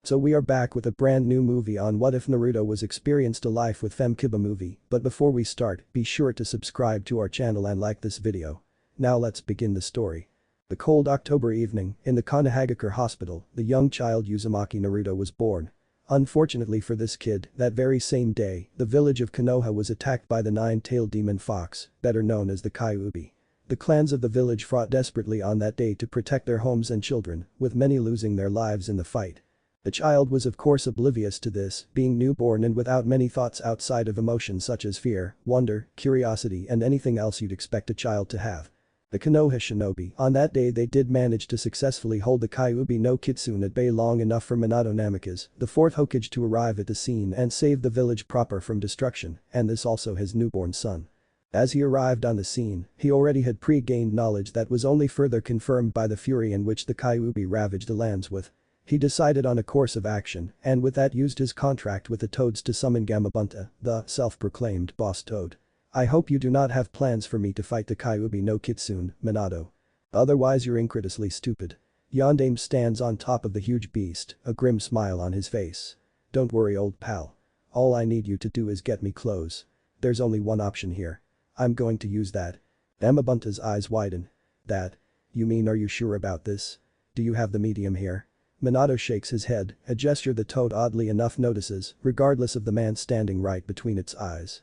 So we are back with a brand new movie on What If Naruto Was Experienced a Life with Fem Kiba movie, but before we start, be sure to subscribe to our channel and like this video. Now let's begin the story. The cold October evening, in the Konohagakure hospital, the young child Uzumaki Naruto was born. Unfortunately for this kid, that very same day, the village of Konoha was attacked by the nine-tailed demon fox, better known as the Kyuubi. The clans of the village fought desperately on that day to protect their homes and children, with many losing their lives in the fight. The child was of course oblivious to this, being newborn and without many thoughts outside of emotions such as fear, wonder, curiosity and anything else you'd expect a child to have. The Konoha shinobi, on that day they did manage to successfully hold the Kyuubi no Kitsune at bay long enough for Minato Namikaze, the fourth Hokage, to arrive at the scene and save the village proper from destruction, and this also his newborn son. As he arrived on the scene, he already had pre-gained knowledge that was only further confirmed by the fury in which the Kyuubi ravaged the lands with. He decided on a course of action and with that used his contract with the toads to summon Gamabunta, the self-proclaimed boss toad. I hope you do not have plans for me to fight the Kyuubi no Kitsune, Minato. Otherwise you're incredulously stupid. Yondaime stands on top of the huge beast, a grim smile on his face. Don't worry old pal. All I need you to do is get me clothes. There's only one option here. I'm going to use that. Gamabunta's eyes widen. That? You mean are you sure about this? Do you have the medium here? Minato shakes his head, a gesture the toad oddly enough notices, regardless of the man standing right between its eyes.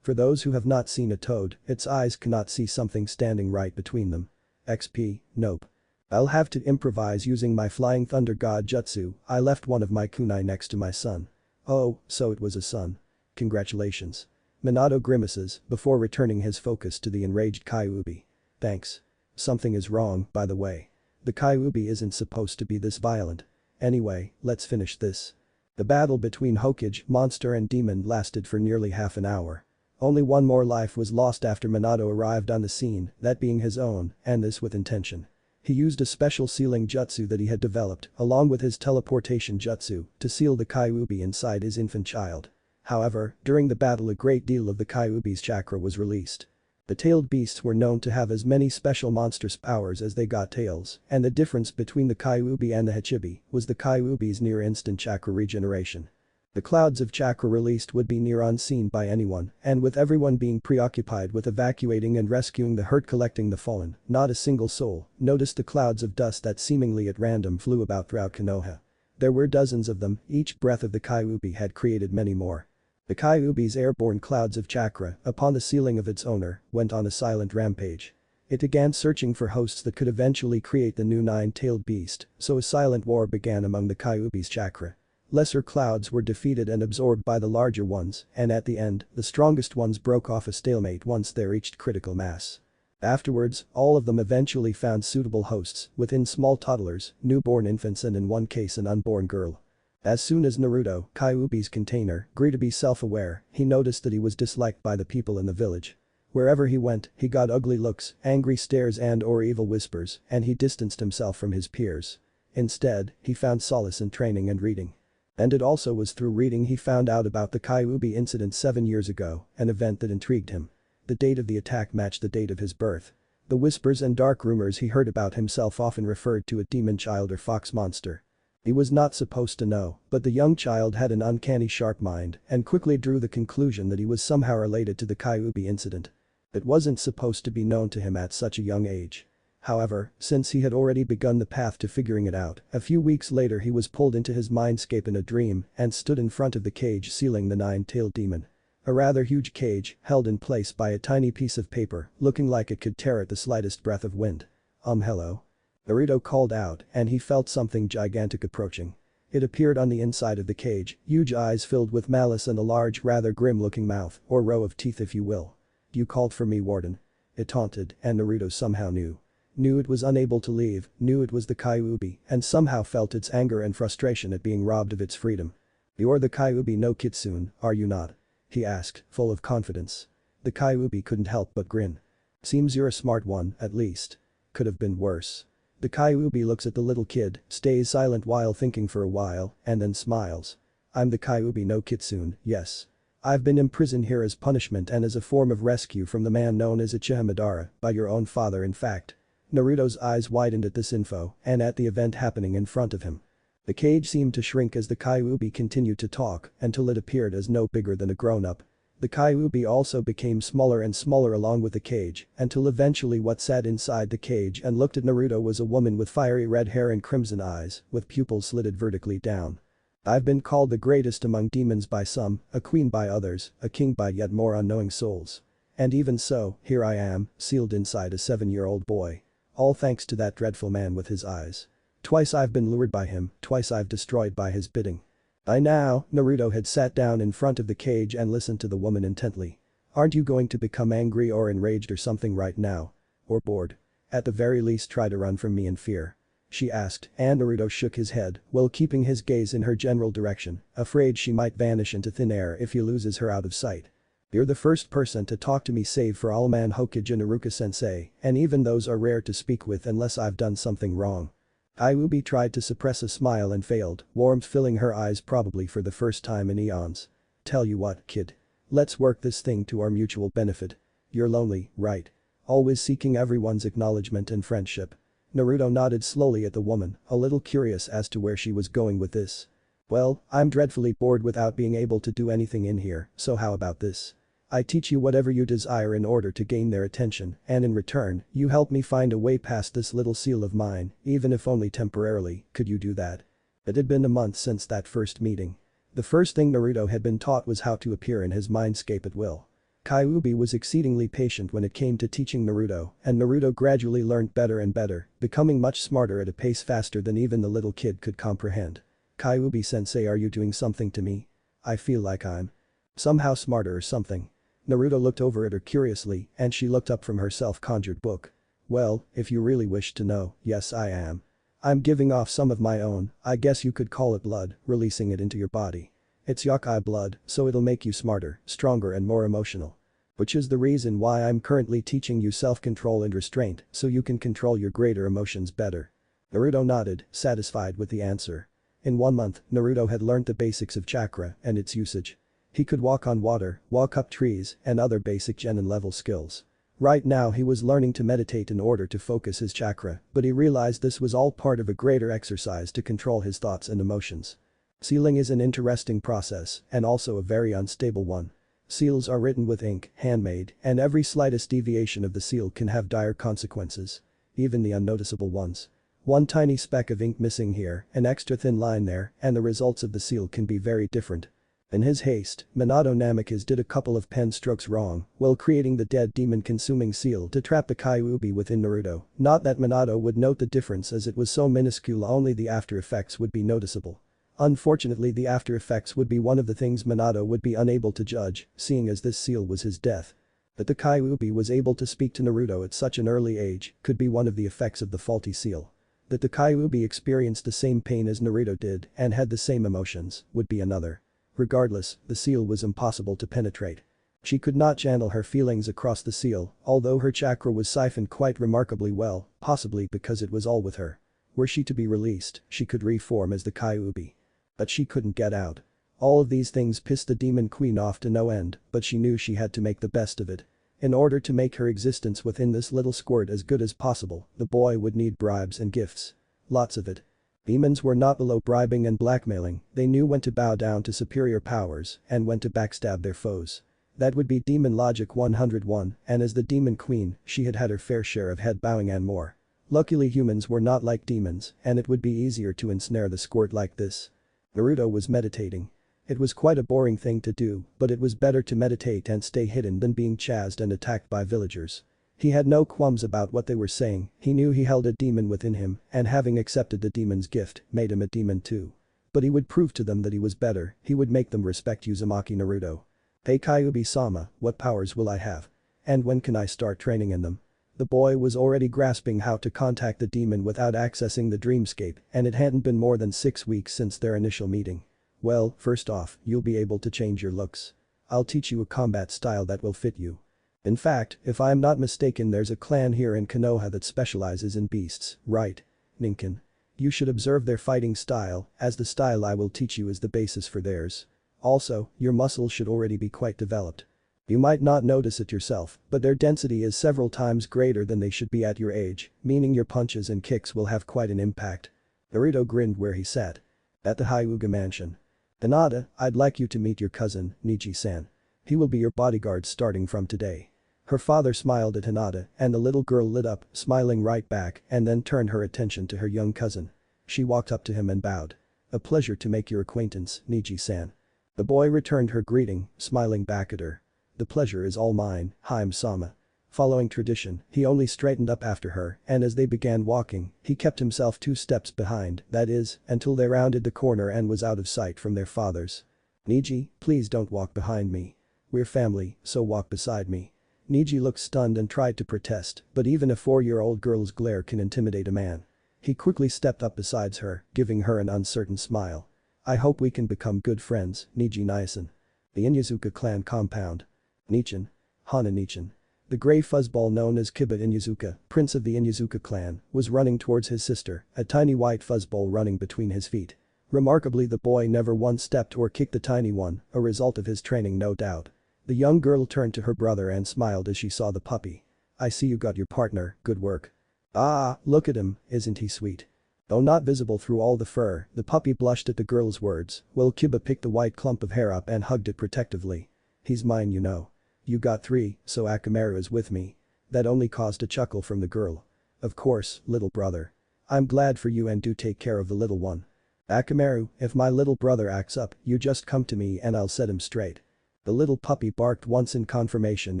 For those who have not seen a toad, its eyes cannot see something standing right between them. XP, nope. I'll have to improvise using my flying thunder god jutsu. I left one of my kunai next to my son. Oh, so it was a son. Congratulations. Minato grimaces before returning his focus to the enraged Kyuubi. Thanks. Something is wrong, by the way. The Kyuubi isn't supposed to be this violent. Anyway, let's finish this. The battle between Hokage, monster and demon lasted for nearly half an hour. Only one more life was lost after Minato arrived on the scene, that being his own, and this with intention. He used a special sealing jutsu that he had developed, along with his teleportation jutsu, to seal the Kyuubi inside his infant child. However, during the battle a great deal of the Kyuubi's chakra was released. The tailed beasts were known to have as many special monstrous powers as they got tails, and the difference between the Kyuubi and the Hachibi was the Kyuubi's near-instant chakra regeneration. The clouds of chakra released would be near unseen by anyone, and with everyone being preoccupied with evacuating and rescuing the hurt, collecting the fallen, not a single soul noticed the clouds of dust that seemingly at random flew about throughout Konoha. There were dozens of them, each breath of the Kyuubi had created many more. The Kyuubi's airborne clouds of chakra, upon the sealing of its owner, went on a silent rampage. It began searching for hosts that could eventually create the new nine-tailed beast, so a silent war began among the Kyuubi's chakra. Lesser clouds were defeated and absorbed by the larger ones, and at the end, the strongest ones broke off a stalemate once they reached critical mass. Afterwards, all of them eventually found suitable hosts, within small toddlers, newborn infants and in one case an unborn girl. As soon as Naruto, Kyuubi's container, grew to be self-aware, he noticed that he was disliked by the people in the village. Wherever he went, he got ugly looks, angry stares and/or evil whispers, and he distanced himself from his peers. Instead, he found solace in training and reading. And it also was through reading he found out about the Kyuubi incident 7 years ago, an event that intrigued him. The date of the attack matched the date of his birth. The whispers and dark rumors he heard about himself often referred to a demon child or fox monster. He was not supposed to know, but the young child had an uncanny sharp mind and quickly drew the conclusion that he was somehow related to the Kyuubi incident. It wasn't supposed to be known to him at such a young age. However, since he had already begun the path to figuring it out, a few weeks later he was pulled into his mindscape in a dream and stood in front of the cage sealing the nine-tailed demon. A rather huge cage, held in place by a tiny piece of paper, looking like it could tear at the slightest breath of wind. Hello? Naruto called out and he felt something gigantic approaching. It appeared on the inside of the cage, huge eyes filled with malice and a large rather grim-looking mouth, or row of teeth if you will. You called for me, Warden. It taunted, and Naruto somehow knew. Knew it was unable to leave, knew it was the Kyuubi, and somehow felt its anger and frustration at being robbed of its freedom. You're the Kyuubi no Kitsune, are you not? He asked, full of confidence. The Kyuubi couldn't help but grin. Seems you're a smart one, at least. Could have been worse. The Kyuubi looks at the little kid, stays silent while thinking for a while, and then smiles. I'm the Kyuubi no Kitsune, yes. I've been imprisoned here as punishment and as a form of rescue from the man known as Uchiha Madara, by your own father in fact. Naruto's eyes widened at this info and at the event happening in front of him. The cage seemed to shrink as the Kyuubi continued to talk until it appeared as no bigger than a grown-up. The Kyuubi also became smaller and smaller along with the cage until eventually what sat inside the cage and looked at Naruto was a woman with fiery red hair and crimson eyes with pupils slitted vertically down. I've been called the greatest among demons by some, a queen by others, a king by yet more unknowing souls. And even so, here I am, sealed inside a 7-year-old boy. All thanks to that dreadful man with his eyes. Twice I've been lured by him, twice I've destroyed by his bidding. Naruto had sat down in front of the cage and listened to the woman intently. Aren't you going to become angry or enraged or something right now? Or bored? At the very least try to run from me in fear. She asked, and Naruto shook his head while keeping his gaze in her general direction, afraid she might vanish into thin air if he loses her out of sight. You're the first person to talk to me save for all-man Hokage and Inuzuka Sensei, and even those are rare to speak with unless I've done something wrong. Kyuubi tried to suppress a smile and failed, warmth filling her eyes probably for the first time in eons. Tell you what, kid. Let's work this thing to our mutual benefit. You're lonely, right? Always seeking everyone's acknowledgement and friendship. Naruto nodded slowly at the woman, a little curious as to where she was going with this. Well, I'm dreadfully bored without being able to do anything in here, so how about this? I teach you whatever you desire in order to gain their attention, and in return, you help me find a way past this little seal of mine, even if only temporarily. Could you do that? It had been a month since that first meeting. The first thing Naruto had been taught was how to appear in his mindscape at will. Kyuubi was exceedingly patient when it came to teaching Naruto, and Naruto gradually learned better and better, becoming much smarter at a pace faster than even the little kid could comprehend. Kyuubi-sensei, are you doing something to me? I feel like I'm somehow smarter or something. Naruto looked over at her curiously and she looked up from her self-conjured book. Well, if you really wish to know, yes I am. I'm giving off some of my own, I guess you could call it blood, releasing it into your body. It's yokai blood, so it'll make you smarter, stronger and more emotional. Which is the reason why I'm currently teaching you self-control and restraint so you can control your greater emotions better. Naruto nodded, satisfied with the answer. In 1 month, Naruto had learned the basics of chakra and its usage. He could walk on water, walk up trees, and other basic Genin level skills. Right now he was learning to meditate in order to focus his chakra, but he realized this was all part of a greater exercise to control his thoughts and emotions. Sealing is an interesting process, and also a very unstable one. Seals are written with ink, handmade, and every slightest deviation of the seal can have dire consequences. Even the unnoticeable ones. One tiny speck of ink missing here, an extra thin line there, and the results of the seal can be very different. In his haste, Minato Namikaze did a couple of pen strokes wrong while creating the dead demon-consuming seal to trap the Kyuubi within Naruto. Not that Minato would note the difference as it was so minuscule only the after effects would be noticeable. Unfortunately the after effects would be one of the things Minato would be unable to judge, seeing as this seal was his death. That the Kyuubi was able to speak to Naruto at such an early age could be one of the effects of the faulty seal. That the Kyuubi experienced the same pain as Naruto did and had the same emotions would be another. Regardless, the seal was impossible to penetrate. She could not channel her feelings across the seal, although her chakra was siphoned quite remarkably well, possibly because it was all with her. Were she to be released, she could reform as the Kyuubi. But she couldn't get out. All of these things pissed the demon queen off to no end, but she knew she had to make the best of it. In order to make her existence within this little squirt as good as possible, the boy would need bribes and gifts. Lots of it. Demons were not below bribing and blackmailing, they knew when to bow down to superior powers and when to backstab their foes. That would be demon logic 101, and as the demon queen, she had had her fair share of head bowing and more. Luckily humans were not like demons, and it would be easier to ensnare the squirt like this. Naruto was meditating. It was quite a boring thing to do, but it was better to meditate and stay hidden than being chased and attacked by villagers. He had no qualms about what they were saying, he knew he held a demon within him, and having accepted the demon's gift, made him a demon too. But he would prove to them that he was better, he would make them respect Uzumaki Naruto. Hey Kyuubi-sama, what powers will I have? And when can I start training in them? The boy was already grasping how to contact the demon without accessing the dreamscape, and it hadn't been more than 6 weeks since their initial meeting. Well, first off, you'll be able to change your looks. I'll teach you a combat style that will fit you. In fact, if I'm not mistaken there's a clan here in Konoha that specializes in beasts, right? Ninken. You should observe their fighting style, as the style I will teach you is the basis for theirs. Also, your muscles should already be quite developed. You might not notice it yourself, but their density is several times greater than they should be at your age, meaning your punches and kicks will have quite an impact. Naruto grinned where he sat. At the Hyuga mansion. Hinata, I'd like you to meet your cousin, Niji-san. He will be your bodyguard starting from today. Her father smiled at Hinata and the little girl lit up, smiling right back and then turned her attention to her young cousin. She walked up to him and bowed. A pleasure to make your acquaintance, Niji-san. The boy returned her greeting, smiling back at her. The pleasure is all mine, Haim-sama. Following tradition, he only straightened up after her and as they began walking, he kept himself 2 steps behind, that is, until they rounded the corner and was out of sight from their fathers. Niji, please don't walk behind me. We're family, so walk beside me. Niji looked stunned and tried to protest, but even a 4-year-old girl's glare can intimidate a man. He quickly stepped up beside her, giving her an uncertain smile. I hope we can become good friends, Niji-san. The Inuzuka clan compound. Nichin. Hana Nichin. The grey fuzzball known as Kiba Inuzuka, prince of the Inuzuka clan, was running towards his sister, a tiny white fuzzball running between his feet. Remarkably the boy never once stepped or kicked the tiny one, a result of his training no doubt. The young girl turned to her brother and smiled as she saw the puppy. I see you got your partner, good work. Ah, look at him, isn't he sweet? Though not visible through all the fur, the puppy blushed at the girl's words, while Kiba picked the white clump of hair up and hugged it protectively. He's mine you know. You got 3, so Shikamaru is with me. That only caused a chuckle from the girl. Of course, little brother. I'm glad for you and do take care of the little one. Shikamaru, if my little brother acts up, you just come to me and I'll set him straight. The little puppy barked once in confirmation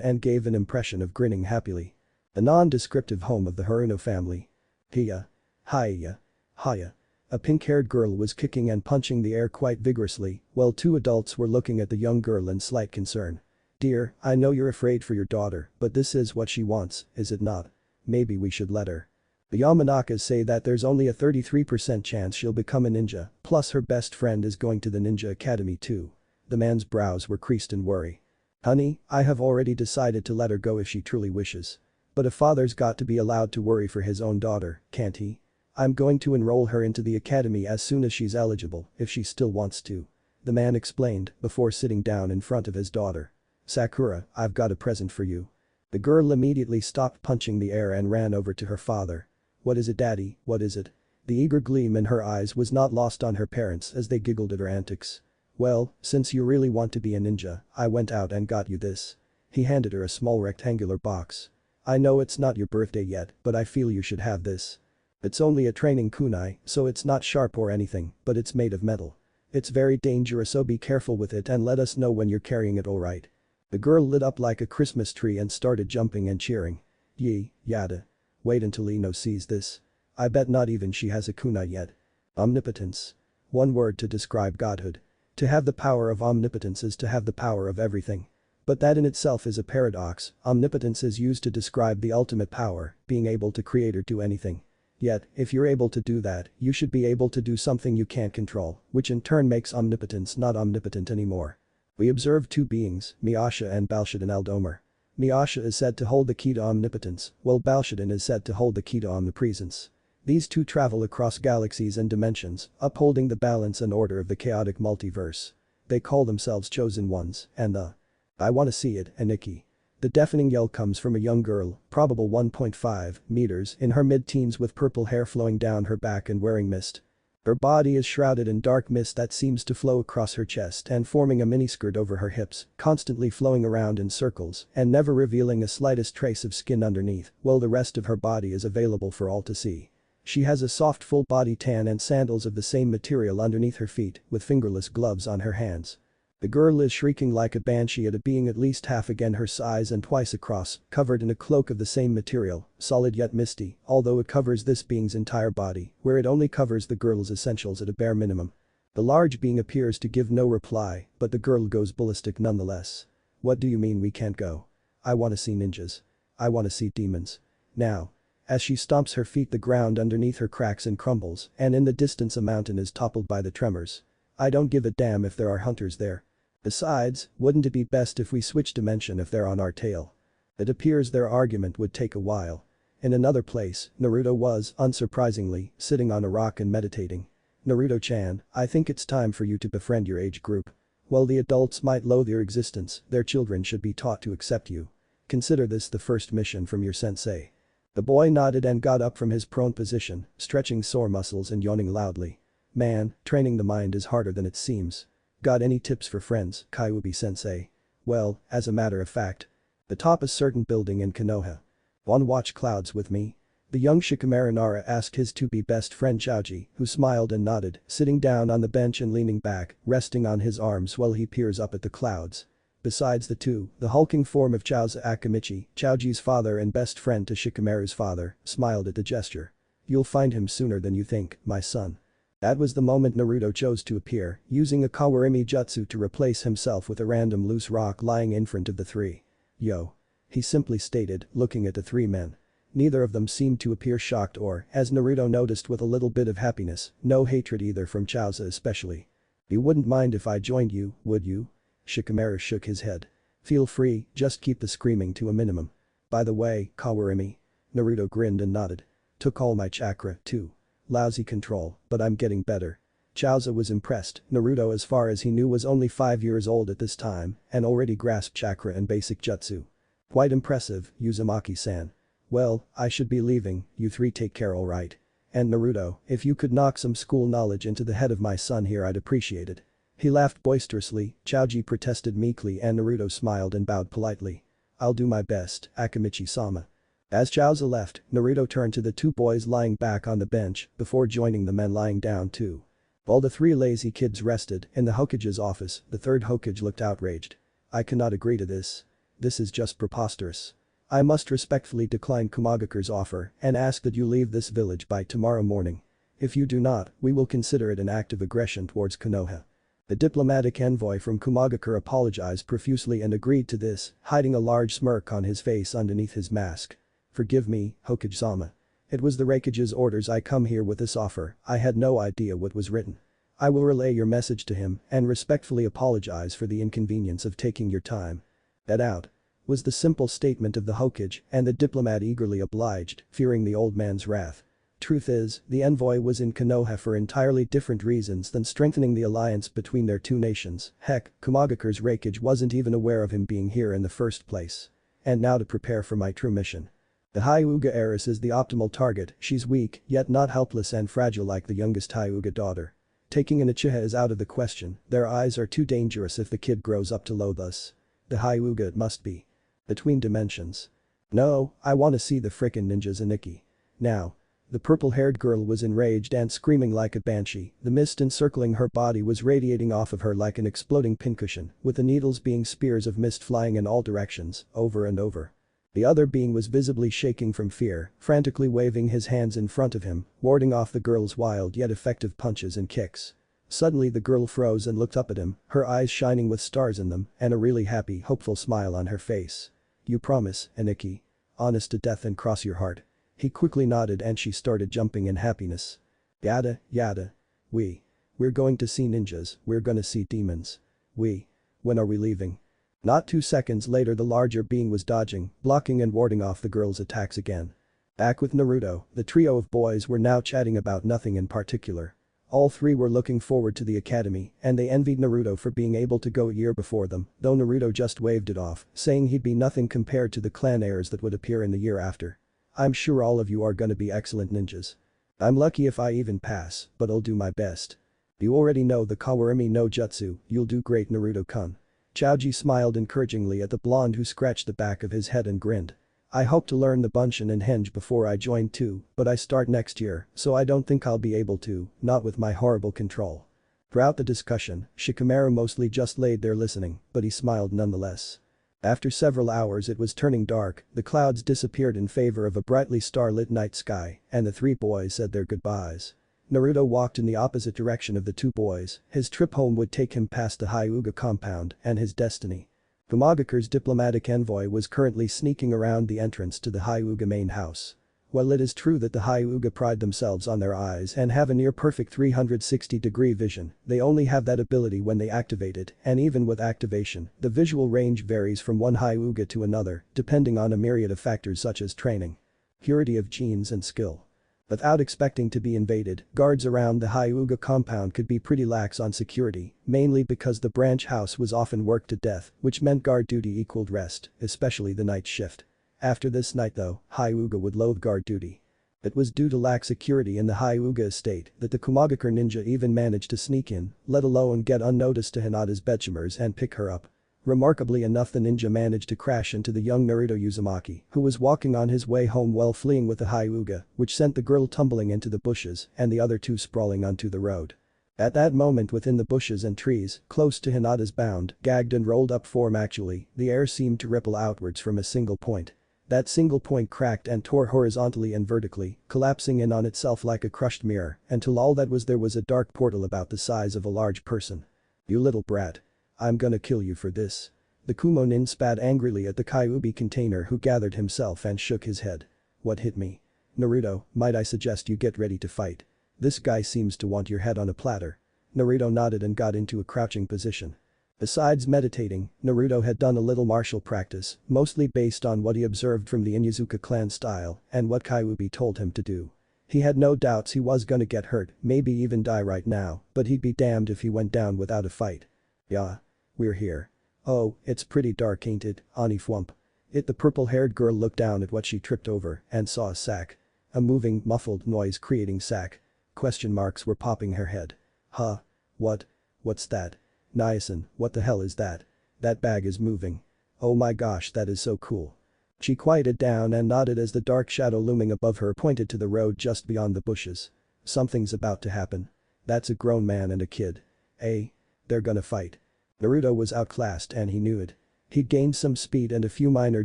and gave an impression of grinning happily. The non-descriptive home of the Haruno family. Hiya. Hiya. Hiya. A pink-haired girl was kicking and punching the air quite vigorously, while 2 adults were looking at the young girl in slight concern. Dear, I know you're afraid for your daughter, but this is what she wants, is it not? Maybe we should let her. The Yamanakas say that there's only a 33% chance she'll become a ninja, plus her best friend is going to the ninja academy too. The man's brows were creased in worry. Honey, I have already decided to let her go if she truly wishes. But a father's got to be allowed to worry for his own daughter, can't he? I'm going to enroll her into the academy as soon as she's eligible, if she still wants to. The man explained, before sitting down in front of his daughter. Sakura, I've got a present for you. The girl immediately stopped punching the air and ran over to her father. What is it daddy, what is it? The eager gleam in her eyes was not lost on her parents as they giggled at her antics. Well, since you really want to be a ninja, I went out and got you this. He handed her a small rectangular box. I know it's not your birthday yet, but I feel you should have this. It's only a training kunai, so it's not sharp or anything, but it's made of metal. It's very dangerous so be careful with it and let us know when you're carrying it alright. The girl lit up like a Christmas tree and started jumping and cheering. Yee, yada. Wait until Ino sees this. I bet not even she has a kunai yet. Omnipotence. One word to describe godhood. To have the power of omnipotence is to have the power of everything. But that in itself is a paradox. Omnipotence is used to describe the ultimate power, being able to create or do anything. Yet, if you're able to do that, you should be able to do something you can't control, which in turn makes omnipotence not omnipotent anymore. We observe 2 beings, Miyasha and Balshidin Aldomer. Miyasha is said to hold the key to omnipotence, while Balshidin is said to hold the key to omnipresence. These 2 travel across galaxies and dimensions, upholding the balance and order of the chaotic multiverse. They call themselves Chosen Ones, and the I wanna see it, Aniki. The deafening yell comes from a young girl, probable 1.5 meters, in her mid-teens with purple hair flowing down her back and wearing mist. Her body is shrouded in dark mist that seems to flow across her chest and forming a miniskirt over her hips, constantly flowing around in circles and never revealing a slightest trace of skin underneath, while the rest of her body is available for all to see. She has a soft full body tan and sandals of the same material underneath her feet, with fingerless gloves on her hands. The girl is shrieking like a banshee at a being at least half again her size and twice across, covered in a cloak of the same material, solid yet misty, although it covers this being's entire body, where it only covers the girl's essentials at a bare minimum. The large being appears to give no reply, but the girl goes ballistic nonetheless. What do you mean we can't go? I wanna see ninjas. I wanna see demons. Now. As she stomps her feet the ground underneath her cracks and crumbles, and in the distance a mountain is toppled by the tremors. I don't give a damn if there are hunters there. Besides, wouldn't it be best if we switch dimension if they're on our tail? It appears their argument would take a while. In another place, Naruto was, unsurprisingly, sitting on a rock and meditating. Naruto-chan, I think it's time for you to befriend your age group. While the adults might loathe your existence, their children should be taught to accept you. Consider this the first mission from your sensei. The boy nodded and got up from his prone position, stretching sore muscles and yawning loudly. Man, training the mind is harder than it seems. Got any tips for friends, Kyuubi-sensei? Well, as a matter of fact. The top a certain building in Konoha. Wanna watch clouds with me? The young Shikamaru Nara asked his to-be best friend Chaoji, who smiled and nodded, sitting down on the bench and leaning back, resting on his arms while he peers up at the clouds. Besides the two, the hulking form of Chaozu Akamichi, Chaoji's father and best friend to Shikamaru's father, smiled at the gesture. You'll find him sooner than you think, my son. That was the moment Naruto chose to appear, using a Kawarimi jutsu to replace himself with a random loose rock lying in front of the three. Yo. He simply stated, looking at the three men. Neither of them seemed to appear shocked or, as Naruto noticed with a little bit of happiness, no hatred either from Chaozu especially. You wouldn't mind if I joined you, would you? Shikamaru shook his head. Feel free, just keep the screaming to a minimum. By the way, Kawarimi. Naruto grinned and nodded. Took all my chakra, too. Lousy control, but I'm getting better. Chaozu was impressed. Naruto, as far as he knew, was only 5 years old at this time and already grasped chakra and basic jutsu. Quite impressive, Uzumaki-san. Well, I should be leaving, you three take care alright. And Naruto, if you could knock some school knowledge into the head of my son here, I'd appreciate it. He laughed boisterously, Chaoji protested meekly and Naruto smiled and bowed politely. I'll do my best, Akamichi-sama. As Chaozu left, Naruto turned to the two boys lying back on the bench before joining the men lying down too. While the three lazy kids rested in the Hokage's office, the third Hokage looked outraged. I cannot agree to this. This is just preposterous. I must respectfully decline Kumagaku's offer and ask that you leave this village by tomorrow morning. If you do not, we will consider it an act of aggression towards Konoha. The diplomatic envoy from Kumagaku apologized profusely and agreed to this, hiding a large smirk on his face underneath his mask. Forgive me, Hokage-sama. It was the Raikage's orders I come here with this offer, I had no idea what was written. I will relay your message to him and respectfully apologize for the inconvenience of taking your time. Get out. Was the simple statement of the Hokage and the diplomat eagerly obliged, fearing the old man's wrath. Truth is, the envoy was in Konoha for entirely different reasons than strengthening the alliance between their two nations. Heck, Kumagaku's Raikage wasn't even aware of him being here in the first place. And now to prepare for my true mission. The Hyuga heiress is the optimal target, she's weak, yet not helpless and fragile like the youngest Hyuga daughter. Taking an Uchiha is out of the question, their eyes are too dangerous if the kid grows up to loathe us. The Hyuga it must be. Between dimensions. No, I wanna see the frickin' ninjas Aniki. Now. The purple-haired girl was enraged and screaming like a banshee, the mist encircling her body was radiating off of her like an exploding pincushion, with the needles being spears of mist flying in all directions, over and over. The other being was visibly shaking from fear, frantically waving his hands in front of him, warding off the girl's wild yet effective punches and kicks. Suddenly the girl froze and looked up at him, her eyes shining with stars in them and a really happy, hopeful smile on her face. You promise, Aniki? Honest to death and cross your heart. He quickly nodded and she started jumping in happiness. Yada, yada. We're going to see ninjas, we're gonna see demons. When are we leaving? Not 2 seconds later the larger being was dodging, blocking and warding off the girl's attacks again. Back with Naruto, the trio of boys were now chatting about nothing in particular. All three were looking forward to the academy and they envied Naruto for being able to go a year before them, though Naruto just waved it off, saying he'd be nothing compared to the clan heirs that would appear in the year after. I'm sure all of you are gonna be excellent ninjas. I'm lucky if I even pass, but I'll do my best. You already know the Kawarimi no Jutsu, you'll do great Naruto-kun. Chaoji smiled encouragingly at the blonde who scratched the back of his head and grinned. I hope to learn the Bunshin and Henge before I join too, but I start next year, so I don't think I'll be able to, not with my horrible control. Throughout the discussion, Shikamaru mostly just laid there listening, but he smiled nonetheless. After several hours it was turning dark, the clouds disappeared in favor of a brightly starlit night sky, and the three boys said their goodbyes. Naruto walked in the opposite direction of the two boys, his trip home would take him past the Hyuga compound and his destiny. Kumagaku's diplomatic envoy was currently sneaking around the entrance to the Hyuga main house. While it is true that the Hyuga pride themselves on their eyes and have a near-perfect 360-degree vision, they only have that ability when they activate it, and even with activation, the visual range varies from one Hyuga to another, depending on a myriad of factors such as training, purity of genes and skill. Without expecting to be invaded, guards around the Hyuga compound could be pretty lax on security, mainly because the branch house was often worked to death, which meant guard duty equaled rest, especially the night shift. After this night though, Hyuga would loathe guard duty. It was due to lack security in the Hyuga estate that the Kumagakure ninja even managed to sneak in, let alone get unnoticed to Hinata's bedchambers and pick her up. Remarkably enough, the ninja managed to crash into the young Naruto Uzumaki, who was walking on his way home while fleeing with the Hyuga, which sent the girl tumbling into the bushes and the other two sprawling onto the road. At that moment, within the bushes and trees, close to Hinata's bound, gagged and rolled up form, actually, the air seemed to ripple outwards from a single point. That single point cracked and tore horizontally and vertically, collapsing in on itself like a crushed mirror, until all that was there was a dark portal about the size of a large person. "You little brat. I'm gonna kill you for this." The Kumo-nin spat angrily at the Kyuubi container, who gathered himself and shook his head. "What hit me? Naruto, might I suggest you get ready to fight? This guy seems to want your head on a platter." Naruto nodded and got into a crouching position. Besides meditating, Naruto had done a little martial practice, mostly based on what he observed from the Inuzuka clan style and what Kyuubi told him to do. He had no doubts he was gonna get hurt, maybe even die right now, but he'd be damned if he went down without a fight. "Yeah. We're here. Oh, it's pretty dark, ain't it, Ani Fwump?" The purple-haired girl looked down at what she tripped over and saw a sack. A moving, muffled noise-creating sack. Question marks were popping her head. "Huh? What? What's that? Niacin, what the hell is that? That bag is moving. Oh my gosh, that is so cool." She quieted down and nodded as the dark shadow looming above her pointed to the road just beyond the bushes. "Something's about to happen. That's a grown man and a kid. They're gonna fight." Naruto was outclassed and he knew it. He'd gained some speed and a few minor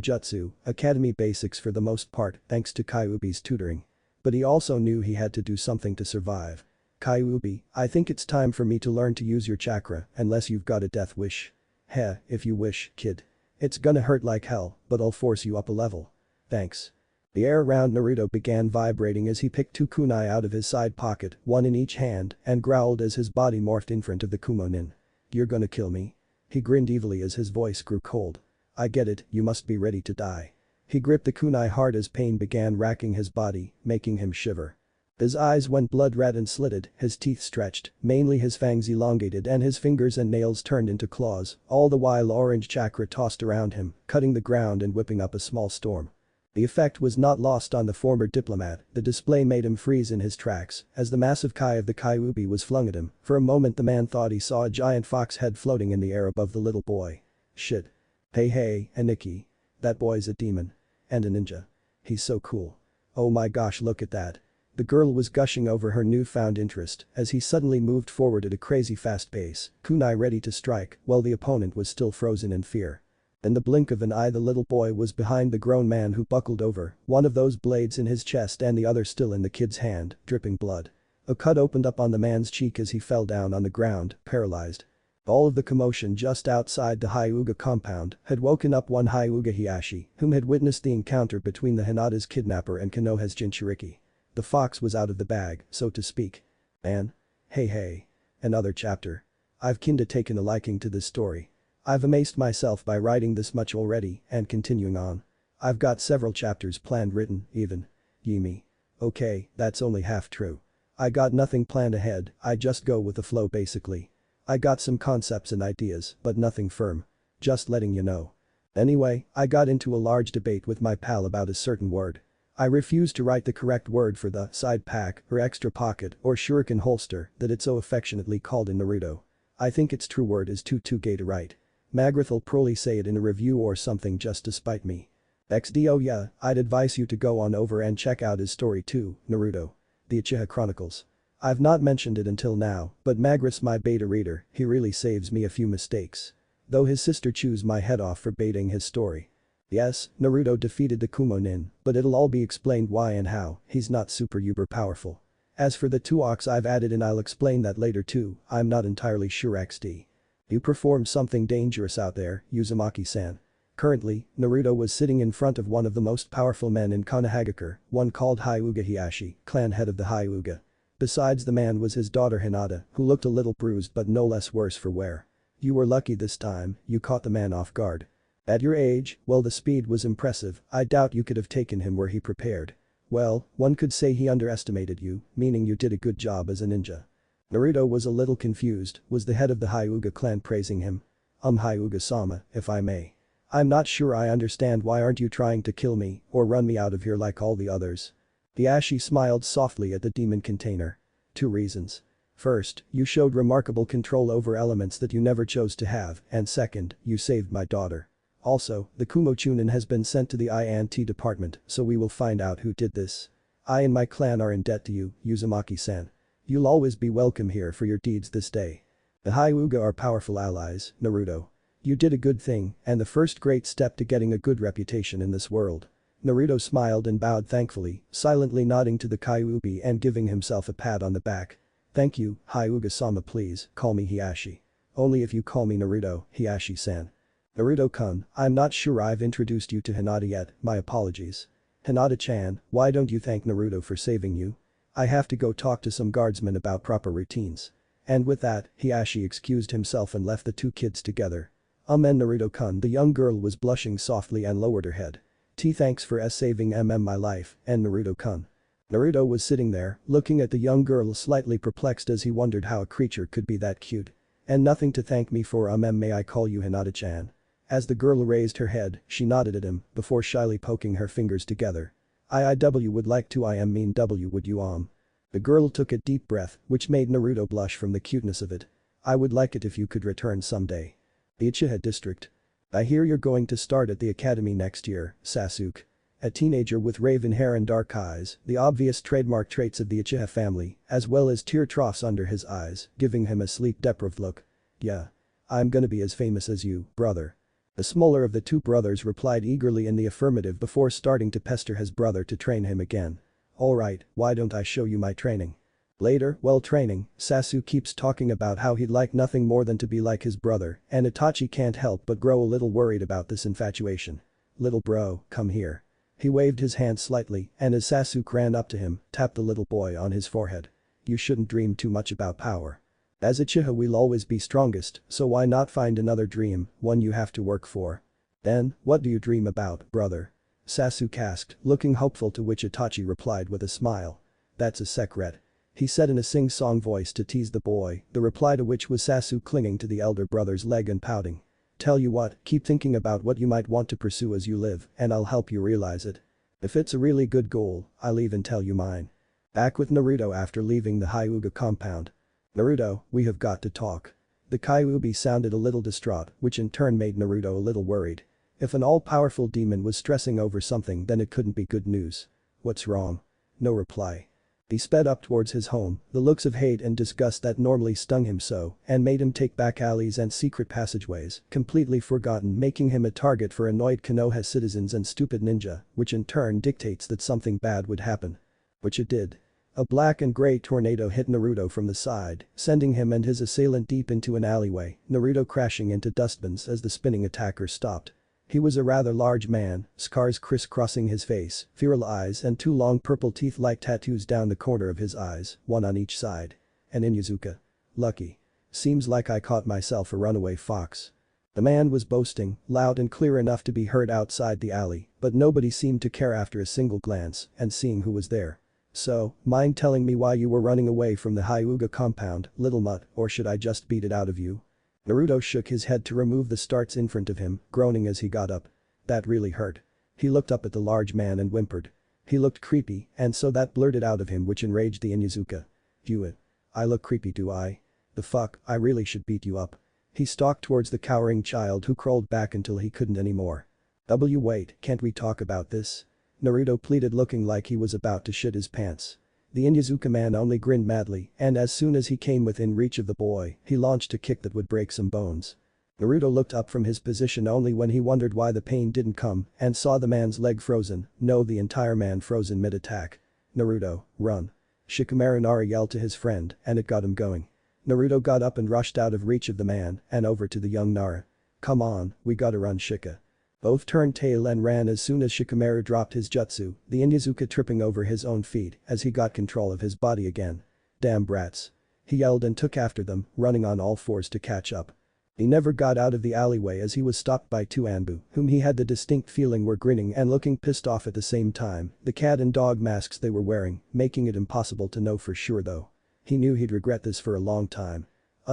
jutsu, academy basics for the most part, thanks to Kyuubi's tutoring. But he also knew he had to do something to survive. "Kyuubi, I think it's time for me to learn to use your chakra, unless you've got a death wish." "Heh, if you wish, kid. It's gonna hurt like hell, but I'll force you up a level." "Thanks." The air around Naruto began vibrating as he picked two kunai out of his side pocket, one in each hand, and growled as his body morphed in front of the Kumo-nin. "You're gonna kill me?" He grinned evilly as his voice grew cold. "I get it, you must be ready to die." He gripped the kunai hard as pain began racking his body, making him shiver. His eyes went blood red and slitted, his teeth stretched, mainly his fangs elongated, and his fingers and nails turned into claws, all the while orange chakra tossed around him, cutting the ground and whipping up a small storm. The effect was not lost on the former diplomat. The display made him freeze in his tracks as the massive kai of the Kyuubi was flung at him. For a moment the man thought he saw a giant fox head floating in the air above the little boy. "Shit. Hey, Aniki. That boy's a demon. And a ninja. He's so cool. Oh my gosh, look at that." The girl was gushing over her newfound interest as he suddenly moved forward at a crazy fast pace, kunai ready to strike, while the opponent was still frozen in fear. In the blink of an eye, the little boy was behind the grown man, who buckled over, one of those blades in his chest and the other still in the kid's hand, dripping blood. A cut opened up on the man's cheek as he fell down on the ground, paralyzed. All of the commotion just outside the Hyuga compound had woken up one Hyuga Hiashi, whom had witnessed the encounter between the Hinata's kidnapper and Konoha's Jinchuriki. The fox was out of the bag, so to speak. And hey, another chapter. I've kinda taken a liking to this story. I've amazed myself by writing this much already and continuing on. I've got several chapters planned, written, even. Yimi. Okay, that's only half true. I got nothing planned ahead, I just go with the flow basically. I got some concepts and ideas, but nothing firm. Just letting you know. Anyway, I got into a large debate with my pal about a certain word. I refused to write the correct word for the side pack or extra pocket or shuriken holster that it's so affectionately called in Naruto. I think its true word is too gay to write. Magrath'll probably say it in a review or something just to spite me. XD. Oh yeah, I'd advise you to go on over and check out his story too, Naruto. The Uchiha Chronicles. I've not mentioned it until now, but Magrath's my beta reader, he really saves me a few mistakes. Though his sister chews my head off for baiting his story. Yes, Naruto defeated the Kumo-nin, but it'll all be explained why and how. He's not super uber powerful. As for the two arcs I've added in, I'll explain that later too, I'm not entirely sure. XD. You performed something dangerous out there, Uzumaki-san. Currently, Naruto was sitting in front of one of the most powerful men in Konohagakure, one called Hyuga Hiashi, clan head of the Hyuga. Besides the man was his daughter Hinata, who looked a little bruised but no less worse for wear. You were lucky this time, you caught the man off guard. At your age, well, the speed was impressive, I doubt you could have taken him were he prepared. Well, one could say he underestimated you, meaning you did a good job as a ninja. Naruto was a little confused. Was the head of the Hyuga clan praising him? Hyuga-sama, if I may. I'm not sure I understand. Why aren't you trying to kill me or run me out of here like all the others? Hiashi smiled softly at the demon container. 2 reasons. First, you showed remarkable control over elements that you never chose to have, and second, you saved my daughter. Also, the Kumo Chunin has been sent to the I&T department, so we will find out who did this. I and my clan are in debt to you, Uzumaki-san. You'll always be welcome here for your deeds this day. The Hyuga are powerful allies, Naruto. You did a good thing, and the first great step to getting a good reputation in this world. Naruto smiled and bowed thankfully, silently nodding to the Kyuubi and giving himself a pat on the back. Thank you, Hyuga-sama, please, call me Hiashi. Only if you call me Naruto, Hiashi-san. Naruto-kun, I'm not sure I've introduced you to Hinata yet, my apologies. Hinata-chan, why don't you thank Naruto for saving you? I have to go talk to some guardsmen about proper routines. And with that, Hiashi excused himself and left the 2 kids together. Amen, Naruto-kun. The young girl was blushing softly and lowered her head. Thanks for saving my life, and Naruto-kun. Naruto was sitting there, looking at the young girl slightly perplexed as he wondered how a creature could be that cute. And nothing to thank me for, may I call you Hinata-chan? As the girl raised her head, she nodded at him, before shyly poking her fingers together. I would like to mean W would you The girl took a deep breath, which made Naruto blush from the cuteness of it. I would like it if you could return someday. The Uchiha district. I hear you're going to start at the academy next year, Sasuke. A teenager with raven hair and dark eyes, the obvious trademark traits of the Uchiha family, as well as tear troughs under his eyes, giving him a sleep-deprived look. Yeah. I'm gonna be as famous as you, brother. The smaller of the 2 brothers replied eagerly in the affirmative before starting to pester his brother to train him again. Alright, why don't I show you my training? Later, while training, Sasuke keeps talking about how he'd like nothing more than to be like his brother, and Itachi can't help but grow a little worried about this infatuation. Little bro, come here. He waved his hand slightly, and as Sasuke ran up to him, tapped the little boy on his forehead. You shouldn't dream too much about power. As Uchiha we'll always be strongest, so why not find another dream, one you have to work for? Then, what do you dream about, brother? Sasuke asked, looking hopeful, to which Itachi replied with a smile. That's a secret. He said in a sing-song voice to tease the boy, the reply to which was Sasuke clinging to the elder brother's leg and pouting. Tell you what, keep thinking about what you might want to pursue as you live, and I'll help you realize it. If it's a really good goal, I'll even tell you mine. Back with Naruto after leaving the Hyuga compound. Naruto, we have got to talk. The Kyuubi sounded a little distraught, which in turn made Naruto a little worried. If an all-powerful demon was stressing over something, then it couldn't be good news. What's wrong? No reply. He sped up towards his home, the looks of hate and disgust that normally stung him so and made him take back alleys and secret passageways, completely forgotten, making him a target for annoyed Konoha citizens and stupid ninja, which in turn dictates that something bad would happen. Which it did. A black and gray tornado hit Naruto from the side, sending him and his assailant deep into an alleyway, Naruto crashing into dustbins as the spinning attacker stopped. He was a rather large man, scars crisscrossing his face, feral eyes and 2 long purple teeth like tattoos down the corner of his eyes, 1 on each side. An Inuzuka. Lucky. Seems like I caught myself a runaway fox. The man was boasting, loud and clear enough to be heard outside the alley, but nobody seemed to care after a single glance and seeing who was there. So, mind telling me why you were running away from the Hyuga compound, little mutt, or should I just beat it out of you? Naruto shook his head to remove the starts in front of him, groaning as he got up. That really hurt. He looked up at the large man and whimpered. He looked creepy, and so that blurted out of him, which enraged the Inuzuka. You. I look creepy, do I? The fuck, I really should beat you up. He stalked towards the cowering child who crawled back until he couldn't anymore. Wait, can't we talk about this? Naruto pleaded, looking like he was about to shit his pants. The Inuzuka man only grinned madly, and as soon as he came within reach of the boy, he launched a kick that would break some bones. Naruto looked up from his position only when he wondered why the pain didn't come and saw the man's leg frozen, no, the entire man frozen mid-attack. Naruto, run. Shikamaru Nara yelled to his friend, and it got him going. Naruto got up and rushed out of reach of the man and over to the young Nara. Come on, we gotta run, Shika. Both turned tail and ran as soon as Shikamaru dropped his jutsu, the Inuzuka tripping over his own feet as he got control of his body again. Damn brats. He yelled and took after them, running on all 4s to catch up. He never got out of the alleyway as he was stopped by 2 Anbu, whom he had the distinct feeling were grinning and looking pissed off at the same time, the cat and dog masks they were wearing, making it impossible to know for sure though. He knew he'd regret this for a long time.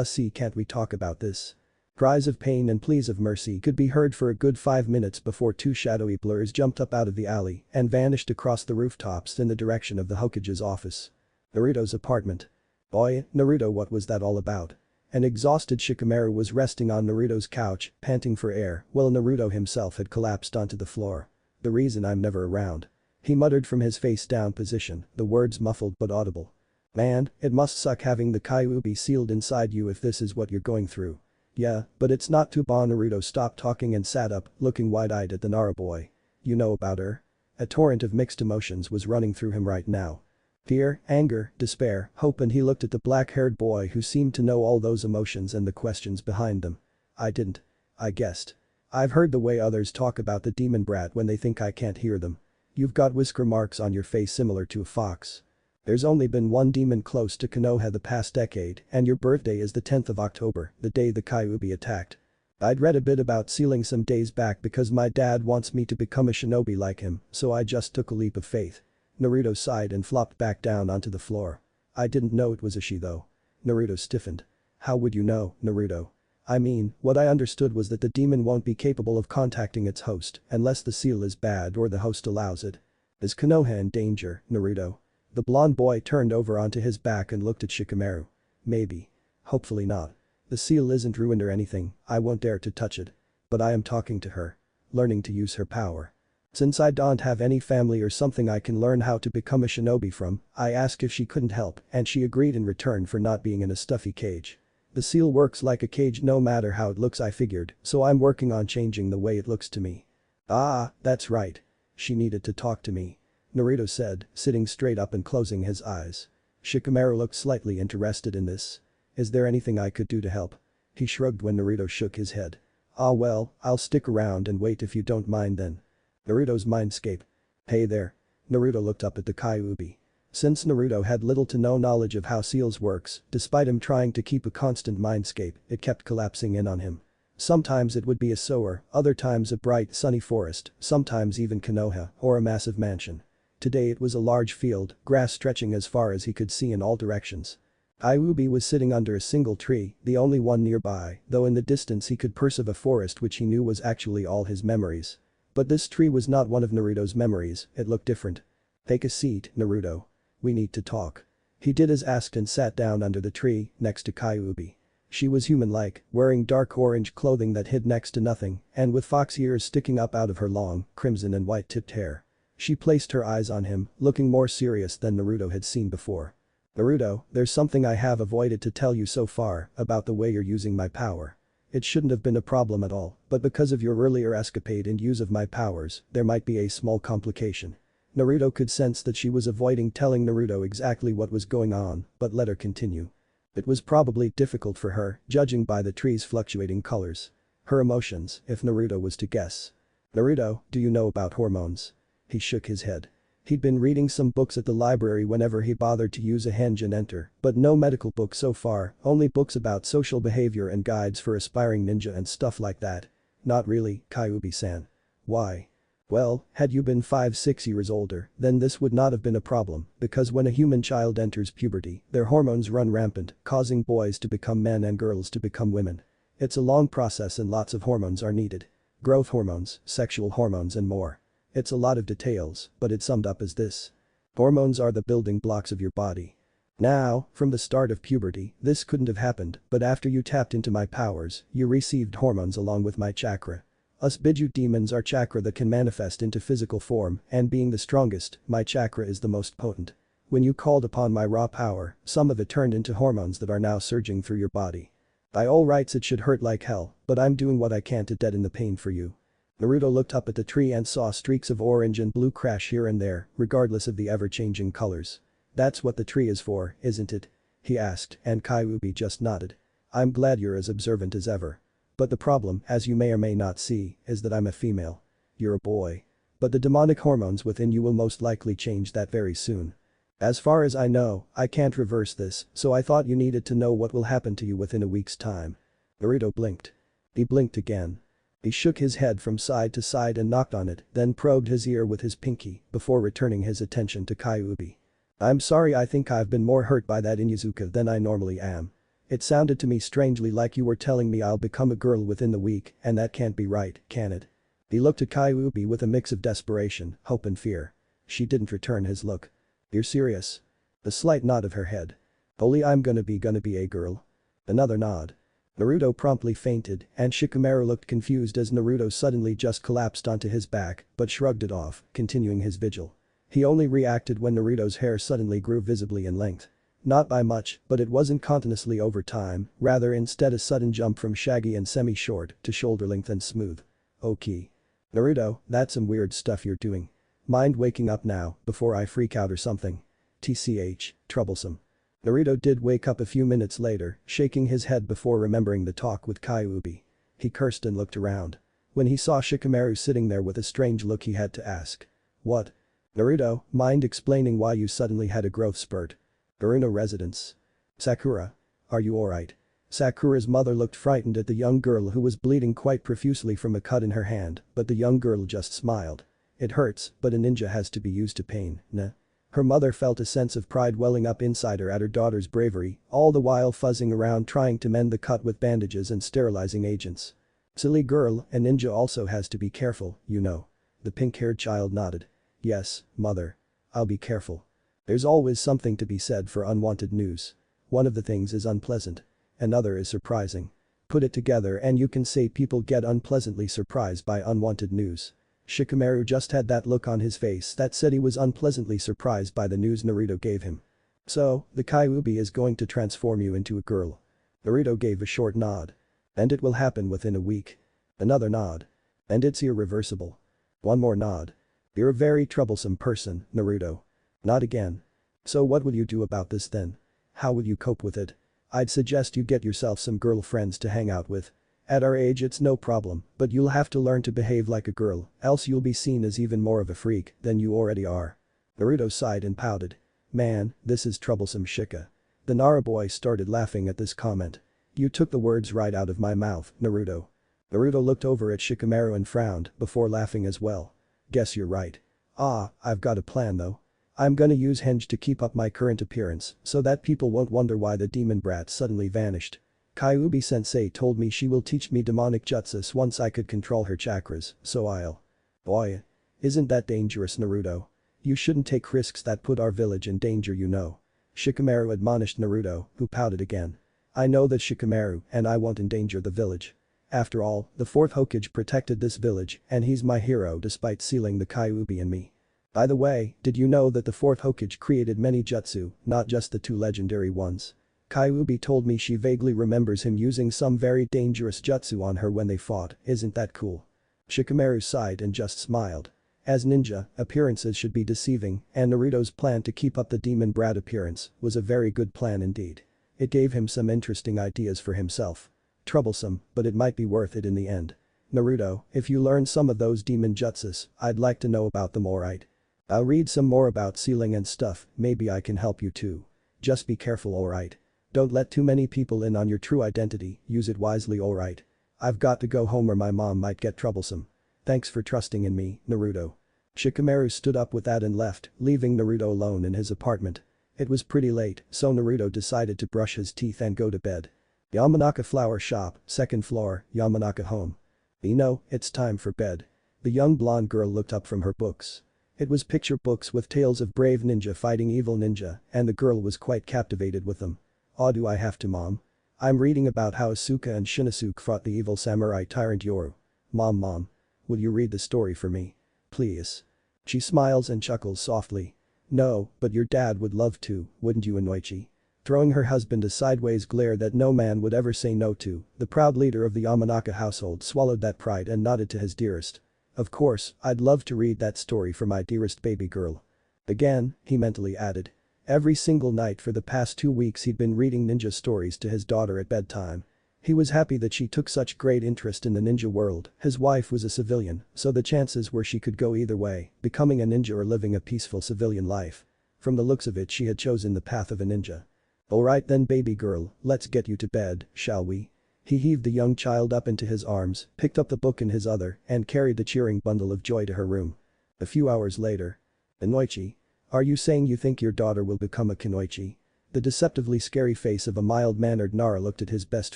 See, can't we talk about this? Cries of pain and pleas of mercy could be heard for a good 5 minutes before two shadowy blurs jumped up out of the alley and vanished across the rooftops in the direction of the Hokage's office. Naruto's apartment. Boy, Naruto, what was that all about? An exhausted Shikamaru was resting on Naruto's couch, panting for air, while Naruto himself had collapsed onto the floor. The reason I'm never around. He muttered from his face-down position, the words muffled but audible. Man, it must suck having the Kyuubi sealed inside you if this is what you're going through. Yeah, but it's not too bad. Naruto stopped talking and sat up, looking wide-eyed at the Nara boy. You know about her? A torrent of mixed emotions was running through him right now. Fear, anger, despair, hope, and he looked at the black-haired boy who seemed to know all those emotions and the questions behind them. I didn't. I guessed. I've heard the way others talk about the demon brat when they think I can't hear them. You've got whisker marks on your face similar to a fox. There's only been one demon close to Konoha the past decade, and your birthday is the 10th of October, the day the Kyuubi attacked. I'd read a bit about sealing some days back because my dad wants me to become a shinobi like him, so I just took a leap of faith. Naruto sighed and flopped back down onto the floor. I didn't know it was a she though. Naruto stiffened. How would you know, Naruto? I mean, what I understood was that the demon won't be capable of contacting its host unless the seal is bad or the host allows it. Is Konoha in danger, Naruto? The blonde boy turned over onto his back and looked at Shikamaru. Maybe. Hopefully not. The seal isn't ruined or anything, I won't dare to touch it. But I am talking to her. Learning to use her power. Since I don't have any family or something I can learn how to become a shinobi from, I asked if she couldn't help and she agreed in return for not being in a stuffy cage. The seal works like a cage no matter how it looks, I figured, so I'm working on changing the way it looks to me. Ah, that's right. She needed to talk to me. Naruto said, sitting straight up and closing his eyes. Shikamaru looked slightly interested in this. Is there anything I could do to help? He shrugged when Naruto shook his head. Ah well, I'll stick around and wait if you don't mind then. Naruto's mindscape. Hey there. Naruto looked up at the Kyuubi. Since Naruto had little to no knowledge of how seals works, despite him trying to keep a constant mindscape, it kept collapsing in on him. Sometimes it would be a sewer, other times a bright sunny forest, sometimes even Konoha or a massive mansion. Today it was a large field, grass stretching as far as he could see in all directions. Kyuubi was sitting under a single tree, the only one nearby, though in the distance he could perceive a forest which he knew was actually all his memories. But this tree was not one of Naruto's memories, it looked different. Take a seat, Naruto. We need to talk. He did as asked and sat down under the tree, next to Kyuubi. She was human-like, wearing dark orange clothing that hid next to nothing, and with fox ears sticking up out of her long, crimson and white-tipped hair. She placed her eyes on him, looking more serious than Naruto had seen before. Naruto, there's something I have avoided to tell you so far about the way you're using my power. It shouldn't have been a problem at all, but because of your earlier escapade and use of my powers, there might be a small complication. Naruto could sense that she was avoiding telling Naruto exactly what was going on, but let her continue. It was probably difficult for her, judging by the tree's fluctuating colors. Her emotions, if Naruto was to guess. Naruto, do you know about hormones? He shook his head. He'd been reading some books at the library whenever he bothered to use a henge and enter, but no medical books so far, only books about social behavior and guides for aspiring ninja and stuff like that. Not really, Kyuubi-san. Why? Well, had you been 5-6 years older, then this would not have been a problem, because when a human child enters puberty, their hormones run rampant, causing boys to become men and girls to become women. It's a long process and lots of hormones are needed. Growth hormones, sexual hormones and more. It's a lot of details, but it's summed up as this. Hormones are the building blocks of your body. Now, from the start of puberty, this couldn't have happened, but after you tapped into my powers, you received hormones along with my chakra. Us Biju demons are chakra that can manifest into physical form, and being the strongest, my chakra is the most potent. When you called upon my raw power, some of it turned into hormones that are now surging through your body. By all rights it should hurt like hell, but I'm doing what I can to deaden the pain for you. Naruto looked up at the tree and saw streaks of orange and blue crash here and there, regardless of the ever-changing colors. That's what the tree is for, isn't it? He asked, and Kyuubi just nodded. I'm glad you're as observant as ever. But the problem, as you may or may not see, is that I'm a female. You're a boy. But the demonic hormones within you will most likely change that very soon. As far as I know, I can't reverse this, so I thought you needed to know what will happen to you within a week's time. Naruto blinked. He blinked again. He shook his head from side to side and knocked on it, then probed his ear with his pinky, before returning his attention to Kyuubi. I'm sorry, I think I've been more hurt by that Inuzuka than I normally am. It sounded to me strangely like you were telling me I'll become a girl within the week, and that can't be right, can it? He looked at Kyuubi with a mix of desperation, hope and fear. She didn't return his look. You're serious? A slight nod of her head. Holy, I'm gonna be a girl. Another nod. Naruto promptly fainted, and Shikamaru looked confused as Naruto suddenly just collapsed onto his back, but shrugged it off, continuing his vigil. He only reacted when Naruto's hair suddenly grew visibly in length. Not by much, but it wasn't continuously over time, rather instead a sudden jump from shaggy and semi-short to shoulder length and smooth. Okay. Naruto, that's some weird stuff you're doing. Mind waking up now, before I freak out or something. TCH, troublesome. Naruto did wake up a few minutes later, shaking his head before remembering the talk with Kyuubi. He cursed and looked around. When he saw Shikamaru sitting there with a strange look, he had to ask. What? Naruto, mind explaining why you suddenly had a growth spurt? Naruto residence. Sakura. Are you alright? Sakura's mother looked frightened at the young girl who was bleeding quite profusely from a cut in her hand, but the young girl just smiled. It hurts, but a ninja has to be used to pain, nah. Her mother felt a sense of pride welling up inside her at her daughter's bravery, all the while fuzzing around trying to mend the cut with bandages and sterilizing agents. Silly girl, a ninja also has to be careful, you know. The pink-haired child nodded. Yes, mother. I'll be careful. There's always something to be said for unwanted news. One of the things is unpleasant. Another is surprising. Put it together and you can say people get unpleasantly surprised by unwanted news. Shikamaru just had that look on his face that said he was unpleasantly surprised by the news Naruto gave him. So, the Kyuubi is going to transform you into a girl. Naruto gave a short nod. And it will happen within a week. Another nod. And it's irreversible. One more nod. You're a very troublesome person, Naruto. Not again. So what will you do about this then? How will you cope with it? I'd suggest you get yourself some girlfriends to hang out with. At our age it's no problem, but you'll have to learn to behave like a girl, else you'll be seen as even more of a freak than you already are. Naruto sighed and pouted. Man, this is troublesome, Shika. The Nara boy started laughing at this comment. You took the words right out of my mouth, Naruto. Naruto looked over at Shikamaru and frowned before laughing as well. Guess you're right. I've got a plan though. I'm gonna use henge to keep up my current appearance so that people won't wonder why the demon brat suddenly vanished. Kyuubi sensei told me she will teach me demonic jutsus once I could control her chakras, so I'll. Boy. Isn't that dangerous, Naruto? You shouldn't take risks that put our village in danger, you know. Shikamaru admonished Naruto, who pouted again. I know that, Shikamaru, and I won't endanger the village. After all, the 4th Hokage protected this village and he's my hero despite sealing the Kyuubi in me. By the way, did you know that the 4th Hokage created many jutsu, not just the 2 legendary ones? Kyuubi told me she vaguely remembers him using some very dangerous jutsu on her when they fought, isn't that cool? Shikamaru sighed and just smiled. As ninja, appearances should be deceiving, and Naruto's plan to keep up the demon brat appearance was a very good plan indeed. It gave him some interesting ideas for himself. Troublesome, but it might be worth it in the end. Naruto, if you learn some of those demon jutsus, I'd like to know about them, alright? I'll read some more about sealing and stuff, maybe I can help you too. Just be careful, alright? Don't let too many people in on your true identity, use it wisely, alright? I've got to go home or my mom might get troublesome. Thanks for trusting in me, Naruto. Shikamaru stood up with that and left, leaving Naruto alone in his apartment. It was pretty late, so Naruto decided to brush his teeth and go to bed. Yamanaka Flower Shop, 2nd floor, Yamanaka home. Ino, it's time for bed. The young blonde girl looked up from her books. It was picture books with tales of brave ninja fighting evil ninja, and the girl was quite captivated with them. Oh, do I have to, Mom? I'm reading about how Asuka and Shinosuke fought the evil samurai tyrant Yoru. Mom. Will you read the story for me? Please. She smiles and chuckles softly. No, but your dad would love to, wouldn't you, Inoichi? Throwing her husband a sideways glare that no man would ever say no to, the proud leader of the Yamanaka household swallowed that pride and nodded to his dearest. Of course, I'd love to read that story for my dearest baby girl. Again, he mentally added. Every single night for the past 2 weeks he'd been reading ninja stories to his daughter at bedtime. He was happy that she took such great interest in the ninja world. His wife was a civilian, so the chances were she could go either way, becoming a ninja or living a peaceful civilian life. From the looks of it, she had chosen the path of a ninja. Alright then, baby girl, let's get you to bed, shall we? He heaved the young child up into his arms, picked up the book in his other, and carried the cheering bundle of joy to her room. A few hours later. Inoichi. Are you saying you think your daughter will become a kunoichi? The deceptively scary face of a mild-mannered Nara looked at his best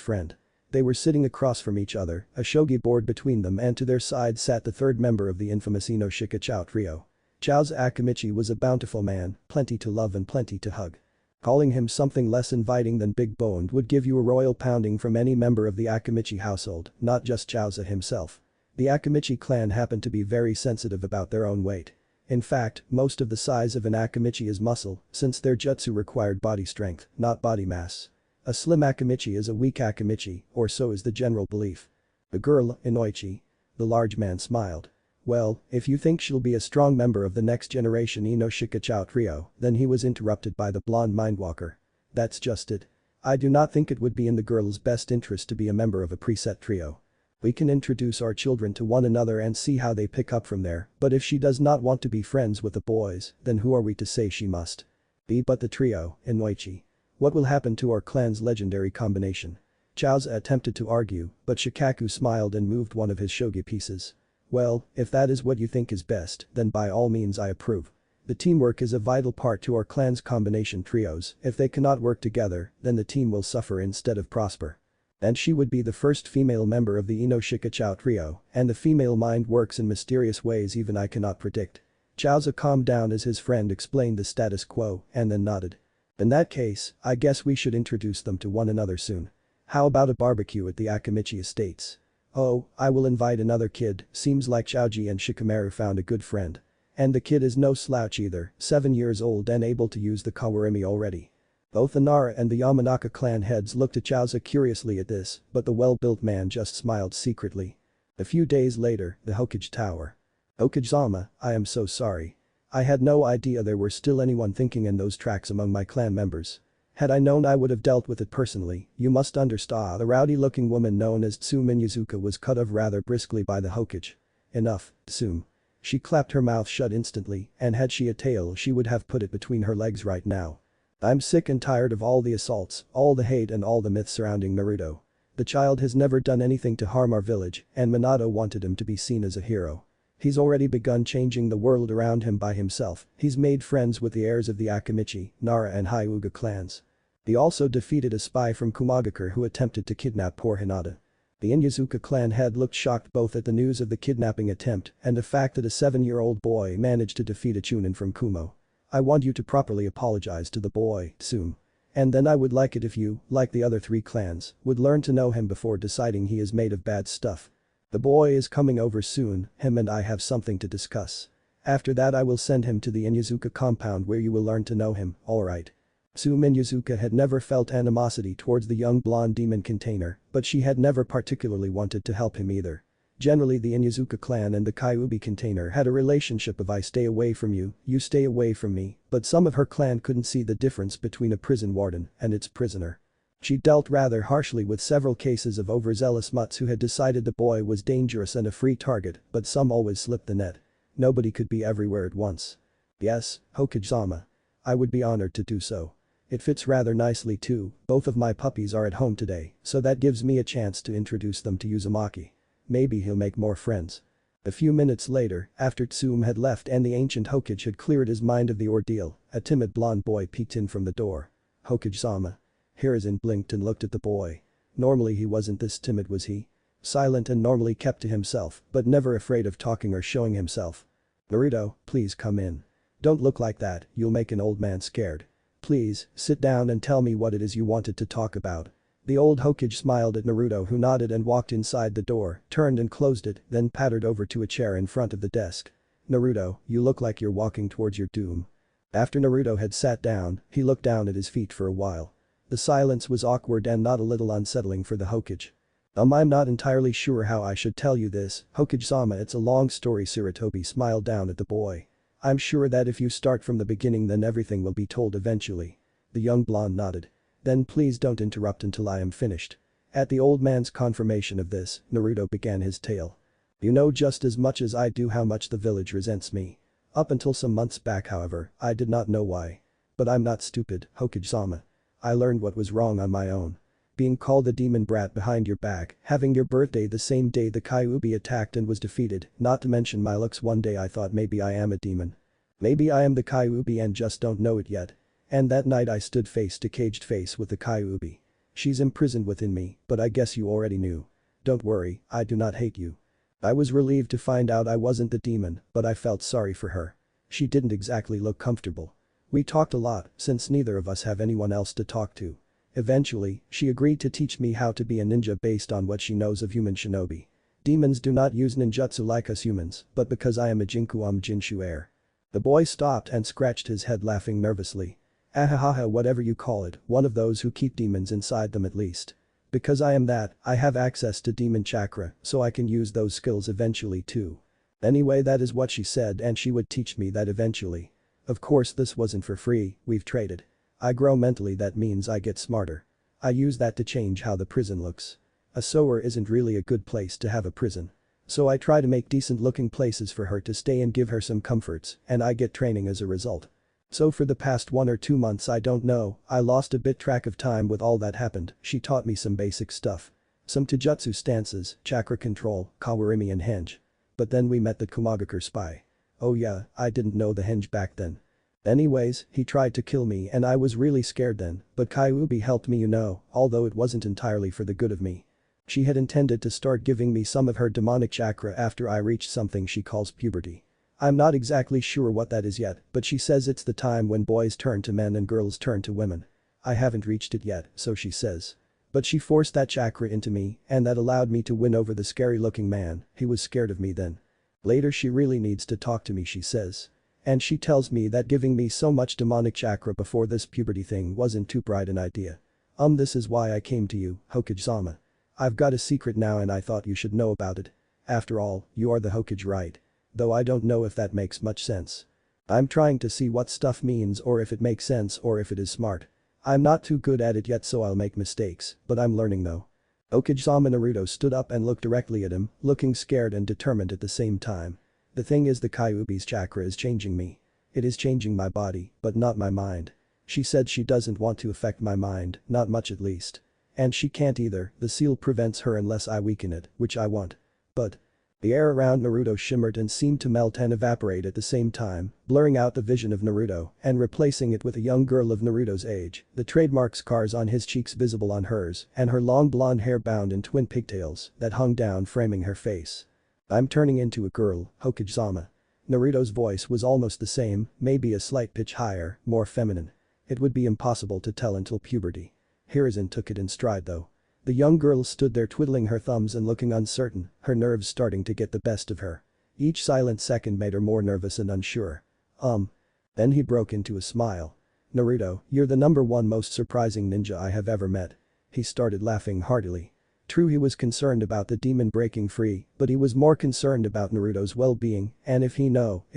friend. They were sitting across from each other, a shogi board between them, and to their side sat the third member of the infamous Inuzuka trio. Chao's Akamichi was a bountiful man, plenty to love and plenty to hug. Calling him something less inviting than big-boned would give you a royal pounding from any member of the Akamichi household, not just Chaoza himself. The Akamichi clan happened to be very sensitive about their own weight. In fact, most of the size of an Akamichi is muscle, since their jutsu required body strength, not body mass. A slim Akamichi is a weak Akamichi, or so is the general belief. The girl, Inoichi. The large man smiled. Well, if you think she'll be a strong member of the next generation Inuzuka trio, then he was interrupted by the blonde mindwalker. That's just it. I do not think it would be in the girl's best interest to be a member of a preset trio. We can introduce our children to one another and see how they pick up from there, but if she does not want to be friends with the boys, then who are we to say she must be but the trio, Inoichi? What will happen to our clan's legendary combination? Chaoza attempted to argue, but Shikaku smiled and moved one of his shogi pieces. Well, if that is what you think is best, then by all means I approve. The teamwork is a vital part to our clan's combination trios. If they cannot work together, then the team will suffer instead of prosper. And she would be the first female member of the Inuzuka trio, and the female mind works in mysterious ways even I cannot predict. Chaoza calmed down as his friend explained the status quo and then nodded. In that case, I guess we should introduce them to one another soon. How about a barbecue at the Akamichi estates? Oh, I will invite another kid, seems like Chaoji and Shikamaru found a good friend. And the kid is no slouch either, 7 years old and able to use the kawarimi already. Both the Nara and the Yamanaka clan heads looked at Chaoza curiously at this, but the well-built man just smiled secretly. A few days later, the Hokage Tower. Hokage-sama, I am so sorry. I had no idea there were still anyone thinking in those tracks among my clan members. Had I known I would have dealt with it personally, you must understand. The rowdy-looking woman known as Tsume Inuzuka was cut off rather briskly by the Hokage. Enough, Tsume. She clapped her mouth shut instantly, and had she a tail she would have put it between her legs right now. I'm sick and tired of all the assaults, all the hate and all the myths surrounding Naruto. The child has never done anything to harm our village, and Minato wanted him to be seen as a hero. He's already begun changing the world around him by himself. He's made friends with the heirs of the Akamichi, Nara and Hyuga clans. He also defeated a spy from Kumagakure who attempted to kidnap poor Hinata. The Inuzuka clan head looked shocked both at the news of the kidnapping attempt and the fact that a 7-year-old boy managed to defeat a Chunin from Kumo. I want you to properly apologize to the boy, Tsume. And then I would like it if you, like the other 3 clans, would learn to know him before deciding he is made of bad stuff. The boy is coming over soon, him and I have something to discuss. After that I will send him to the Inuzuka compound where you will learn to know him, alright. Tsume Inuzuka had never felt animosity towards the young blonde demon container, but she had never particularly wanted to help him either. Generally the Inuzuka clan and the Kyuubi container had a relationship of I stay away from you, you stay away from me, but some of her clan couldn't see the difference between a prison warden and its prisoner. She dealt rather harshly with several cases of overzealous mutts who had decided the boy was dangerous and a free target, but some always slipped the net. Nobody could be everywhere at once. Yes, Hokage-sama. I would be honored to do so. It fits rather nicely too, both of my puppies are at home today, so that gives me a chance to introduce them to Uzumaki. Maybe he'll make more friends. A few minutes later, after Tsume had left and the ancient Hokage had cleared his mind of the ordeal, a timid blonde boy peeked in from the door. Hokage-sama. Hiruzen blinked and looked at the boy. Normally he wasn't this timid, was he? Silent and normally kept to himself, but never afraid of talking or showing himself. Naruto, please come in. Don't look like that, you'll make an old man scared. Please, sit down and tell me what it is you wanted to talk about. The old Hokage smiled at Naruto who nodded and walked inside the door, turned and closed it, then pattered over to a chair in front of the desk. Naruto, you look like you're walking towards your doom. After Naruto had sat down, he looked down at his feet for a while. The silence was awkward and not a little unsettling for the Hokage. I'm not entirely sure how I should tell you this, Hokage-sama, it's a long story. Sarutobi smiled down at the boy. I'm sure that if you start from the beginning then everything will be told eventually. The young blonde nodded. Then please don't interrupt until I am finished. At the old man's confirmation of this, Naruto began his tale. You know just as much as I do how much the village resents me. Up until some months back, however, I did not know why. But I'm not stupid, Hokage-sama. I learned what was wrong on my own. Being called a demon brat behind your back, having your birthday the same day the Kyuubi attacked and was defeated, not to mention my looks. One day I thought maybe I am a demon. Maybe I am the Kyuubi and just don't know it yet. And that night I stood face to caged face with the Kyuubi. She's imprisoned within me, but I guess you already knew. Don't worry, I do not hate you. I was relieved to find out I wasn't the demon, but I felt sorry for her. She didn't exactly look comfortable. We talked a lot, since neither of us have anyone else to talk to. Eventually, she agreed to teach me how to be a ninja based on what she knows of human shinobi. Demons do not use ninjutsu like us humans, but because I am a Jinkuam Jinshu heir. The boy stopped and scratched his head laughing nervously. Ahahaha, whatever you call it, one of those who keep demons inside them at least. Because I am that, I have access to demon chakra, so I can use those skills eventually too. Anyway, that is what she said, and she would teach me that eventually. Of course this wasn't for free, we've traded. I grow mentally, that means I get smarter. I use that to change how the prison looks. A sewer isn't really a good place to have a prison. So I try to make decent looking places for her to stay and give her some comforts, and I get training as a result. So for the past 1 or 2 months, I don't know, I lost a bit track of time with all that happened. She taught me some basic stuff. Some taijutsu stances, chakra control, kawarimi and henge. But then we met the Kumagakure spy. Oh yeah, I didn't know the henge back then. Anyways, he tried to kill me and I was really scared then, but Kyuubi helped me, although it wasn't entirely for the good of me. She had intended to start giving me some of her demonic chakra after I reached something she calls puberty. I'm not exactly sure what that is yet, but she says it's the time when boys turn to men and girls turn to women. I haven't reached it yet, so she says. But she forced that chakra into me, and that allowed me to win over the scary-looking man. He was scared of me then. Later she really needs to talk to me, she says. And she tells me that giving me so much demonic chakra before this puberty thing wasn't too bright an idea. This is why I came to you, Hokage-sama. I've got a secret now and I thought you should know about it. After all, you are the Hokage, right? Though I don't know if that makes much sense. I'm trying to see what stuff means, or if it makes sense, or if it is smart. I'm not too good at it yet, so I'll make mistakes, but I'm learning though. Hokage-sama. Naruto stood up and looked directly at him, looking scared and determined at the same time. The thing is, the Kyuubi's chakra is changing me. It is changing my body, but not my mind. She said she doesn't want to affect my mind, not much at least. And she can't either, the seal prevents her unless I weaken it, which I want. But the air around Naruto shimmered and seemed to melt and evaporate at the same time, blurring out the vision of Naruto and replacing it with a young girl of Naruto's age, the trademark scars on his cheeks visible on hers, and her long blonde hair bound in twin pigtails that hung down framing her face. I'm turning into a girl, Hokage-sama. Naruto's voice was almost the same, maybe a slight pitch higher, more feminine. It would be impossible to tell until puberty. Hiruzen took it in stride though. The young girl stood there twiddling her thumbs and looking uncertain, her nerves starting to get the best of her. Each silent second made her more nervous and unsure. Then he broke into a smile. Naruto, you're the #1 most surprising ninja I have ever met. He started laughing heartily. True, he was concerned about the demon breaking free, but he was more concerned about Naruto's well-being, and if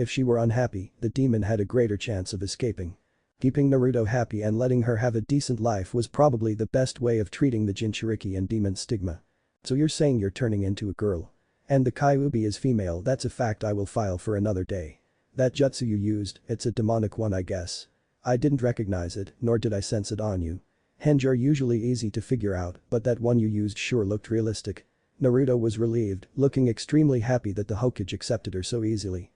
she were unhappy, the demon had a greater chance of escaping. Keeping Naruto happy and letting her have a decent life was probably the best way of treating the Jinchuriki and demon stigma. So you're saying you're turning into a girl. And the Kyuubi is female. That's a fact I will file for another day. That jutsu you used, it's a demonic one, I guess. I didn't recognize it, nor did I sense it on you. Henge are usually easy to figure out, but that one you used sure looked realistic. Naruto was relieved, looking extremely happy that the Hokage accepted her so easily.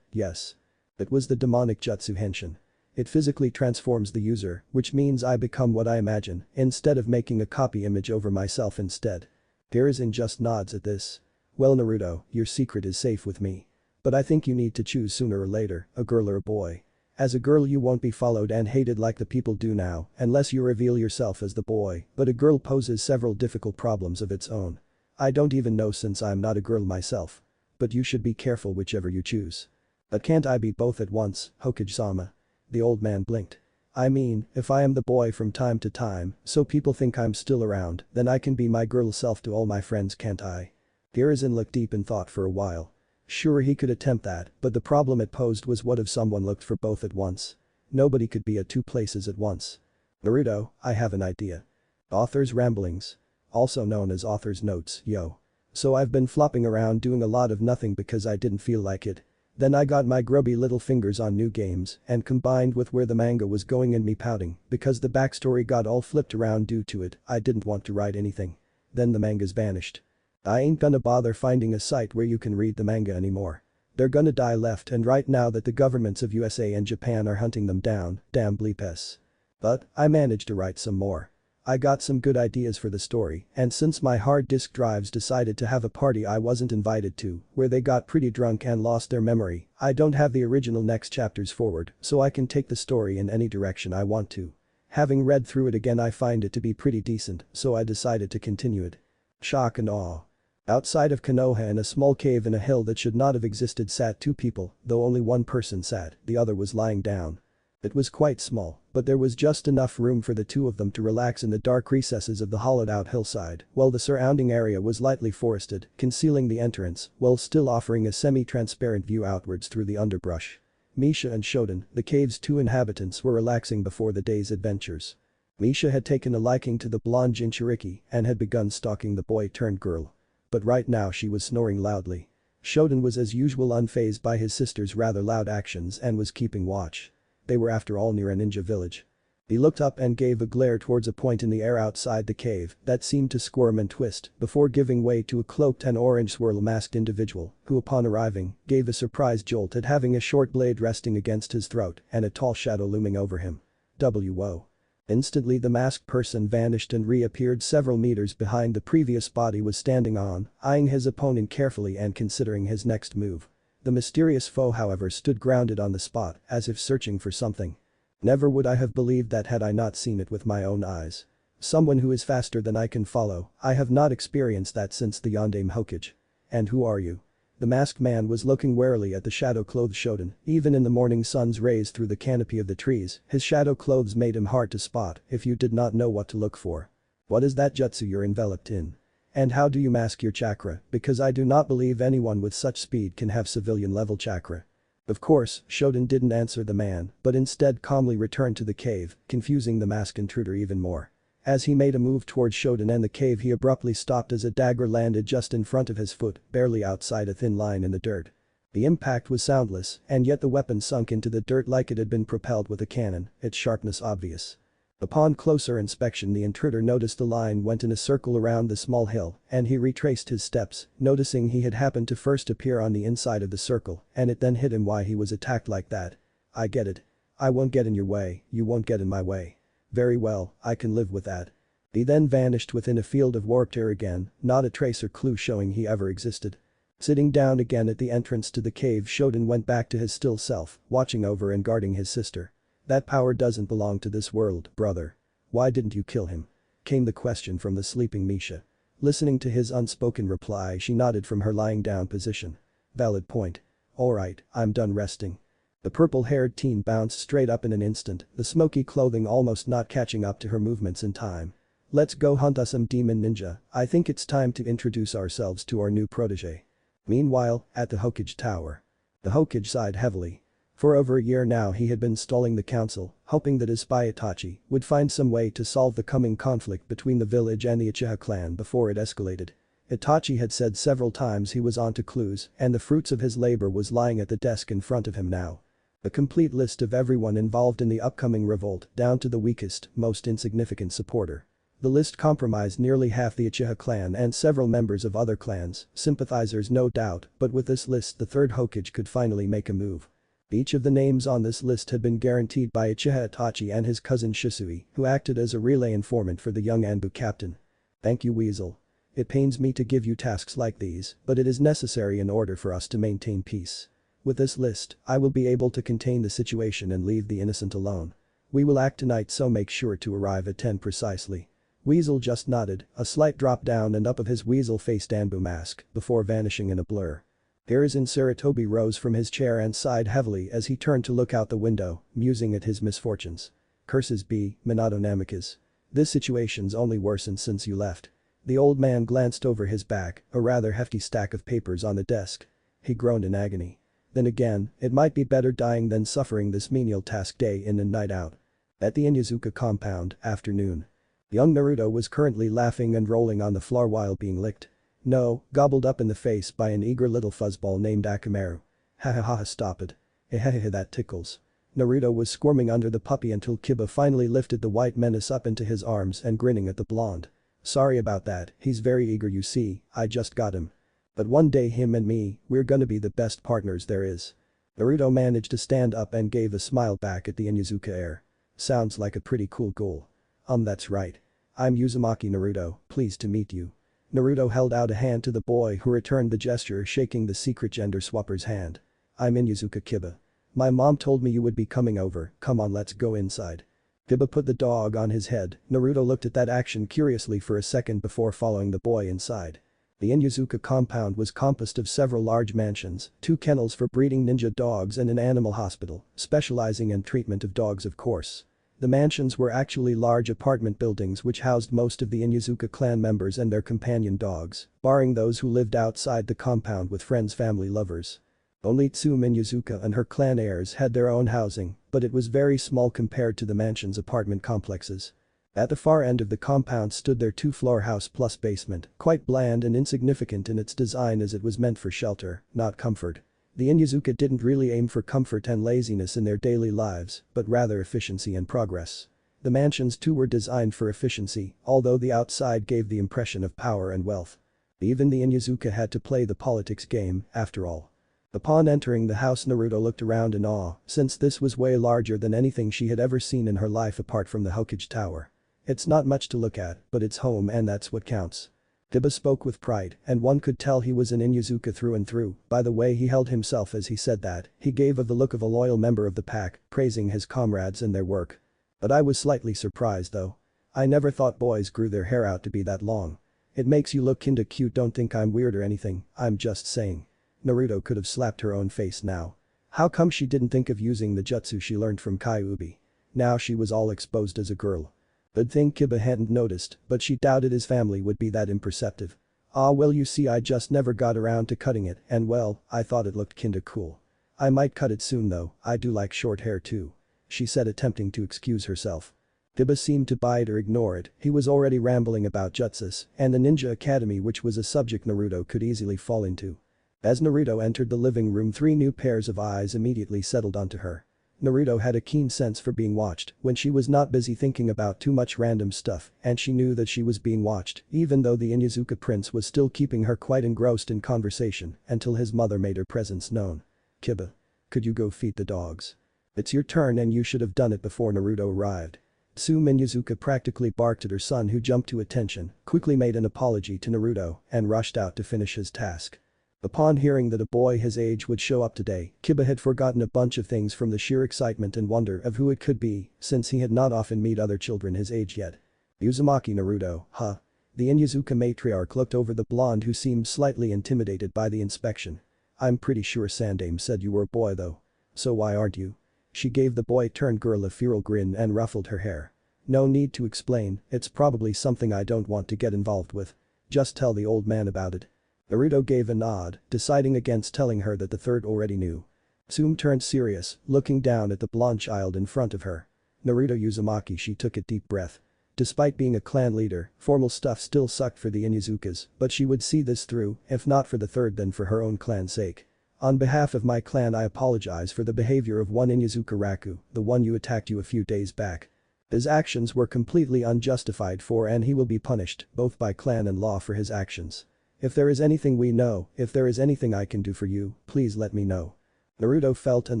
Yes. It was the demonic jutsu Henshin. It physically transforms the user, which means I become what I imagine, instead of making a copy image over myself instead. Hiruzen just nods at this. Well, Naruto, your secret is safe with me. But I think you need to choose sooner or later, a girl or a boy. As a girl you won't be followed and hated like the people do now, unless you reveal yourself as the boy, but a girl poses several difficult problems of its own. I don't even know since I'm not a girl myself. But you should be careful whichever you choose. But can't I be both at once, Hokage-sama? The old man blinked. I mean, if I am the boy from time to time, so people think I'm still around, then I can be my girl self to all my friends, can't I? Hiruzen looked deep in thought for a while. Sure, he could attempt that, but the problem it posed was, what if someone looked for both at once? Nobody could be at 2 places at once. Naruto, I have an idea. Author's ramblings. Also known as author's notes, yo. So I've been flopping around doing a lot of nothing because I didn't feel like it. Then I got my grubby little fingers on new games, and combined with where the manga was going and me pouting because the backstory got all flipped around due to it, I didn't want to write anything. Then the mangas vanished. I ain't gonna bother finding a site where you can read the manga anymore. They're gonna die left and right now that the governments of USA and Japan are hunting them down, damn bleepess. But, I managed to write some more. I got some good ideas for the story, and since my hard disk drives decided to have a party I wasn't invited to, where they got pretty drunk and lost their memory, I don't have the original next chapters forward, so I can take the story in any direction I want to. Having read through it again I find it to be pretty decent, so I decided to continue it. Shock and awe. Outside of Konoha in a small cave in a hill that should not have existed sat two people, though only one person sat, the other was lying down. It was quite small, but there was just enough room for the two of them to relax in the dark recesses of the hollowed-out hillside, while the surrounding area was lightly forested, concealing the entrance, while still offering a semi-transparent view outwards through the underbrush. Misha and Shoten, the cave's two inhabitants, were relaxing before the day's adventures. Misha had taken a liking to the blonde Jinchuriki and had begun stalking the boy-turned-girl. But right now she was snoring loudly. Shoten was as usual unfazed by his sister's rather loud actions and was keeping watch. They were after all near a ninja village. He looked up and gave a glare towards a point in the air outside the cave that seemed to squirm and twist before giving way to a cloaked and orange swirl-masked individual who upon arriving gave a surprised jolt at having a short blade resting against his throat and a tall shadow looming over him. Whoa. Instantly the masked person vanished and reappeared several meters behind the previous body was standing on, eyeing his opponent carefully and considering his next move. The mysterious foe however stood grounded on the spot as if searching for something. Never would I have believed that had I not seen it with my own eyes. Someone who is faster than I can follow, I have not experienced that since the Yondaime Hokage. And who are you? The masked man was looking warily at the shadow-clothed Shoten, even in the morning sun's rays through the canopy of the trees, his shadow clothes made him hard to spot if you did not know what to look for. What is that jutsu you're enveloped in? And how do you mask your chakra, because I do not believe anyone with such speed can have civilian-level chakra. Of course, Shoten didn't answer the man, but instead calmly returned to the cave, confusing the masked intruder even more. As he made a move towards Shoten and the cave he abruptly stopped as a dagger landed just in front of his foot, barely outside a thin line in the dirt. The impact was soundless, and yet the weapon sunk into the dirt like it had been propelled with a cannon, its sharpness obvious. Upon closer inspection the intruder noticed the line went in a circle around the small hill, and he retraced his steps, noticing he had happened to first appear on the inside of the circle, and it then hit him why he was attacked like that. I get it. I won't get in your way, you won't get in my way. Very well, I can live with that. He then vanished within a field of warped air again, not a trace or clue showing he ever existed. Sitting down again at the entrance to the cave Shoten went back to his still self, watching over and guarding his sister. That power doesn't belong to this world, brother. Why didn't you kill him? Came the question from the sleeping Misha. Listening to his unspoken reply she nodded from her lying down position. Valid point. Alright, I'm done resting. The purple-haired teen bounced straight up in an instant, the smoky clothing almost not catching up to her movements in time. Let's go hunt us some demon ninja, I think it's time to introduce ourselves to our new protege. Meanwhile, at the Hokage Tower. The Hokage sighed heavily. For over a year now he had been stalling the council, hoping that his spy Itachi would find some way to solve the coming conflict between the village and the Uchiha clan before it escalated. Itachi had said several times he was onto clues and the fruits of his labor was lying at the desk in front of him now. A complete list of everyone involved in the upcoming revolt down to the weakest, most insignificant supporter. The list comprised nearly half the Uchiha clan and several members of other clans, sympathizers no doubt, but with this list the third Hokage could finally make a move. Each of the names on this list had been guaranteed by Uchiha Itachi and his cousin Shisui, who acted as a relay informant for the young Anbu captain. Thank you Weasel. It pains me to give you tasks like these, but it is necessary in order for us to maintain peace. With this list, I will be able to contain the situation and leave the innocent alone. We will act tonight so make sure to arrive at 10 precisely. Weasel just nodded, a slight drop down and up of his weasel-faced Anbu mask, before vanishing in a blur. Hiruzen Sarutobi rose from his chair and sighed heavily as he turned to look out the window, musing at his misfortunes. Curses be, Minato Namikaze. This situation's only worsened since you left. The old man glanced over his back, a rather hefty stack of papers on the desk. He groaned in agony. Then again, it might be better dying than suffering this menial task day in and night out. At the Inuzuka compound, afternoon. Young Naruto was currently laughing and rolling on the floor while being licked. No, gobbled up in the face by an eager little fuzzball named Akamaru. Ha ha ha stop it. Hehehe that tickles. Naruto was squirming under the puppy until Kiba finally lifted the white menace up into his arms and grinning at the blonde. Sorry about that, he's very eager you see, I just got him. But one day him and me, we're gonna be the best partners there is. Naruto managed to stand up and gave a smile back at the Inuzuka heir. Sounds like a pretty cool goal. That's right. I'm Uzumaki Naruto, pleased to meet you. Naruto held out a hand to the boy who returned the gesture, shaking the secret gender swapper's hand. I'm Inuzuka Kiba. My mom told me you would be coming over, come on let's go inside. Kiba put the dog on his head. Naruto looked at that action curiously for a second before following the boy inside. The Inuzuka compound was composed of several large mansions, 2 kennels for breeding ninja dogs and an animal hospital, specializing in treatment of dogs of course. The mansions were actually large apartment buildings which housed most of the Inuzuka clan members and their companion dogs, barring those who lived outside the compound with friends, family, lovers. Only Tsume Inuzuka and her clan heirs had their own housing, but it was very small compared to the mansion's apartment complexes. At the far end of the compound stood their 2-floor house plus basement, quite bland and insignificant in its design as it was meant for shelter, not comfort. The Inuzuka didn't really aim for comfort and laziness in their daily lives, but rather efficiency and progress. The mansions too were designed for efficiency, although the outside gave the impression of power and wealth. Even the Inuzuka had to play the politics game, after all. Upon entering the house, Naruto looked around in awe, since this was way larger than anything she had ever seen in her life apart from the Hokage tower. It's not much to look at, but it's home and that's what counts. Kiba spoke with pride, and one could tell he was an Inuzuka through and through by the way he held himself as he said that. He gave the look of a loyal member of the pack, praising his comrades and their work. But I was slightly surprised though. I never thought boys grew their hair out to be that long. It makes you look kinda cute, don't think I'm weird or anything, I'm just saying. Naruto could have slapped her own face now. How come she didn't think of using the jutsu she learned from Kyuubi? Now she was all exposed as a girl. Good thing Kiba hadn't noticed, but she doubted his family would be that imperceptive. Ah well, you see, I just never got around to cutting it and well, I thought it looked kinda cool. I might cut it soon though, I do like short hair too. She said, attempting to excuse herself. Kiba seemed to bite or ignore it. He was already rambling about jutsus and the ninja academy, which was a subject Naruto could easily fall into. As Naruto entered the living room, 3 new pairs of eyes immediately settled onto her. Naruto had a keen sense for being watched when she was not busy thinking about too much random stuff, and she knew that she was being watched even though the Inuzuka prince was still keeping her quite engrossed in conversation until his mother made her presence known. Kiba. Could you go feed the dogs? It's your turn and you should have done it before Naruto arrived. Tsume Inuzuka practically barked at her son, who jumped to attention, quickly made an apology to Naruto, and rushed out to finish his task. Upon hearing that a boy his age would show up today, Kiba had forgotten a bunch of things from the sheer excitement and wonder of who it could be, since he had not often met other children his age yet. Uzumaki Naruto, huh? The Inuzuka matriarch looked over the blonde, who seemed slightly intimidated by the inspection. I'm pretty sure Sandame said you were a boy though. So why aren't you? She gave the boy-turned girl a feral grin and ruffled her hair. No need to explain, it's probably something I don't want to get involved with. Just tell the old man about it. Naruto gave a nod, deciding against telling her that the third already knew. Tsume turned serious, looking down at the blonde child in front of her. Naruto Uzumaki, she took a deep breath. Despite being a clan leader, formal stuff still sucked for the Inuzukas, but she would see this through, if not for the third then for her own clan's sake. On behalf of my clan, I apologize for the behavior of one Inuzuka Raku, the one you attacked you a few days back. His actions were completely unjustified and he will be punished, both by clan and law, for his actions. If there is anything we know, if there is anything I can do for you, please let me know. Naruto felt and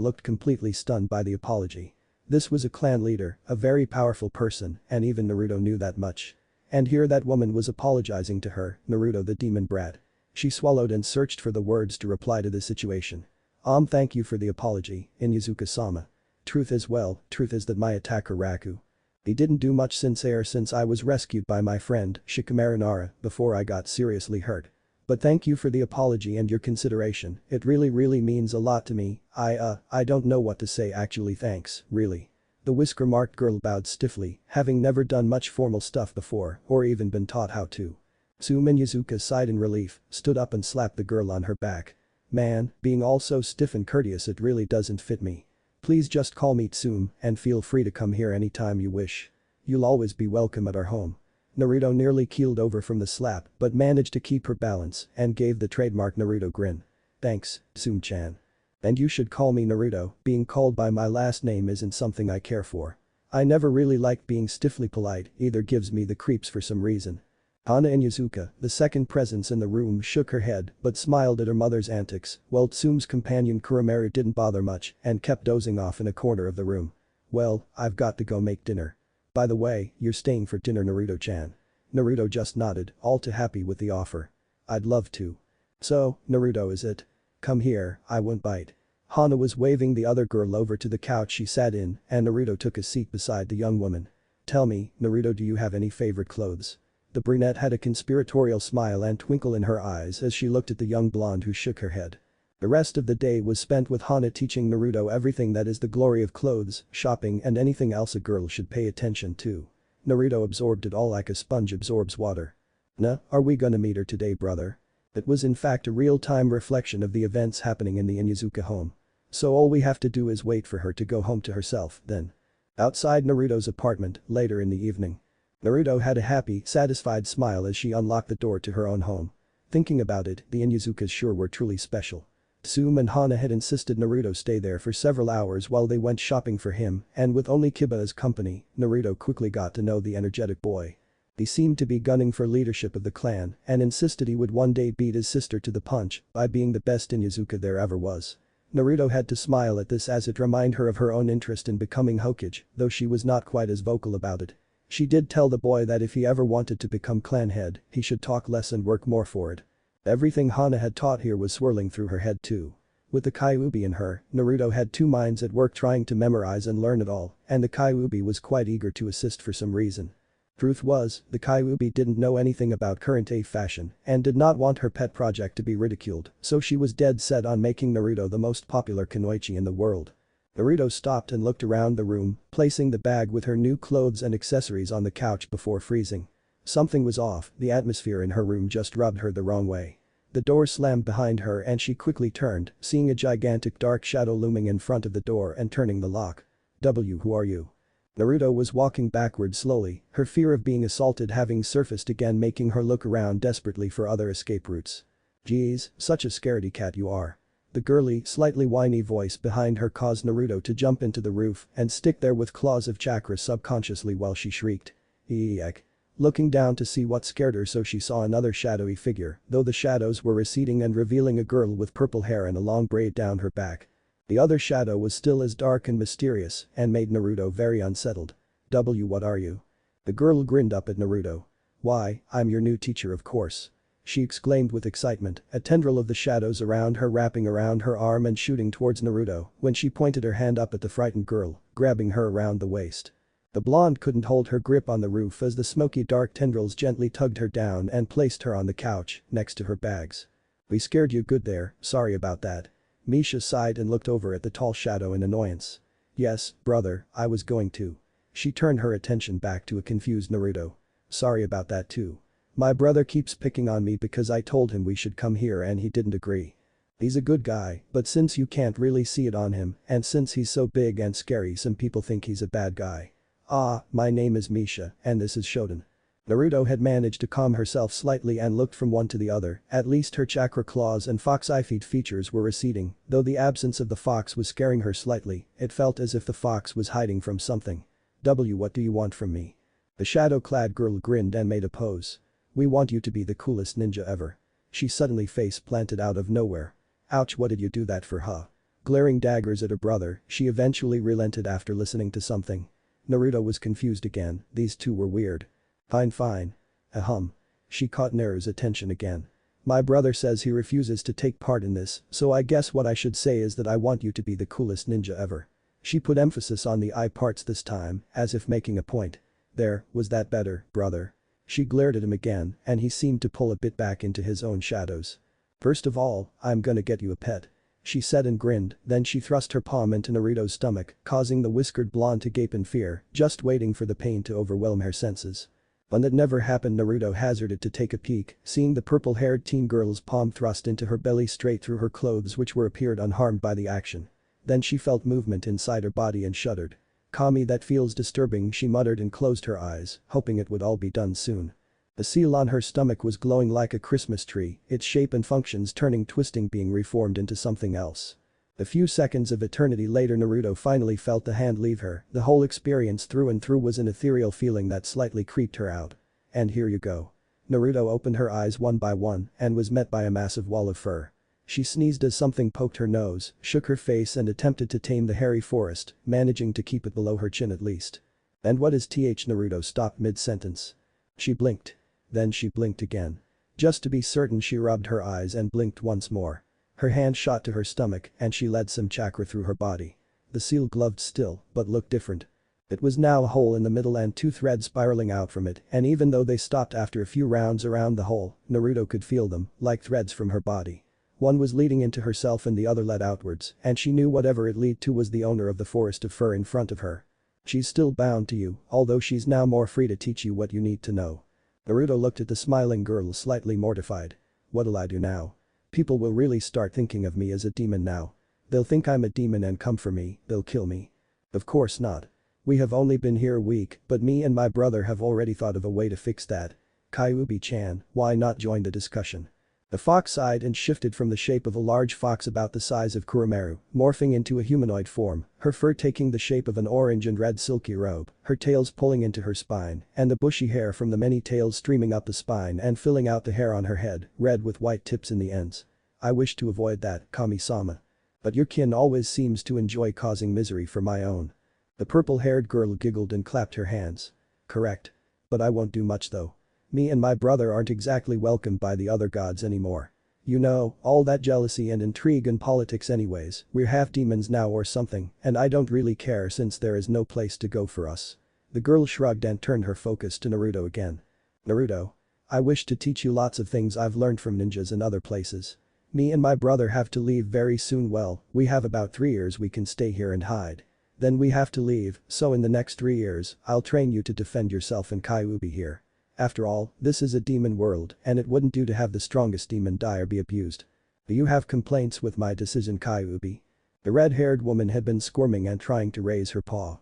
looked completely stunned by the apology. This was a clan leader, a very powerful person, and even Naruto knew that much. And here that woman was apologizing to her, Naruto the demon brat. She swallowed and searched for the words to reply to the situation. Thank you for the apology, Inuzuka-sama. Truth is that my attacker Raku. He didn't do much since I was rescued by my friend, Shikamaru, before I got seriously hurt. But thank you for the apology and your consideration, it really means a lot to me. I don't know what to say actually, thanks, really. The whisker-marked girl bowed stiffly, having never done much formal stuff before, or even been taught how to. Tsume Inuzuka sighed in relief, stood up and slapped the girl on her back. Man, being all so stiff and courteous, it really doesn't fit me. Please just call me Tsume and feel free to come here anytime you wish. You'll always be welcome at our home. Naruto nearly keeled over from the slap but managed to keep her balance and gave the trademark Naruto grin. Thanks, Tsume-chan. And you should call me Naruto, being called by my last name isn't something I care for. I never really liked being stiffly polite, either gives me the creeps for some reason. Hana Inuzuka, the second presence in the room, shook her head but smiled at her mother's antics, while Tsume's companion Kuromaru didn't bother much and kept dozing off in a corner of the room. Well, I've got to go make dinner. By the way, you're staying for dinner, Naruto-chan. Naruto just nodded, all too happy with the offer. I'd love to. So, Naruto is it? Come here, I won't bite. Hana was waving the other girl over to the couch she sat in and Naruto took a seat beside the young woman. Tell me, Naruto, do you have any favorite clothes? The brunette had a conspiratorial smile and twinkle in her eyes as she looked at the young blonde who shook her head. The rest of the day was spent with Hana teaching Naruto everything that is the glory of clothes, shopping and anything else a girl should pay attention to. Naruto absorbed it all like a sponge absorbs water. Nah, are we gonna meet her today, brother? It was in fact a real-time reflection of the events happening in the Inuzuka home. So all we have to do is wait for her to go home to herself, then. Outside Naruto's apartment, later in the evening. Naruto had a happy, satisfied smile as she unlocked the door to her own home. Thinking about it, the Inuzukas sure were truly special. Tsume and Hana had insisted Naruto stay there for several hours while they went shopping for him, and with only Kiba as company, Naruto quickly got to know the energetic boy. He seemed to be gunning for leadership of the clan and insisted he would one day beat his sister to the punch by being the best Inuzuka there ever was. Naruto had to smile at this as it reminded her of her own interest in becoming Hokage, though she was not quite as vocal about it. She did tell the boy that if he ever wanted to become clan head, he should talk less and work more for it. Everything Hana had taught here was swirling through her head too. With the Kyuubi in her, Naruto had two minds at work trying to memorize and learn it all, and the Kyuubi was quite eager to assist for some reason. Truth was, the Kyuubi didn't know anything about current day fashion and did not want her pet project to be ridiculed, so she was dead set on making Naruto the most popular kunoichi in the world. Naruto stopped and looked around the room, placing the bag with her new clothes and accessories on the couch before freezing. Something was off, the atmosphere in her room just rubbed her the wrong way. The door slammed behind her and she quickly turned, seeing a gigantic dark shadow looming in front of the door and turning the lock. Who are you? Naruto was walking backward slowly, her fear of being assaulted having surfaced again, making her look around desperately for other escape routes. Geez, such a scaredy cat you are. The girly, slightly whiny voice behind her caused Naruto to jump into the roof and stick there with claws of chakra subconsciously while she shrieked. Eek. Looking down to see what scared her, so she saw another shadowy figure, though the shadows were receding and revealing a girl with purple hair and a long braid down her back. The other shadow was still as dark and mysterious and made Naruto very unsettled. What are you? The girl grinned up at Naruto. Why, I'm your new teacher, of course. She exclaimed with excitement, a tendril of the shadows around her wrapping around her arm and shooting towards Naruto when she pointed her hand up at the frightened girl, grabbing her around the waist. The blonde couldn't hold her grip on the roof as the smoky dark tendrils gently tugged her down and placed her on the couch, next to her bags. We scared you good there, sorry about that. Misha sighed and looked over at the tall shadow in annoyance. Yes, brother, I was going to. She turned her attention back to a confused Naruto. Sorry about that too. My brother keeps picking on me because I told him we should come here and he didn't agree. He's a good guy, but since you can't really see it on him and since he's so big and scary, some people think he's a bad guy. Ah, my name is Misha and this is Shoten. Naruto had managed to calm herself slightly and looked from one to the other, at least her chakra claws and fox eye features were receding, though the absence of the fox was scaring her slightly, it felt as if the fox was hiding from something. What do you want from me? The shadow-clad girl grinned and made a pose. We want you to be the coolest ninja ever. She suddenly face planted out of nowhere. Ouch, what did you do that for, huh? Glaring daggers at her brother, she eventually relented after listening to something. Naruto was confused again, these two were weird. Fine. Ahem. She caught Naruto's attention again. My brother says he refuses to take part in this, so I guess what I should say is that I want you to be the coolest ninja ever. She put emphasis on the I parts this time, as if making a point. There, was that better, brother? She glared at him again, and he seemed to pull a bit back into his own shadows. First of all, I'm gonna get you a pet. She said and grinned, then she thrust her palm into Naruto's stomach, causing the whiskered blonde to gape in fear, just waiting for the pain to overwhelm her senses. When that never happened, Naruto hazarded to take a peek, seeing the purple-haired teen girl's palm thrust into her belly straight through her clothes, which appeared unharmed by the action. Then she felt movement inside her body and shuddered. Kami, that feels disturbing, she muttered and closed her eyes, hoping it would all be done soon. The seal on her stomach was glowing like a Christmas tree, its shape and functions twisting, being reformed into something else. A few seconds of eternity later, Naruto finally felt the hand leave her. The whole experience through and through was an ethereal feeling that slightly creeped her out. And here you go. Naruto opened her eyes one by one and was met by a massive wall of fur. She sneezed as something poked her nose, shook her face and attempted to tame the hairy forest, managing to keep it below her chin at least. And what is th Naruto stopped mid-sentence. She blinked. Then she blinked again. Just to be certain she rubbed her eyes and blinked once more. Her hand shot to her stomach and she led some chakra through her body. The seal gloved still, but looked different. It was now a hole in the middle and two threads spiraling out from it, and even though they stopped after a few rounds around the hole, Naruto could feel them, like threads from her body. One was leading into herself and the other led outwards, and she knew whatever it led to was the owner of the forest of fur in front of her. She's still bound to you, although she's now more free to teach you what you need to know. Naruto looked at the smiling girl slightly mortified. What'll I do now? People will really start thinking of me as a demon now. They'll think I'm a demon and come for me, they'll kill me. Of course not. We have only been here a week, but me and my brother have already thought of a way to fix that. Kyuubi-chan, why not join the discussion? The fox sighed and shifted from the shape of a large fox about the size of Kuromaru, morphing into a humanoid form, her fur taking the shape of an orange and red silky robe, her tails pulling into her spine, and the bushy hair from the many tails streaming up the spine and filling out the hair on her head, red with white tips in the ends. I wish to avoid that, Kami-sama. But your kin always seems to enjoy causing misery for my own. The purple-haired girl giggled and clapped her hands. Correct. But I won't do much though. Me and my brother aren't exactly welcomed by the other gods anymore. You know, all that jealousy and intrigue and politics anyways, we're half demons now or something, and I don't really care since there is no place to go for us. The girl shrugged and turned her focus to Naruto again. Naruto. I wish to teach you lots of things I've learned from ninjas in other places. Me and my brother have to leave very soon. Well, we have about 3 years we can stay here and hide. Then we have to leave, so in the next 3 years, I'll train you to defend yourself in Kyuubi here. After all, this is a demon world and it wouldn't do to have the strongest demon die or be abused. Do you have complaints with my decision, Kyuubi? The red-haired woman had been squirming and trying to raise her paw.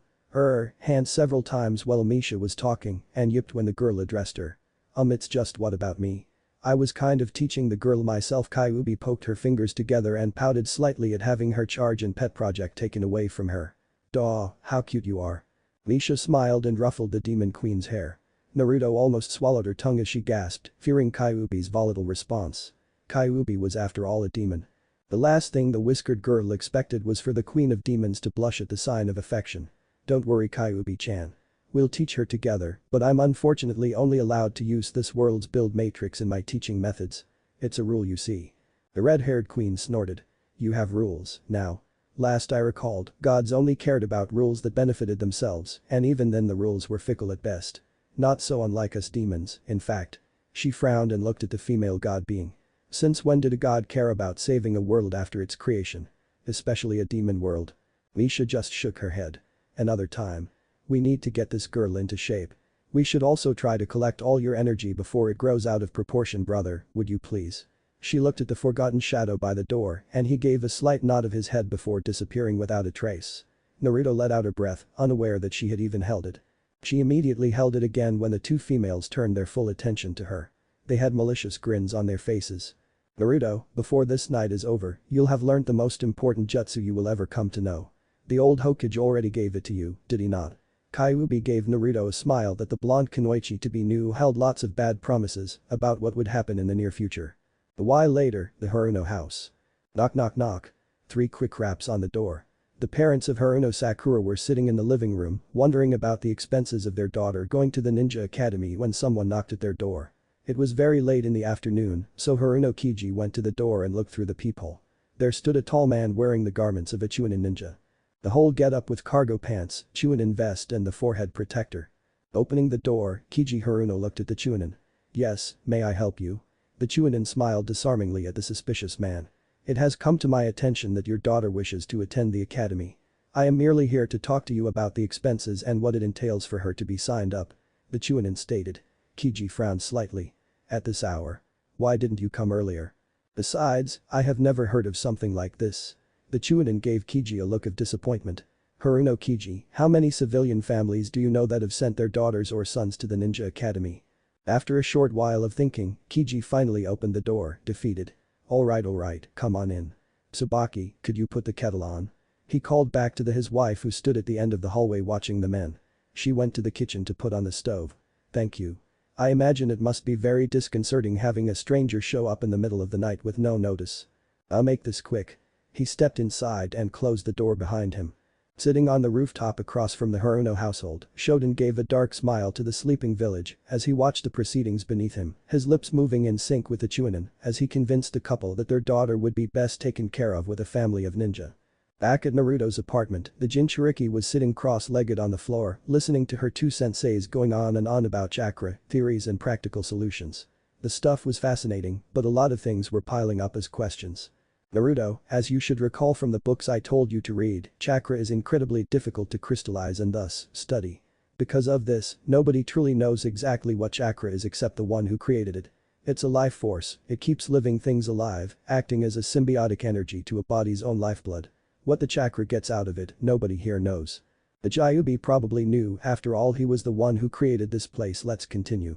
Hand several times while Misha was talking and yipped when the girl addressed her. It's just what about me? I was kind of teaching the girl myself. Kyuubi poked her fingers together and pouted slightly at having her charge and pet project taken away from her. Daw, how cute you are. Misha smiled and ruffled the demon queen's hair. Naruto almost swallowed her tongue as she gasped, fearing Kyuubi's volatile response. Kyuubi was after all a demon. The last thing the whiskered girl expected was for the queen of demons to blush at the sign of affection. Don't worry, Kyuubi-chan. We'll teach her together, but I'm unfortunately only allowed to use this world's build matrix in my teaching methods. It's a rule, you see. The red-haired queen snorted. You have rules, now. Last I recalled, gods only cared about rules that benefited themselves, and even then the rules were fickle at best. Not so unlike us demons, in fact. She frowned and looked at the female god being. Since when did a god care about saving a world after its creation? Especially a demon world. Misha just shook her head. Another time. We need to get this girl into shape. We should also try to collect all your energy before it grows out of proportion, brother, would you please? She looked at the forgotten shadow by the door and he gave a slight nod of his head before disappearing without a trace. Naruto let out a breath, unaware that she had even held it. She immediately held it again when the two females turned their full attention to her. They had malicious grins on their faces. Naruto, before this night is over, you'll have learned the most important jutsu you will ever come to know. The old Hokage already gave it to you, did he not? Kyuubi gave Naruto a smile that the blonde kunoichi to be knew held lots of bad promises about what would happen in the near future. A while later, the Haruno house. Knock knock knock. 3 quick raps on the door. The parents of Haruno Sakura were sitting in the living room, wondering about the expenses of their daughter going to the ninja academy when someone knocked at their door. It was very late in the afternoon, so Haruno Kiji went to the door and looked through the peephole. There stood a tall man wearing the garments of a Chunin ninja. The whole getup with cargo pants, Chunin vest and the forehead protector. Opening the door, Kiji Haruno looked at the Chunin. Yes, may I help you? The Chunin smiled disarmingly at the suspicious man. It has come to my attention that your daughter wishes to attend the academy. I am merely here to talk to you about the expenses and what it entails for her to be signed up. The Chunin stated. Kiji frowned slightly. At this hour? Why didn't you come earlier? Besides, I have never heard of something like this. The Chunin gave Kiji a look of disappointment. Haruno Kiji, how many civilian families do you know that have sent their daughters or sons to the ninja academy? After a short while of thinking, Kiji finally opened the door, defeated. Alright, come on in. Tsubaki, could you put the kettle on? He called back to his wife who stood at the end of the hallway watching the men. She went to the kitchen to put on the stove. Thank you. I imagine it must be very disconcerting having a stranger show up in the middle of the night with no notice. I'll make this quick. He stepped inside and closed the door behind him. Sitting on the rooftop across from the Haruno household, Shoten gave a dark smile to the sleeping village as he watched the proceedings beneath him, his lips moving in sync with the Chunin as he convinced the couple that their daughter would be best taken care of with a family of ninja. Back at Naruto's apartment, the Jinchuriki was sitting cross-legged on the floor, listening to her two senseis going on and on about chakra, theories and practical solutions. The stuff was fascinating, but a lot of things were piling up as questions. Naruto, as you should recall from the books I told you to read, chakra is incredibly difficult to crystallize and thus, study. Because of this, nobody truly knows exactly what chakra is except the one who created it. It's a life force, it keeps living things alive, acting as a symbiotic energy to a body's own lifeblood. What the chakra gets out of it, nobody here knows. The Kyuubi probably knew, after all he was the one who created this place. Let's continue.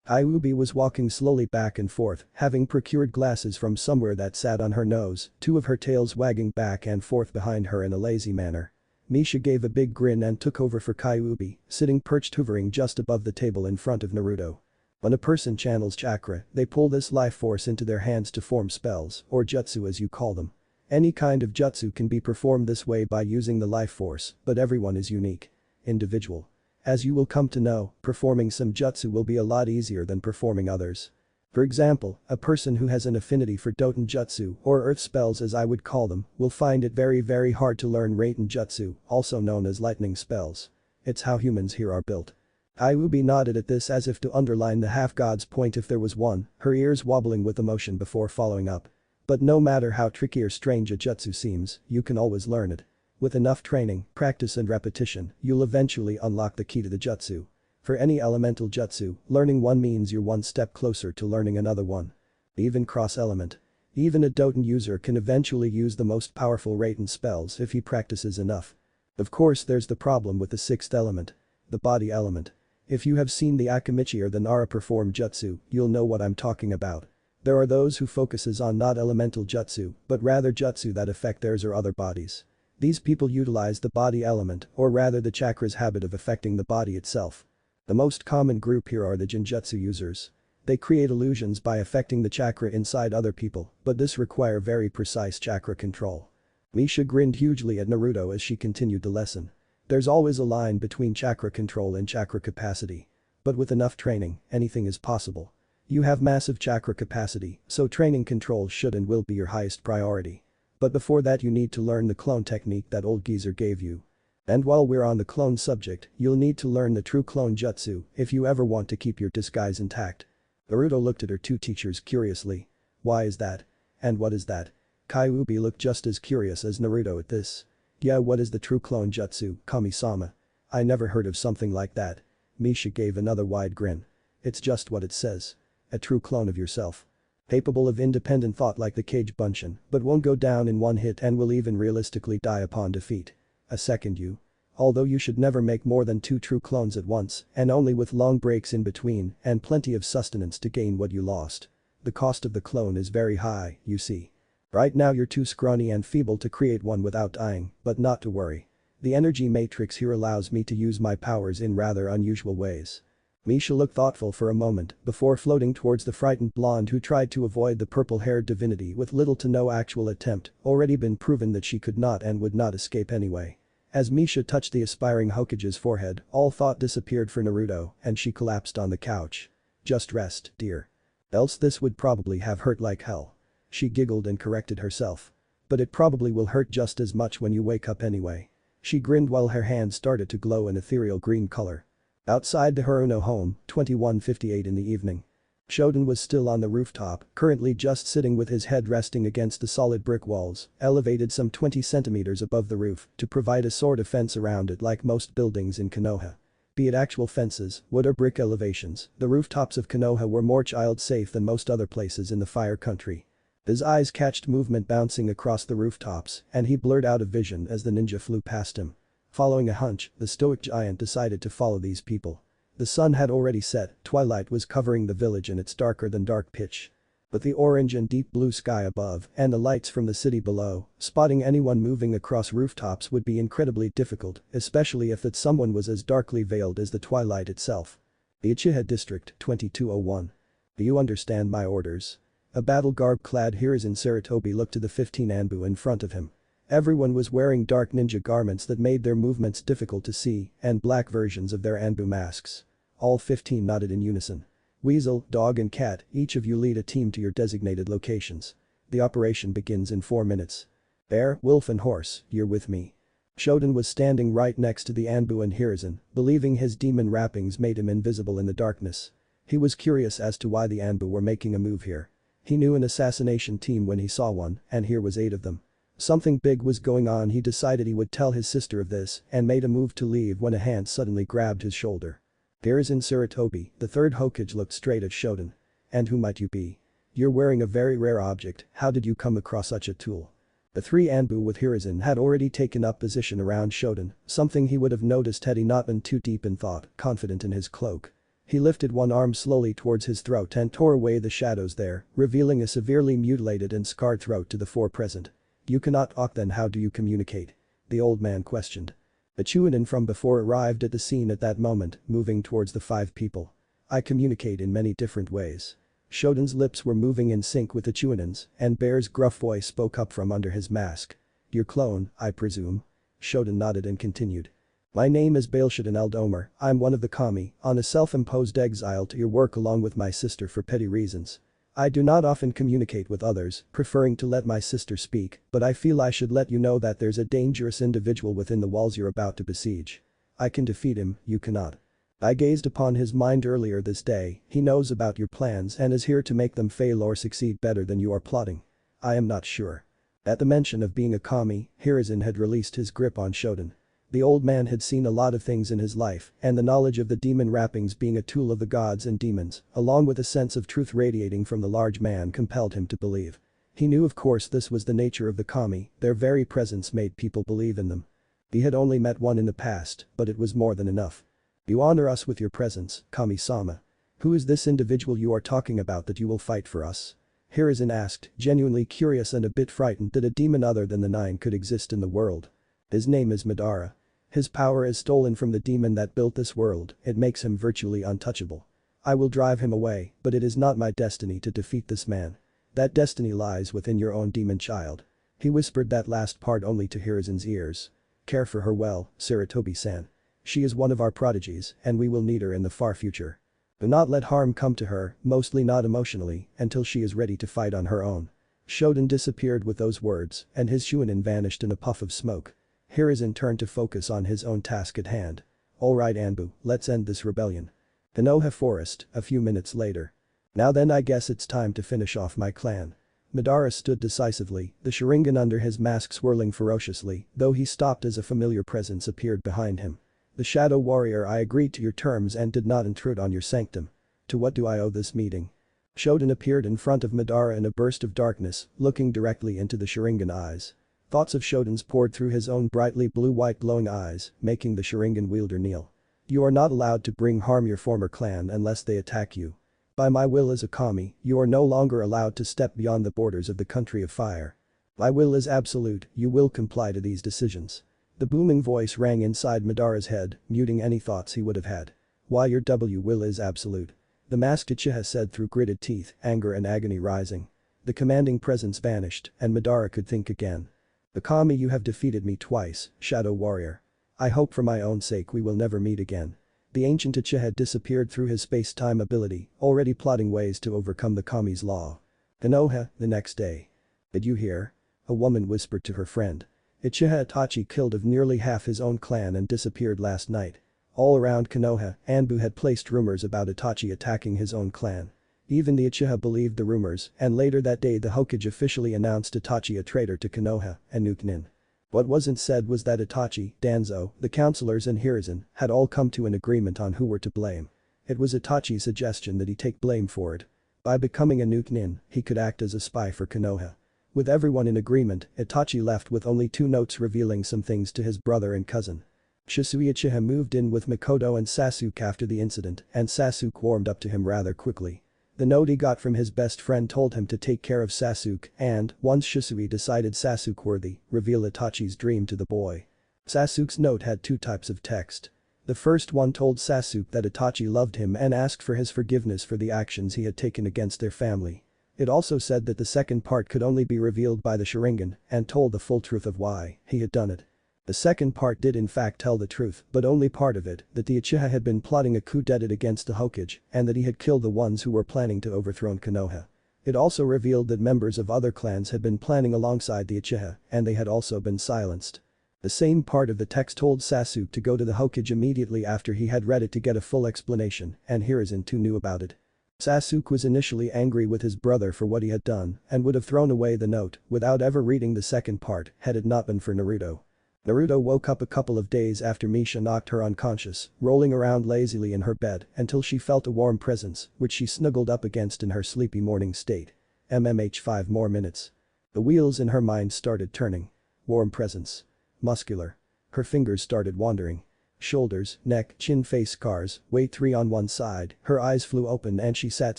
Kyuubi was walking slowly back and forth, having procured glasses from somewhere that sat on her nose, two of her tails wagging back and forth behind her in a lazy manner. Misha gave a big grin and took over for Kyuubi, sitting perched hovering just above the table in front of Naruto. When a person channels chakra, they pull this life force into their hands to form spells, or jutsu as you call them. Any kind of jutsu can be performed this way by using the life force, but everyone is unique. Individual. As you will come to know, performing some jutsu will be a lot easier than performing others. For example, a person who has an affinity for Doten jutsu, or earth spells as I would call them, will find it very hard to learn Raiten jutsu, also known as lightning spells. It's how humans here are built. Kyuubi nodded at this as if to underline the half-god's point if there was one, her ears wobbling with emotion before following up. But no matter how tricky or strange a jutsu seems, you can always learn it. With enough training, practice and repetition, you'll eventually unlock the key to the jutsu. For any elemental jutsu, learning one means you're one step closer to learning another one. Even cross-element. Even a Doten user can eventually use the most powerful Raiten spells if he practices enough. Of course there's the problem with the sixth element. The body element. If you have seen the Akamichi or the Nara perform jutsu, you'll know what I'm talking about. There are those who focuses on not elemental jutsu, but rather jutsu that affect theirs or other bodies. These people utilize the body element, or rather the chakra's habit of affecting the body itself. The most common group here are the Jinjutsu users. They create illusions by affecting the chakra inside other people, but this require very precise chakra control. Misha grinned hugely at Naruto as she continued the lesson. There's always a line between chakra control and chakra capacity. But with enough training, anything is possible. You have massive chakra capacity, so training control should and will be your highest priority. But before that you need to learn the clone technique that old geezer gave you. And while we're on the clone subject, you'll need to learn the true clone jutsu if you ever want to keep your disguise intact. Naruto looked at her two teachers curiously. Why is that? And what is that? Kyuubi looked just as curious as Naruto at this. Yeah, what is the true clone jutsu, Kami-sama? I never heard of something like that. Misha gave another wide grin. It's just what it says. A true clone of yourself. Capable of independent thought like the Kage Bunshin, but won't go down in one hit and will even realistically die upon defeat. A second you. Although you should never make more than 2 true clones at once, and only with long breaks in between and plenty of sustenance to gain what you lost. The cost of the clone is very high, you see. Right now you're too scrawny and feeble to create one without dying, but not to worry. The energy matrix here allows me to use my powers in rather unusual ways. Misha looked thoughtful for a moment before floating towards the frightened blonde who tried to avoid the purple-haired divinity with little to no actual attempt, already been proven that she could not and would not escape anyway. As Misha touched the aspiring Hokage's forehead, all thought disappeared for Naruto and she collapsed on the couch. Just rest, dear. Else this would probably have hurt like hell. She giggled and corrected herself. But it probably will hurt just as much when you wake up anyway. She grinned while her hand started to glow an ethereal green color. Outside the Haruno home, 21:58 in the evening. Shoten was still on the rooftop, currently just sitting with his head resting against the solid brick walls, elevated some 20 centimeters above the roof to provide a sort of fence around it like most buildings in Konoha. Be it actual fences, wood or brick elevations, the rooftops of Konoha were more child-safe than most other places in the Fire Country. His eyes catched movement bouncing across the rooftops, and he blurred out of vision as the ninja flew past him. Following a hunch, the stoic giant decided to follow these people. The sun had already set, twilight was covering the village in its darker than dark pitch. But the orange and deep blue sky above and the lights from the city below, spotting anyone moving across rooftops would be incredibly difficult, especially if that someone was as darkly veiled as the twilight itself. The Uchiha District 2201. Do you understand my orders? A battle garb-clad Hiruzen Sarutobi looked to the 15 Anbu in front of him. Everyone was wearing dark ninja garments that made their movements difficult to see and black versions of their Anbu masks. All 15 nodded in unison. Weasel, dog and cat, each of you lead a team to your designated locations. The operation begins in 4 minutes. Bear, wolf and horse, you're with me. Shodan was standing right next to the Anbu and Hiruzen, believing his demon wrappings made him invisible in the darkness. He was curious as to why the Anbu were making a move here. He knew an assassination team when he saw one, and here was 8 of them. Something big was going on. He decided he would tell his sister of this and made a move to leave when a hand suddenly grabbed his shoulder. Hiruzen Sarutobi, the third Hokage, looked straight at Shodan. And who might you be? You're wearing a very rare object, how did you come across such a tool? The 3 Anbu with Hiruzen had already taken up position around Shodan, something he would have noticed had he not been too deep in thought, confident in his cloak. He lifted one arm slowly towards his throat and tore away the shadows there, revealing a severely mutilated and scarred throat to the 4 present. You cannot talk, then how do you communicate? The old man questioned. The Chunin from before arrived at the scene at that moment, moving towards the 5 people. I communicate in many different ways. Shodan's lips were moving in sync with the Chunin's, and Bear's gruff voice spoke up from under his mask. Your clone, I presume? Shodan nodded and continued. My name is Bailshadan Eldomer, I'm one of the kami, on a self-imposed exile to your work along with my sister for petty reasons. I do not often communicate with others, preferring to let my sister speak, but I feel I should let you know that there's a dangerous individual within the walls you're about to besiege. I can defeat him, you cannot. I gazed upon his mind earlier this day, he knows about your plans and is here to make them fail or succeed better than you are plotting. I am not sure. At the mention of being a kami, Hiruzen had released his grip on Shodan. The old man had seen a lot of things in his life, and the knowledge of the demon wrappings being a tool of the gods and demons, along with a sense of truth radiating from the large man, compelled him to believe. He knew of course this was the nature of the kami, their very presence made people believe in them. He had only met one in the past, but it was more than enough. You honor us with your presence, Kami-sama. Who is this individual you are talking about that you will fight for us? Hiruzen asked, genuinely curious and a bit frightened that a demon other than the 9 could exist in the world. His name is Madara. His power is stolen from the demon that built this world, it makes him virtually untouchable. I will drive him away, but it is not my destiny to defeat this man. That destiny lies within your own demon child. He whispered that last part only to Hiruzen's ears. Care for her well, Sarutobi-san. She is one of our prodigies, and we will need her in the far future. Do not let harm come to her, mostly not emotionally, until she is ready to fight on her own. Shodan disappeared with those words, and his Chunin vanished in a puff of smoke. Hiruzen turned to focus on his own task at hand. Alright Anbu, let's end this rebellion. Konoha Forest, a few minutes later. Now then I guess it's time to finish off my clan. Madara stood decisively, the Sharingan under his mask swirling ferociously, though he stopped as a familiar presence appeared behind him. The Shadow Warrior, I agreed to your terms and did not intrude on your sanctum. To what do I owe this meeting? Shodan appeared in front of Madara in a burst of darkness, looking directly into the Sharingan eyes. Thoughts of Shodan's poured through his own brightly blue-white glowing eyes, making the Sharingan wielder kneel. You are not allowed to bring harm your former clan unless they attack you. By my will as a kami, you are no longer allowed to step beyond the borders of the country of fire. My will is absolute, you will comply to these decisions. The booming voice rang inside Madara's head, muting any thoughts he would have had. Why your will is absolute. The masked Uchiha said through gritted teeth, anger and agony rising. The commanding presence vanished, and Madara could think again. The kami, you have defeated me twice, Shadow Warrior. I hope for my own sake we will never meet again. The ancient Uchiha had disappeared through his space-time ability, already plotting ways to overcome the kami's law. Konoha, the next day. Did you hear? A woman whispered to her friend. Uchiha Itachi killed of nearly half his own clan and disappeared last night. All around Konoha, Anbu had placed rumors about Itachi attacking his own clan. Even the Uchiha believed the rumors, and later that day the Hokage officially announced Itachi a traitor to Konoha and Genin. What wasn't said was that Itachi, Danzo, the counselors and Hiruzen had all come to an agreement on who were to blame. It was Itachi's suggestion that he take blame for it. By becoming a Genin, he could act as a spy for Konoha. With everyone in agreement, Itachi left with only 2 notes revealing some things to his brother and cousin. Shisui Uchiha moved in with Mikoto and Sasuke after the incident, and Sasuke warmed up to him rather quickly. The note he got from his best friend told him to take care of Sasuke and, once Shisui decided Sasuke worthy, reveal Itachi's dream to the boy. Sasuke's note had 2 types of text. The first one told Sasuke that Itachi loved him and asked for his forgiveness for the actions he had taken against their family. It also said that the second part could only be revealed by the Sharingan and told the full truth of why he had done it. The second part did in fact tell the truth, but only part of it, that the Uchiha had been plotting a coup d'etat against the Hokage and that he had killed the ones who were planning to overthrow Konoha. It also revealed that members of other clans had been planning alongside the Uchiha and they had also been silenced. The same part of the text told Sasuke to go to the Hokage immediately after he had read it to get a full explanation, and Hiruzen too knew about it. Sasuke was initially angry with his brother for what he had done and would have thrown away the note without ever reading the second part had it not been for Naruto. Naruto woke up a couple of days after Misha knocked her unconscious, rolling around lazily in her bed until she felt a warm presence which she snuggled up against in her sleepy morning state. 5 more minutes. The wheels in her mind started turning. Warm presence. Muscular. Her fingers started wandering. Shoulders, neck, chin, face scars, weight 3 on one side, her eyes flew open and she sat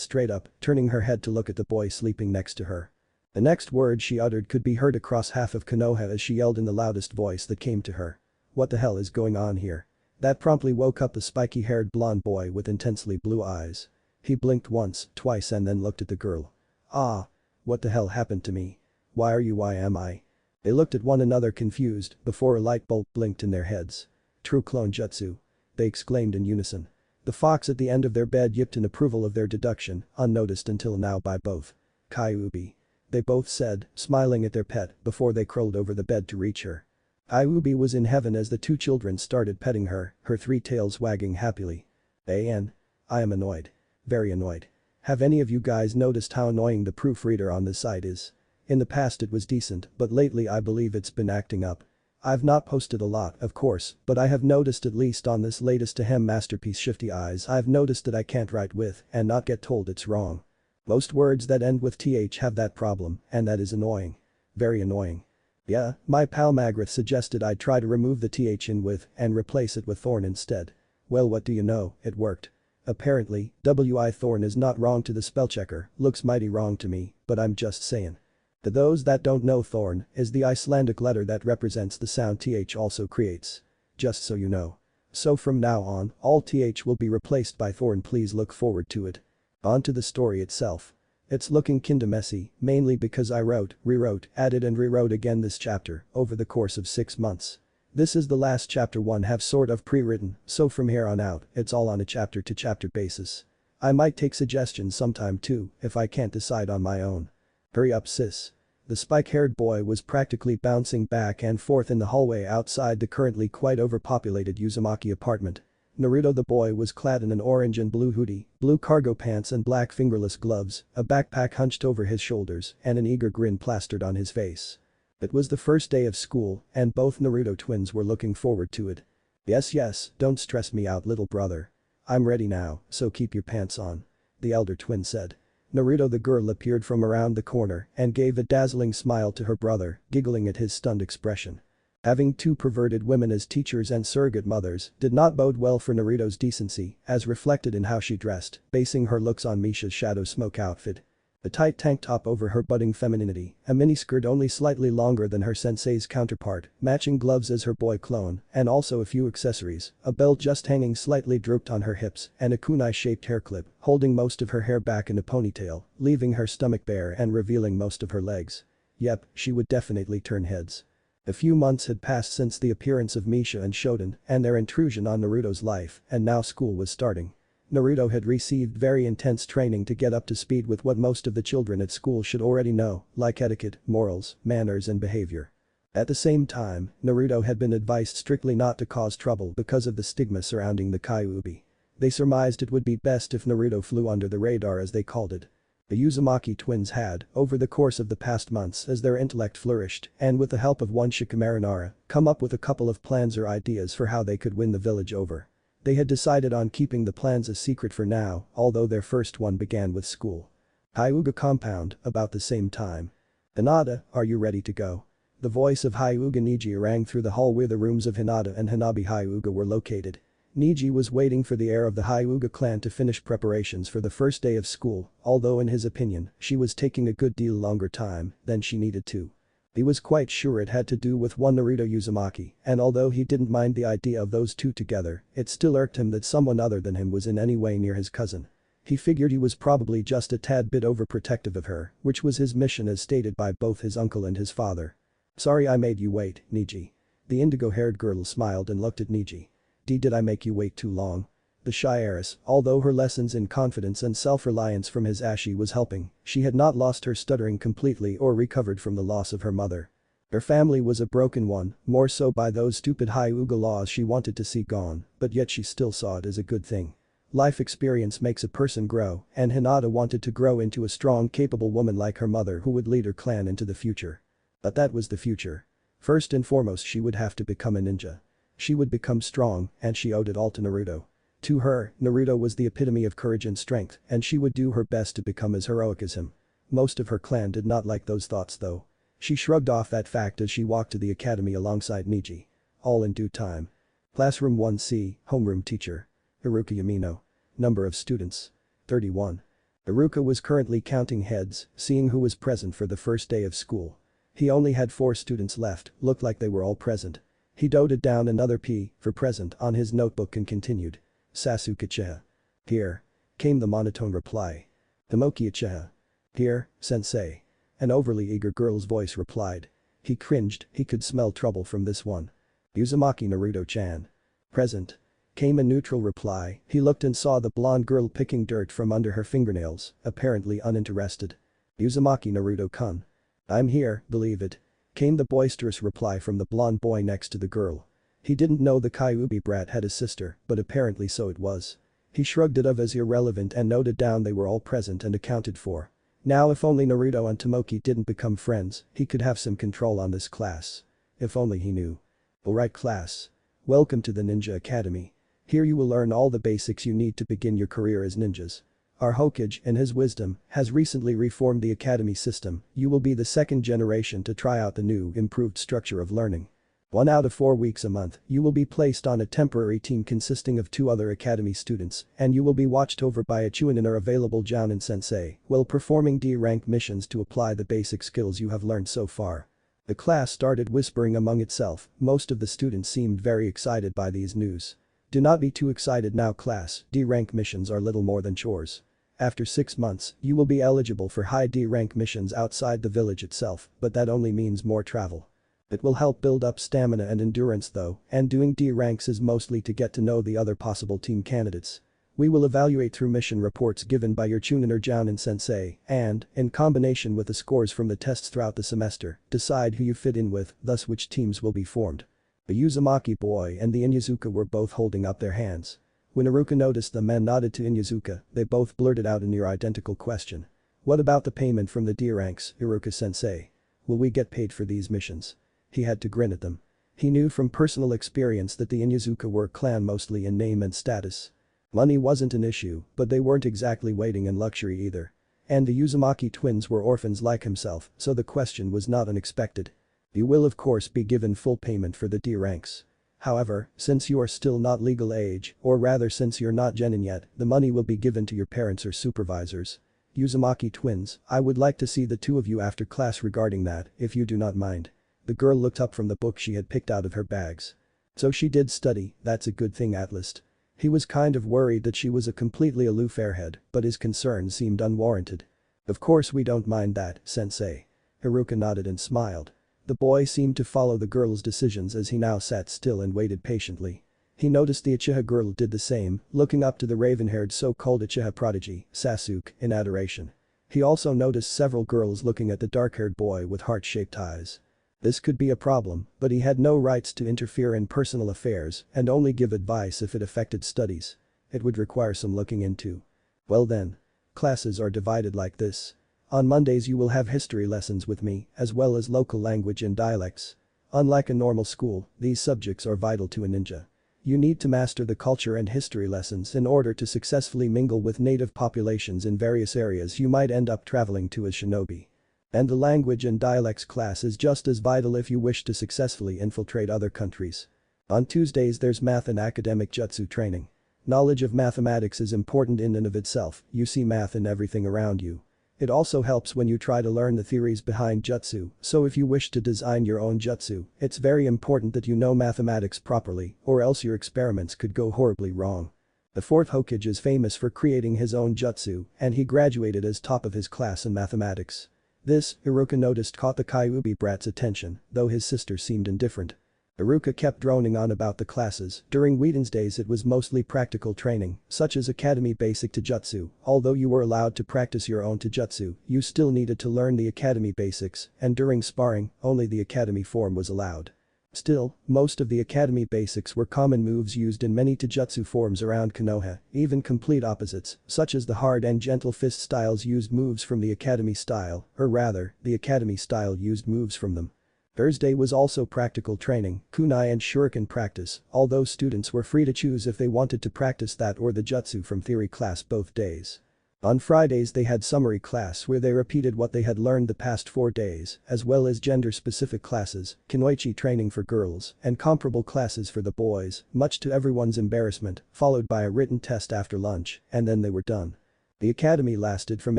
straight up, turning her head to look at the boy sleeping next to her. The next word she uttered could be heard across half of Konoha as she yelled in the loudest voice that came to her. What the hell is going on here? That promptly woke up the spiky-haired blonde boy with intensely blue eyes. He blinked once, twice and then looked at the girl. Ah. What the hell happened to me? Why are you? Why am I? They looked at one another confused before a light bulb blinked in their heads. True clone jutsu. They exclaimed in unison. The fox at the end of their bed yipped in approval of their deduction, unnoticed until now by both. Kyuubi. They both said, smiling at their pet before they crawled over the bed to reach her. Kyuubi was in heaven as the two children started petting her, her 3 tails wagging happily. I am annoyed. Very annoyed. Have any of you guys noticed how annoying the proofreader on this site is? In the past it was decent, but lately I believe it's been acting up. I've not posted a lot, of course, but I have noticed at least on this latest Ahem masterpiece Shifty Eyes I've noticed that I can't write with and not get told it's wrong. Most words that end with th have that problem, and that is annoying. Very annoying. Yeah, my pal Magrath suggested I try to remove the th in with and replace it with Thorn instead. Well, what do you know, it worked. Apparently, wi Thorn is not wrong to the spellchecker, looks mighty wrong to me, but I'm just saying. To those that don't know, Thorn is the Icelandic letter that represents the sound th also creates. Just so you know. So from now on, all th will be replaced by Thorn, please look forward to it. On to the story itself. It's looking kinda messy, mainly because I wrote, rewrote, added and rewrote again this chapter over the course of 6 months. This is the last chapter 1 have sort of pre-written, so from here on out, it's all on a chapter-to-chapter basis. I might take suggestions sometime too, if I can't decide on my own. Hurry up sis. The spike-haired boy was practically bouncing back and forth in the hallway outside the currently quite overpopulated Uzumaki apartment. Naruto the boy was clad in an orange and blue hoodie, blue cargo pants and black fingerless gloves, a backpack hunched over his shoulders and an eager grin plastered on his face. It was the first day of school and both Naruto twins were looking forward to it. Yes, don't stress me out little brother. I'm ready now, so keep your pants on. The elder twin said. Naruto the girl appeared from around the corner and gave a dazzling smile to her brother, giggling at his stunned expression. Having 2 perverted women as teachers and surrogate mothers did not bode well for Naruto's decency, as reflected in how she dressed, basing her looks on Misha's shadow smoke outfit. A tight tank top over her budding femininity, a miniskirt only slightly longer than her sensei's counterpart, matching gloves as her boy clone, and also a few accessories, a belt just hanging slightly drooped on her hips, and a kunai-shaped hair clip, holding most of her hair back in a ponytail, leaving her stomach bare and revealing most of her legs. Yep, she would definitely turn heads. A few months had passed since the appearance of Misha and Shoten and their intrusion on Naruto's life, and now school was starting. Naruto had received very intense training to get up to speed with what most of the children at school should already know, like etiquette, morals, manners and behavior. At the same time, Naruto had been advised strictly not to cause trouble because of the stigma surrounding the Kyuubi. They surmised it would be best if Naruto flew under the radar as they called it. The Uzumaki twins had, over the course of the past months as their intellect flourished and with the help of one Shikamaru, come up with a couple of plans or ideas for how they could win the village over. They had decided on keeping the plans a secret for now, although their first one began with school. Hyuga compound, about the same time. Hinata, are you ready to go? The voice of Hyuga Niji rang through the hall where the rooms of Hinata and Hanabi Hyuga were located. Niji was waiting for the heir of the Hyuga clan to finish preparations for the first day of school, although in his opinion, she was taking a good deal longer time than she needed to. He was quite sure it had to do with one Naruto Uzumaki, and although he didn't mind the idea of those two together, it still irked him that someone other than him was in any way near his cousin. He figured he was probably just a tad bit overprotective of her, which was his mission as stated by both his uncle and his father. "Sorry I made you wait, Niji." The indigo-haired girl smiled and looked at Niji. Did I make you wait too long?" The shy heiress, although her lessons in confidence and self-reliance from his Ashi was helping, she had not lost her stuttering completely or recovered from the loss of her mother. Her family was a broken one, more so by those stupid Hyuga laws she wanted to see gone, but yet she still saw it as a good thing. Life experience makes a person grow, and Hinata wanted to grow into a strong, capable woman like her mother who would lead her clan into the future. But that was the future. First and foremost she would have to become a ninja. She would become strong, and she owed it all to Naruto. To her, Naruto was the epitome of courage and strength, and she would do her best to become as heroic as him. Most of her clan did not like those thoughts though. She shrugged off that fact as she walked to the academy alongside Niji. All in due time. Classroom 1C, homeroom teacher. Iruka Yamino. Number of students. 31. Iruka was currently counting heads, seeing who was present for the first day of school. He only had 4 students left, looked like they were all present. He dotted down another P, for present, on his notebook and continued. Sasuke Uchiha. Here. Came the monotone reply. Tomoki Uchiha. Here, sensei. An overly eager girl's voice replied. He cringed, he could smell trouble from this one. Uzumaki Naruto-chan. Present. Came a neutral reply, he looked and saw the blonde girl picking dirt from under her fingernails, apparently uninterested. Uzumaki Naruto-kun. I'm here, believe it. Came the boisterous reply from the blonde boy next to the girl. He didn't know the Kyuubi brat had a sister, but apparently so it was. He shrugged it off as irrelevant and noted down they were all present and accounted for. Now if only Naruto and Tomoki didn't become friends, he could have some control on this class. If only he knew. Alright class. Welcome to the Ninja Academy. Here you will learn all the basics you need to begin your career as ninjas. Our Hokage, in his wisdom, has recently reformed the academy system. You will be the second generation to try out the new, improved structure of learning. 1 out of 4 weeks a month, you will be placed on a temporary team consisting of 2 other academy students, and you will be watched over by a Chunin or available Jounin sensei while performing D-rank missions to apply the basic skills you have learned so far. The class started whispering among itself, most of the students seemed very excited by these news. Do not be too excited now class, D-rank missions are little more than chores. After 6 months, you will be eligible for high D-rank missions outside the village itself, but that only means more travel. It will help build up stamina and endurance though, and doing D ranks is mostly to get to know the other possible team candidates. We will evaluate through mission reports given by your Chunin or Jounin sensei and, in combination with the scores from the tests throughout the semester, decide who you fit in with, thus which teams will be formed. The Uzumaki boy and the Inuzuka were both holding up their hands. When Iruka noticed them and nodded to Inuzuka, they both blurted out a near-identical question. What about the payment from the D ranks, Iruka-sensei? Will we get paid for these missions? He had to grin at them. He knew from personal experience that the Inuzuka were a clan mostly in name and status. Money wasn't an issue, but they weren't exactly waiting in luxury either. And the Uzumaki twins were orphans like himself, so the question was not unexpected. You will of course be given full payment for the D ranks. However, since you are still not legal age, or rather since you're not Genin yet, the money will be given to your parents or supervisors. Uzumaki twins, I would like to see the 2 of you after class regarding that, if you do not mind. The girl looked up from the book she had picked out of her bags. So she did study, that's a good thing at least. He was kind of worried that she was a completely aloof airhead, but his concern seemed unwarranted. Of course we don't mind that, sensei. Iruka nodded and smiled. The boy seemed to follow the girl's decisions as he now sat still and waited patiently. He noticed the Uchiha girl did the same, looking up to the raven-haired so-called Uchiha prodigy, Sasuke, in adoration. He also noticed several girls looking at the dark-haired boy with heart-shaped eyes. This could be a problem, but he had no rights to interfere in personal affairs and only give advice if it affected studies. It would require some looking into. Well then. Classes are divided like this. On Mondays you will have history lessons with me, as well as local language and dialects. Unlike a normal school, these subjects are vital to a ninja. You need to master the culture and history lessons in order to successfully mingle with native populations in various areas you might end up traveling to as shinobi. And the language and dialects class is just as vital if you wish to successfully infiltrate other countries. On Tuesdays there's math and academic jutsu training. Knowledge of mathematics is important in and of itself, you see math in everything around you. It also helps when you try to learn the theories behind jutsu, so if you wish to design your own jutsu, it's very important that you know mathematics properly, or else your experiments could go horribly wrong. The fourth Hokage is famous for creating his own jutsu, and he graduated as top of his class in mathematics. This, Iruka noticed, caught the Kyuubi brat's attention, though his sister seemed indifferent. Iruka kept droning on about the classes. During Wednesdays it was mostly practical training, such as Academy Basic Taijutsu. Although you were allowed to practice your own taijutsu, you still needed to learn the Academy basics, and during sparring, only the Academy form was allowed. Still, most of the Academy basics were common moves used in many taijutsu forms around Konoha, even complete opposites, such as the hard and gentle fist styles used moves from the Academy style, or rather, the Academy style used moves from them. Thursday was also practical training, kunai and shuriken practice, although students were free to choose if they wanted to practice that or the jutsu from theory class both days. On Fridays they had summary class where they repeated what they had learned the past 4 days, as well as gender-specific classes, kunoichi training for girls, and comparable classes for the boys, much to everyone's embarrassment, followed by a written test after lunch, and then they were done. The academy lasted from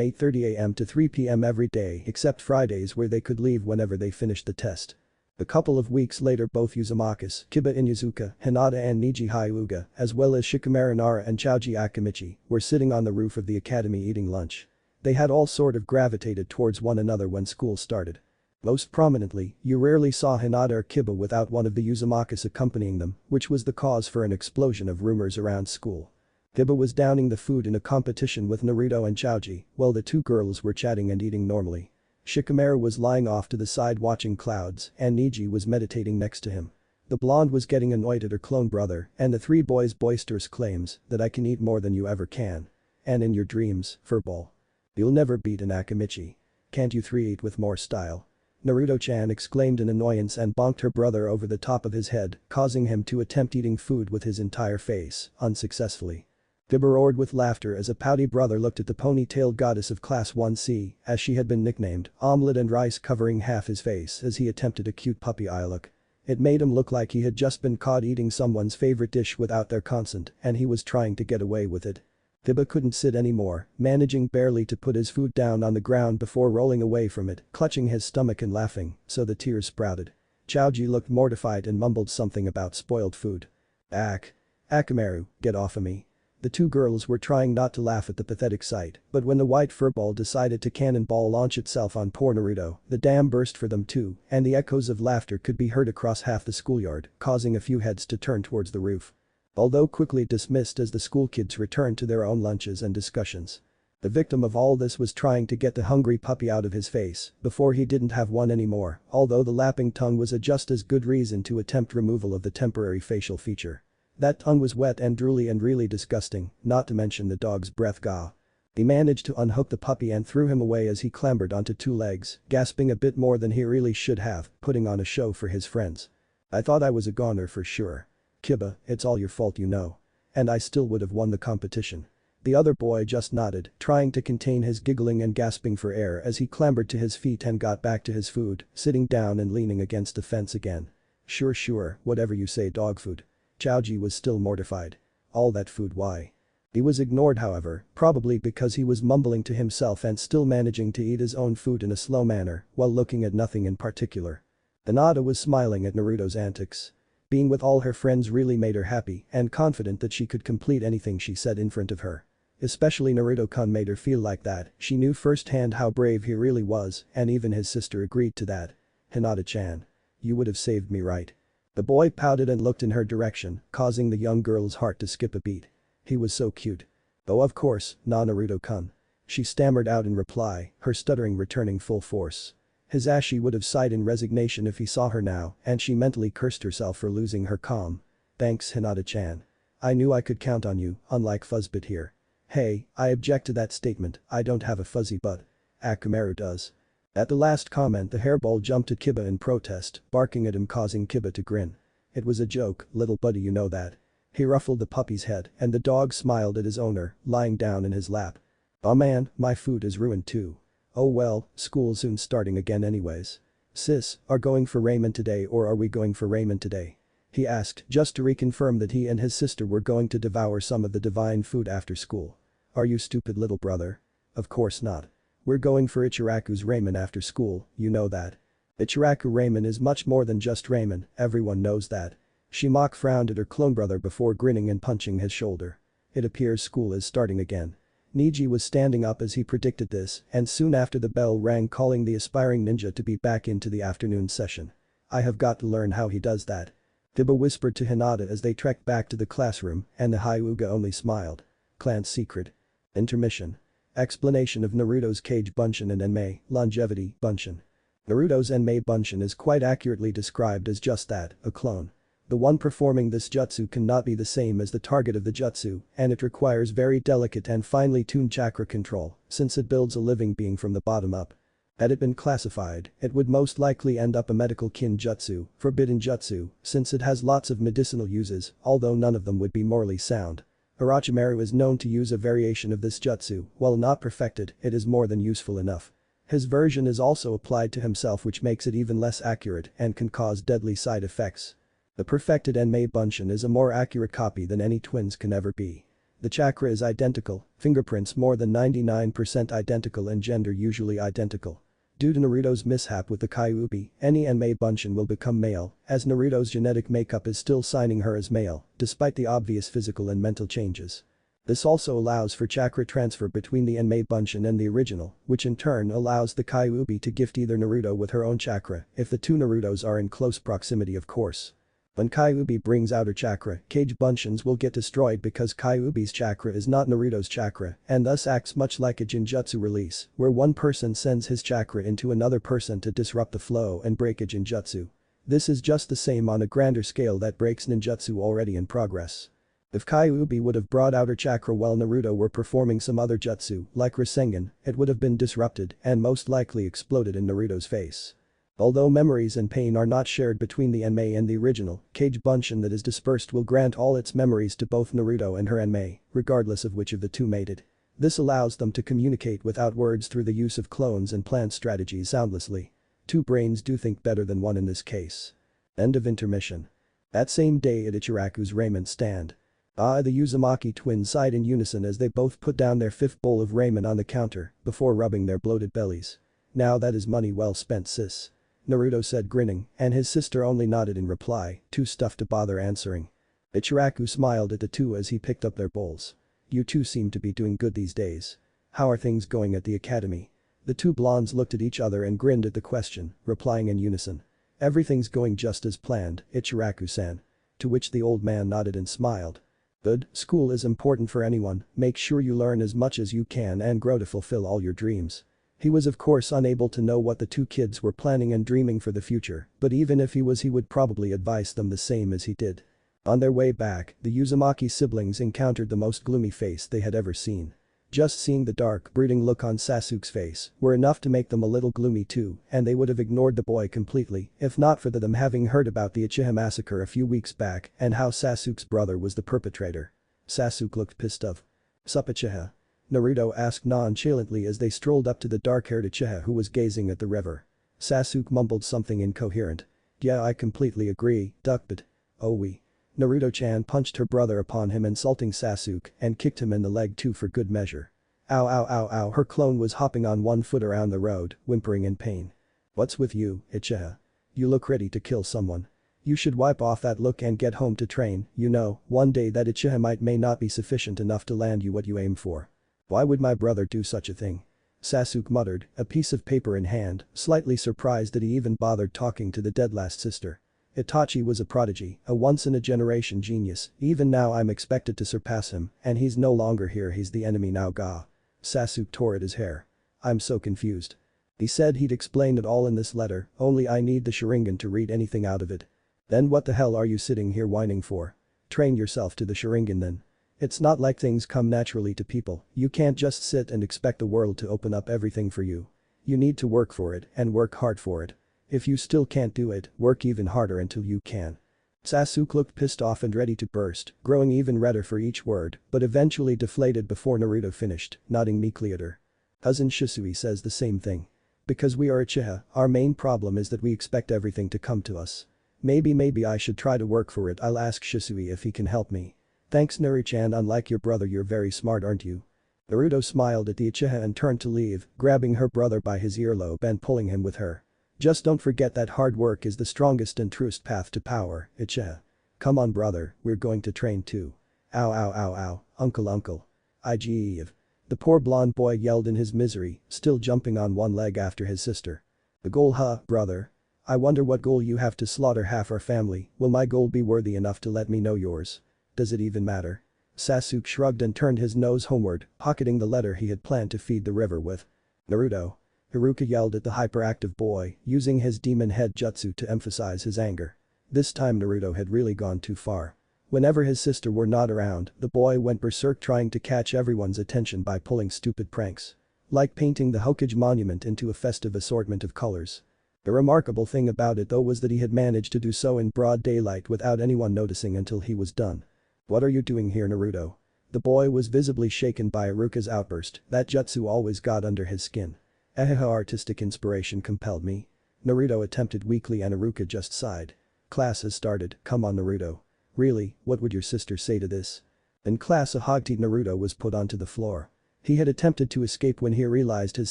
8:30 am to 3 pm every day except Fridays where they could leave whenever they finished the test. A couple of weeks later both Uzumakas, Kiba Inuzuka, Hinata and Niji Hyuga, as well as Shikamaru Nara and Choji Akimichi, were sitting on the roof of the academy eating lunch. They had all sort of gravitated towards one another when school started. Most prominently, you rarely saw Hinata or Kiba without one of the Uzumakas accompanying them, which was the cause for an explosion of rumors around school. Kiba was downing the food in a competition with Naruto and Choji, while the two girls were chatting and eating normally. Shikamaru was lying off to the side watching clouds, and Niji was meditating next to him. The blonde was getting annoyed at her clone brother and the three boys' boisterous claims that I can eat more than you ever can. And in your dreams, furball. You'll never beat an Akimichi. Can't you three eat with more style? Naruto-chan exclaimed in annoyance and bonked her brother over the top of his head, causing him to attempt eating food with his entire face, unsuccessfully. Kiba roared with laughter as a pouty brother looked at the ponytailed goddess of Class 1C, as she had been nicknamed, omelette and rice covering half his face as he attempted a cute puppy eye look. It made him look like he had just been caught eating someone's favorite dish without their consent and he was trying to get away with it. Kiba couldn't sit anymore, managing barely to put his food down on the ground before rolling away from it, clutching his stomach and laughing, so the tears sprouted. Choji looked mortified and mumbled something about spoiled food. Akamaru, get off of me. The two girls were trying not to laugh at the pathetic sight, but when the white furball decided to cannonball launch itself on poor Naruto, the dam burst for them too, and the echoes of laughter could be heard across half the schoolyard, causing a few heads to turn towards the roof. Although quickly dismissed as the school kids returned to their own lunches and discussions. The victim of all this was trying to get the hungry puppy out of his face before he didn't have one anymore, although the lapping tongue was a just as good reason to attempt removal of the temporary facial feature. That tongue was wet and drooly and really disgusting, not to mention the dog's breath gah. He managed to unhook the puppy and threw him away as he clambered onto two legs, gasping a bit more than he really should have, putting on a show for his friends. I thought I was a goner for sure. Kiba, it's all your fault you know. And I still would have won the competition. The other boy just nodded, trying to contain his giggling and gasping for air as he clambered to his feet and got back to his food, sitting down and leaning against the fence again. Sure, whatever you say dog food. Choji was still mortified. All that food why? He was ignored however, probably because he was mumbling to himself and still managing to eat his own food in a slow manner while looking at nothing in particular. Hinata was smiling at Naruto's antics. Being with all her friends really made her happy and confident that she could complete anything she said in front of her. Especially Naruto-kun made her feel like that, she knew firsthand how brave he really was and even his sister agreed to that. Hinata-chan. You would have saved me right? The boy pouted and looked in her direction, causing the young girl's heart to skip a beat. He was so cute. Oh of course, Naruto-kun. She stammered out in reply, her stuttering returning full force. His Ashi would have sighed in resignation if he saw her now, and she mentally cursed herself for losing her calm. Thanks Hinata-chan. I knew I could count on you, unlike Fuzzbit here. Hey, I object to that statement, I don't have a fuzzy butt. Akamaru does. At the last comment the hairball jumped at Kiba in protest, barking at him causing Kiba to grin. It was a joke, little buddy you know that. He ruffled the puppy's head and the dog smiled at his owner, lying down in his lap. Oh man, my food is ruined too. Oh well, school's soon starting again anyways. Sis, are going for ramen today or are we going for ramen today? He asked just to reconfirm that he and his sister were going to devour some of the divine food after school. Are you stupid little brother? Of course not. We're going for Ichiraku's ramen after school, you know that. Ichiraku ramen is much more than just ramen, everyone knows that. Shimako frowned at her clone brother before grinning and punching his shoulder. It appears school is starting again. Niji was standing up as he predicted this, and soon after the bell rang calling the aspiring ninja to be back into the afternoon session. I have got to learn how he does that. Kiba whispered to Hinata as they trekked back to the classroom, and the Hyuga only smiled. Clan's secret. Intermission. Explanation of Naruto's Kage Bunshin and Enmei, longevity, Bunshin. Naruto's Enmei Bunshin is quite accurately described as just that, a clone. The one performing this jutsu cannot be the same as the target of the jutsu, and it requires very delicate and finely tuned chakra control, since it builds a living being from the bottom up. Had it been classified, it would most likely end up a medical kin jutsu, forbidden jutsu, since it has lots of medicinal uses, although none of them would be morally sound. Orochimaru is known to use a variation of this jutsu, while not perfected, it is more than useful enough. His version is also applied to himself, which makes it even less accurate and can cause deadly side effects. The perfected Enmei Bunshin is a more accurate copy than any twins can ever be. The chakra is identical, fingerprints more than 99% identical and gender usually identical. Due to Naruto's mishap with the Kyuubi, any Enmei Bunshin will become male, as Naruto's genetic makeup is still signing her as male, despite the obvious physical and mental changes. This also allows for chakra transfer between the Enmei Bunshin and the original, which in turn allows the Kyuubi to gift either Naruto with her own chakra, if the two Narutos are in close proximity of course. When Kyuubi brings out her chakra, Kage Bunshins will get destroyed because Kyuubi's chakra is not Naruto's chakra and thus acts much like a Jinjutsu release, where one person sends his chakra into another person to disrupt the flow and break a Jinjutsu. This is just the same on a grander scale that breaks ninjutsu already in progress. If Kyuubi would have brought out her chakra while Naruto were performing some other jutsu, like Rasengan, it would have been disrupted and most likely exploded in Naruto's face. Although memories and pain are not shared between the Enmei and the original, Kage Bunshin that is dispersed will grant all its memories to both Naruto and her Enmei, regardless of which of the two made it. This allows them to communicate without words through the use of clones and plant strategies soundlessly. Two brains do think better than one in this case. End of intermission. That same day at Ichiraku's ramen stand. The Uzumaki twins sighed in unison as they both put down their fifth bowl of ramen on the counter before rubbing their bloated bellies. Now that is money well spent, sis. Naruto said grinning, and his sister only nodded in reply, too stuffed to bother answering. Ichiraku smiled at the two as he picked up their bowls. You two seem to be doing good these days. How are things going at the academy? The two blondes looked at each other and grinned at the question, replying in unison. Everything's going just as planned, Ichiraku-san. To which the old man nodded and smiled. Good, school is important for anyone, make sure you learn as much as you can and grow to fulfill all your dreams. He was of course unable to know what the two kids were planning and dreaming for the future, but even if he was he would probably advise them the same as he did. On their way back, the Uzumaki siblings encountered the most gloomy face they had ever seen. Just seeing the dark, brooding look on Sasuke's face were enough to make them a little gloomy too, and they would have ignored the boy completely if not for them having heard about the Uchiha massacre a few weeks back and how Sasuke's brother was the perpetrator. Sasuke looked pissed off. Sup Uchiha? Naruto asked nonchalantly as they strolled up to the dark-haired Uchiha who was gazing at the river. Sasuke mumbled something incoherent. Yeah, I completely agree, duck, but… oh we. Naruto-chan punched her brother upon him, insulting Sasuke, and kicked him in the leg too for good measure. Ow ow ow ow, her clone was hopping on one foot around the road, whimpering in pain. What's with you, Uchiha? You look ready to kill someone. You should wipe off that look and get home to train, you know, one day that Uchiha might may not be sufficient enough to land you what you aim for. Why would my brother do such a thing? Sasuke muttered, a piece of paper in hand, slightly surprised that he even bothered talking to the dead last sister. Itachi was a prodigy, a once-in-a-generation genius, even now I'm expected to surpass him, and he's no longer here, he's the enemy now ga. Sasuke tore at his hair. I'm so confused. He said he'd explain it all in this letter, only I need the Sharingan to read anything out of it. Then what the hell are you sitting here whining for? Train yourself to the Sharingan then. It's not like things come naturally to people, you can't just sit and expect the world to open up everything for you. You need to work for it and work hard for it. If you still can't do it, work even harder until you can. Sasuke looked pissed off and ready to burst, growing even redder for each word, but eventually deflated before Naruto finished, nodding meekly at her. Cousin Shisui says the same thing. Because we are Uchiha, our main problem is that we expect everything to come to us. Maybe I should try to work for it, I'll ask Shisui if he can help me. Thanks Naru-chan, unlike your brother you're very smart aren't you? Naruto smiled at the Uchiha and turned to leave, grabbing her brother by his earlobe and pulling him with her. Just don't forget that hard work is the strongest and truest path to power, Uchiha. Come on brother, we're going to train too. Ow ow ow ow, uncle. Iife. The poor blonde boy yelled in his misery, still jumping on one leg after his sister. The goal brother? I wonder what goal you have to slaughter half our family, will my goal be worthy enough to let me know yours? Does it even matter? Sasuke shrugged and turned his nose homeward, pocketing the letter he had planned to feed the river with. Naruto. Iruka yelled at the hyperactive boy, using his demon head jutsu to emphasize his anger. This time Naruto had really gone too far. Whenever his sister were not around, the boy went berserk trying to catch everyone's attention by pulling stupid pranks. Like painting the Hokage monument into a festive assortment of colors. The remarkable thing about it though was that he had managed to do so in broad daylight without anyone noticing until he was done. What are you doing here Naruto? The boy was visibly shaken by Iruka's outburst, that jutsu always got under his skin. Artistic inspiration compelled me. Naruto attempted weakly and Iruka just sighed. Class has started, come on Naruto. Really, what would your sister say to this? In class a Hokage Naruto was put onto the floor. He had attempted to escape when he realized his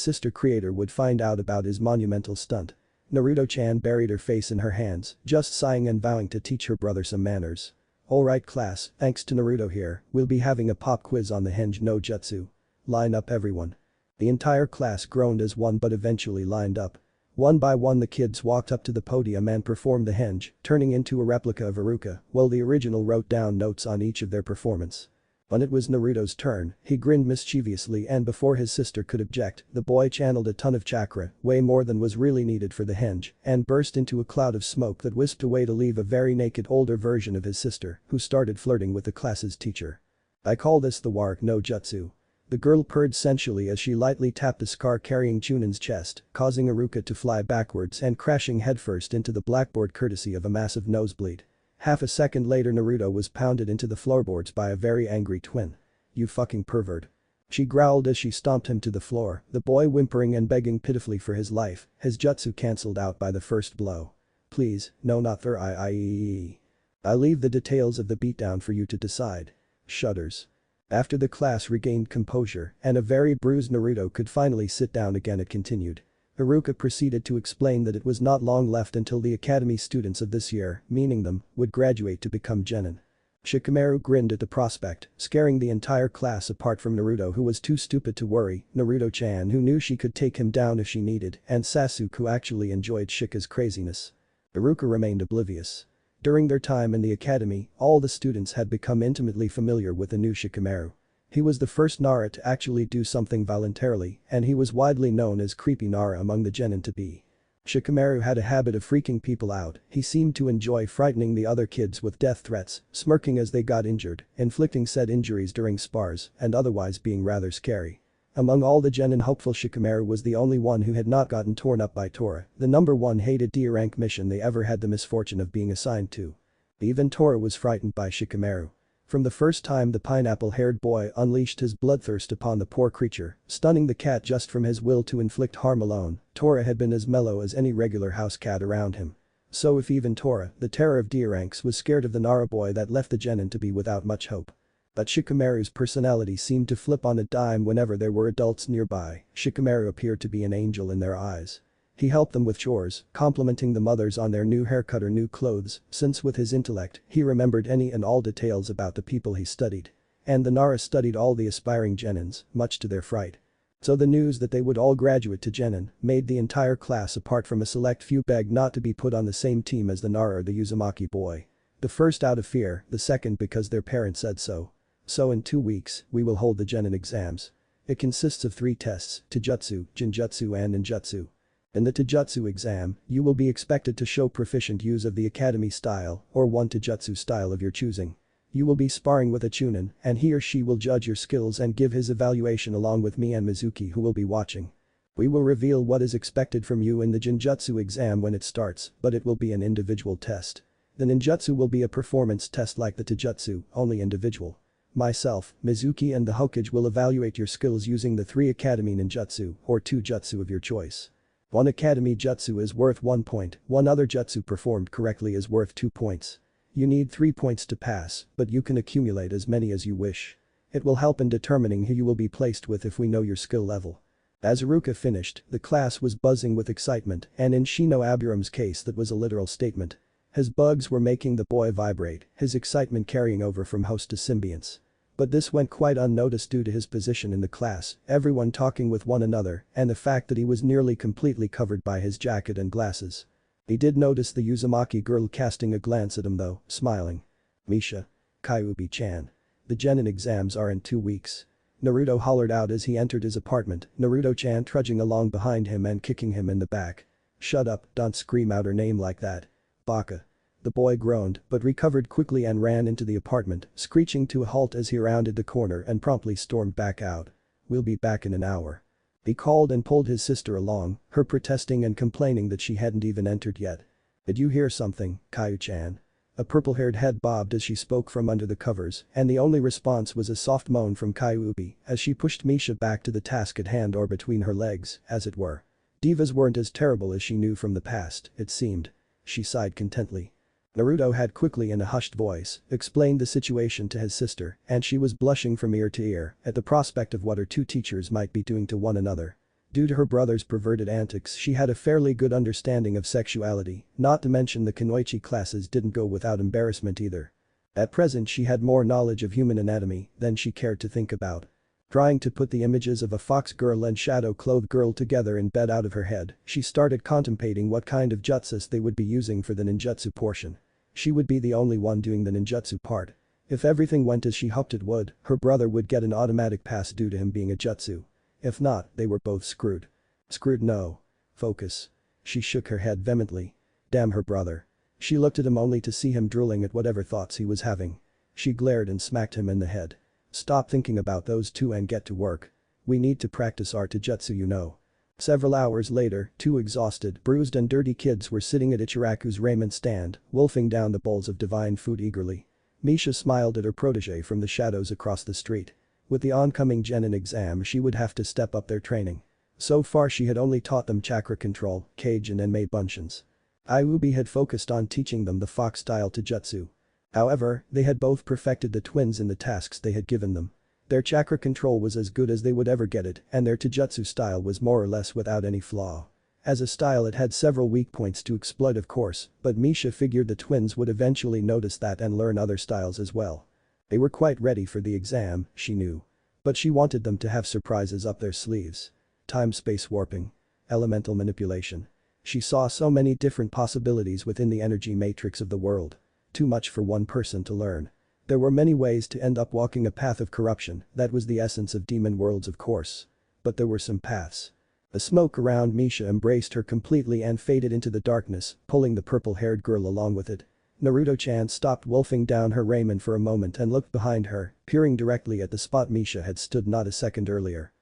sister creator would find out about his monumental stunt. Naruto-chan buried her face in her hands, just sighing and vowing to teach her brother some manners. Alright class, thanks to Naruto here, we'll be having a pop quiz on the Henge no Jutsu. Line up everyone. The entire class groaned as one but eventually lined up. One by one the kids walked up to the podium and performed the henge, turning into a replica of Iruka, while the original wrote down notes on each of their performance. When it was Naruto's turn, he grinned mischievously and before his sister could object, the boy channeled a ton of chakra, way more than was really needed for the henge, and burst into a cloud of smoke that whisked away to leave a very naked older version of his sister, who started flirting with the class's teacher. I call this the War no Jutsu. The girl purred sensually as she lightly tapped the scar-carrying Chunin's chest, causing Iruka to fly backwards and crashing headfirst into the blackboard courtesy of a massive nosebleed. Half a second later Naruto was pounded into the floorboards by a very angry twin. You fucking pervert. She growled as she stomped him to the floor, the boy whimpering and begging pitifully for his life, his jutsu cancelled out by the first blow. Please, no not there I leave the details of the beatdown for you to decide. Shudders. After the class regained composure and a very bruised Naruto could finally sit down again it continued. Iruka proceeded to explain that it was not long left until the academy students of this year, meaning them, would graduate to become Genin. Shikamaru grinned at the prospect, scaring the entire class apart from Naruto who was too stupid to worry, Naruto-chan who knew she could take him down if she needed, and Sasuke who actually enjoyed Shika's craziness. Iruka remained oblivious. During their time in the academy, all the students had become intimately familiar with the new Shikamaru. He was the first Nara to actually do something voluntarily, and he was widely known as Creepy Nara among the Genin to be. Shikamaru had a habit of freaking people out, he seemed to enjoy frightening the other kids with death threats, smirking as they got injured, inflicting said injuries during spars, and otherwise being rather scary. Among all the Genin hopeful Shikamaru was the only one who had not gotten torn up by Tora, the number one hated D-rank mission they ever had the misfortune of being assigned to. Even Tora was frightened by Shikamaru. From the first time the pineapple-haired boy unleashed his bloodthirst upon the poor creature, stunning the cat just from his will to inflict harm alone, Tora had been as mellow as any regular house cat around him. So if even Tora, the terror of D-ranks was scared of the Nara boy that left the Genin to be without much hope. But Shikamaru's personality seemed to flip on a dime whenever there were adults nearby, Shikamaru appeared to be an angel in their eyes. He helped them with chores, complimenting the mothers on their new haircut or new clothes, since with his intellect, he remembered any and all details about the people he studied. And the Nara studied all the aspiring Genins, much to their fright. So the news that they would all graduate to Genin made the entire class apart from a select few beg not to be put on the same team as the Nara or the Uzumaki boy. The first out of fear, the second because their parents said so. So in 2 weeks, we will hold the Genin exams. It consists of 3 tests, Taijutsu, Jinjutsu and Ninjutsu. In the Taijutsu exam, you will be expected to show proficient use of the academy style or one Taijutsu style of your choosing. You will be sparring with a Chunin and he or she will judge your skills and give his evaluation along with me and Mizuki who will be watching. We will reveal what is expected from you in the Jinjutsu exam when it starts, but it will be an individual test. The Ninjutsu will be a performance test like the Taijutsu, only individual. Myself, Mizuki and the Hokage will evaluate your skills using the 3 academy ninjutsu or 2 jutsu of your choice. 1 academy jutsu is worth 1 point, 1 other jutsu performed correctly is worth 2 points. You need 3 points to pass, but you can accumulate as many as you wish. It will help in determining who you will be placed with if we know your skill level." As Iruka finished, the class was buzzing with excitement, and in Shino Aburam's case that was a literal statement. His bugs were making the boy vibrate, his excitement carrying over from host to symbionts. But this went quite unnoticed due to his position in the class, everyone talking with one another, and the fact that he was nearly completely covered by his jacket and glasses. He did notice the Uzumaki girl casting a glance at him though, smiling. "Misha. Kyuubi-chan. The Genin exams are in 2 weeks." Naruto hollered out as he entered his apartment, Naruto-chan trudging along behind him and kicking him in the back. "Shut up, don't scream out her name like that. Baka." The boy groaned but recovered quickly and ran into the apartment, screeching to a halt as he rounded the corner and promptly stormed back out. "We'll be back in an hour." He called and pulled his sister along, her protesting and complaining that she hadn't even entered yet. "Did you hear something, Kyu-chan?" A purple-haired head bobbed as she spoke from under the covers, and the only response was a soft moan from Kyuubi as she pushed Misha back to the task at hand or between her legs, as it were. Divas weren't as terrible as she knew from the past, it seemed. She sighed contently. Naruto had quickly in a hushed voice explained the situation to his sister, and she was blushing from ear to ear at the prospect of what her two teachers might be doing to one another. Due to her brother's perverted antics, she had a fairly good understanding of sexuality, not to mention the Kunoichi classes didn't go without embarrassment either. At present she had more knowledge of human anatomy than she cared to think about. Trying to put the images of a fox girl and shadow-clothed girl together in bed out of her head, she started contemplating what kind of jutsus they would be using for the ninjutsu portion. She would be the only one doing the ninjutsu part. If everything went as she hoped it would, her brother would get an automatic pass due to him being a jutsu. If not, they were both screwed. Screwed no. Focus. She shook her head vehemently. Damn her brother. She looked at him only to see him drooling at whatever thoughts he was having. She glared and smacked him in the head. "Stop thinking about those two and get to work. We need to practice our taijutsu, you know." Several hours later, two exhausted, bruised and dirty kids were sitting at Ichiraku's ramen stand, wolfing down the bowls of divine food eagerly. Misha smiled at her protege from the shadows across the street. With the oncoming Genin exam she would have to step up their training. So far she had only taught them chakra control, Kage and Mei Bunshin. Kyuubi had focused on teaching them the fox-style taijutsu. However, they had both perfected the twins in the tasks they had given them. Their chakra control was as good as they would ever get it, and their taijutsu style was more or less without any flaw. As a style it had several weak points to exploit of course, but Misha figured the twins would eventually notice that and learn other styles as well. They were quite ready for the exam, she knew. But she wanted them to have surprises up their sleeves. Time-space warping. Elemental manipulation. She saw so many different possibilities within the energy matrix of the world. Too much for one person to learn. There were many ways to end up walking a path of corruption, that was the essence of demon worlds of course. But there were some paths. The smoke around Misha embraced her completely and faded into the darkness, pulling the purple-haired girl along with it. Naruto-chan stopped wolfing down her ramen for a moment and looked behind her, peering directly at the spot Misha had stood not a second earlier.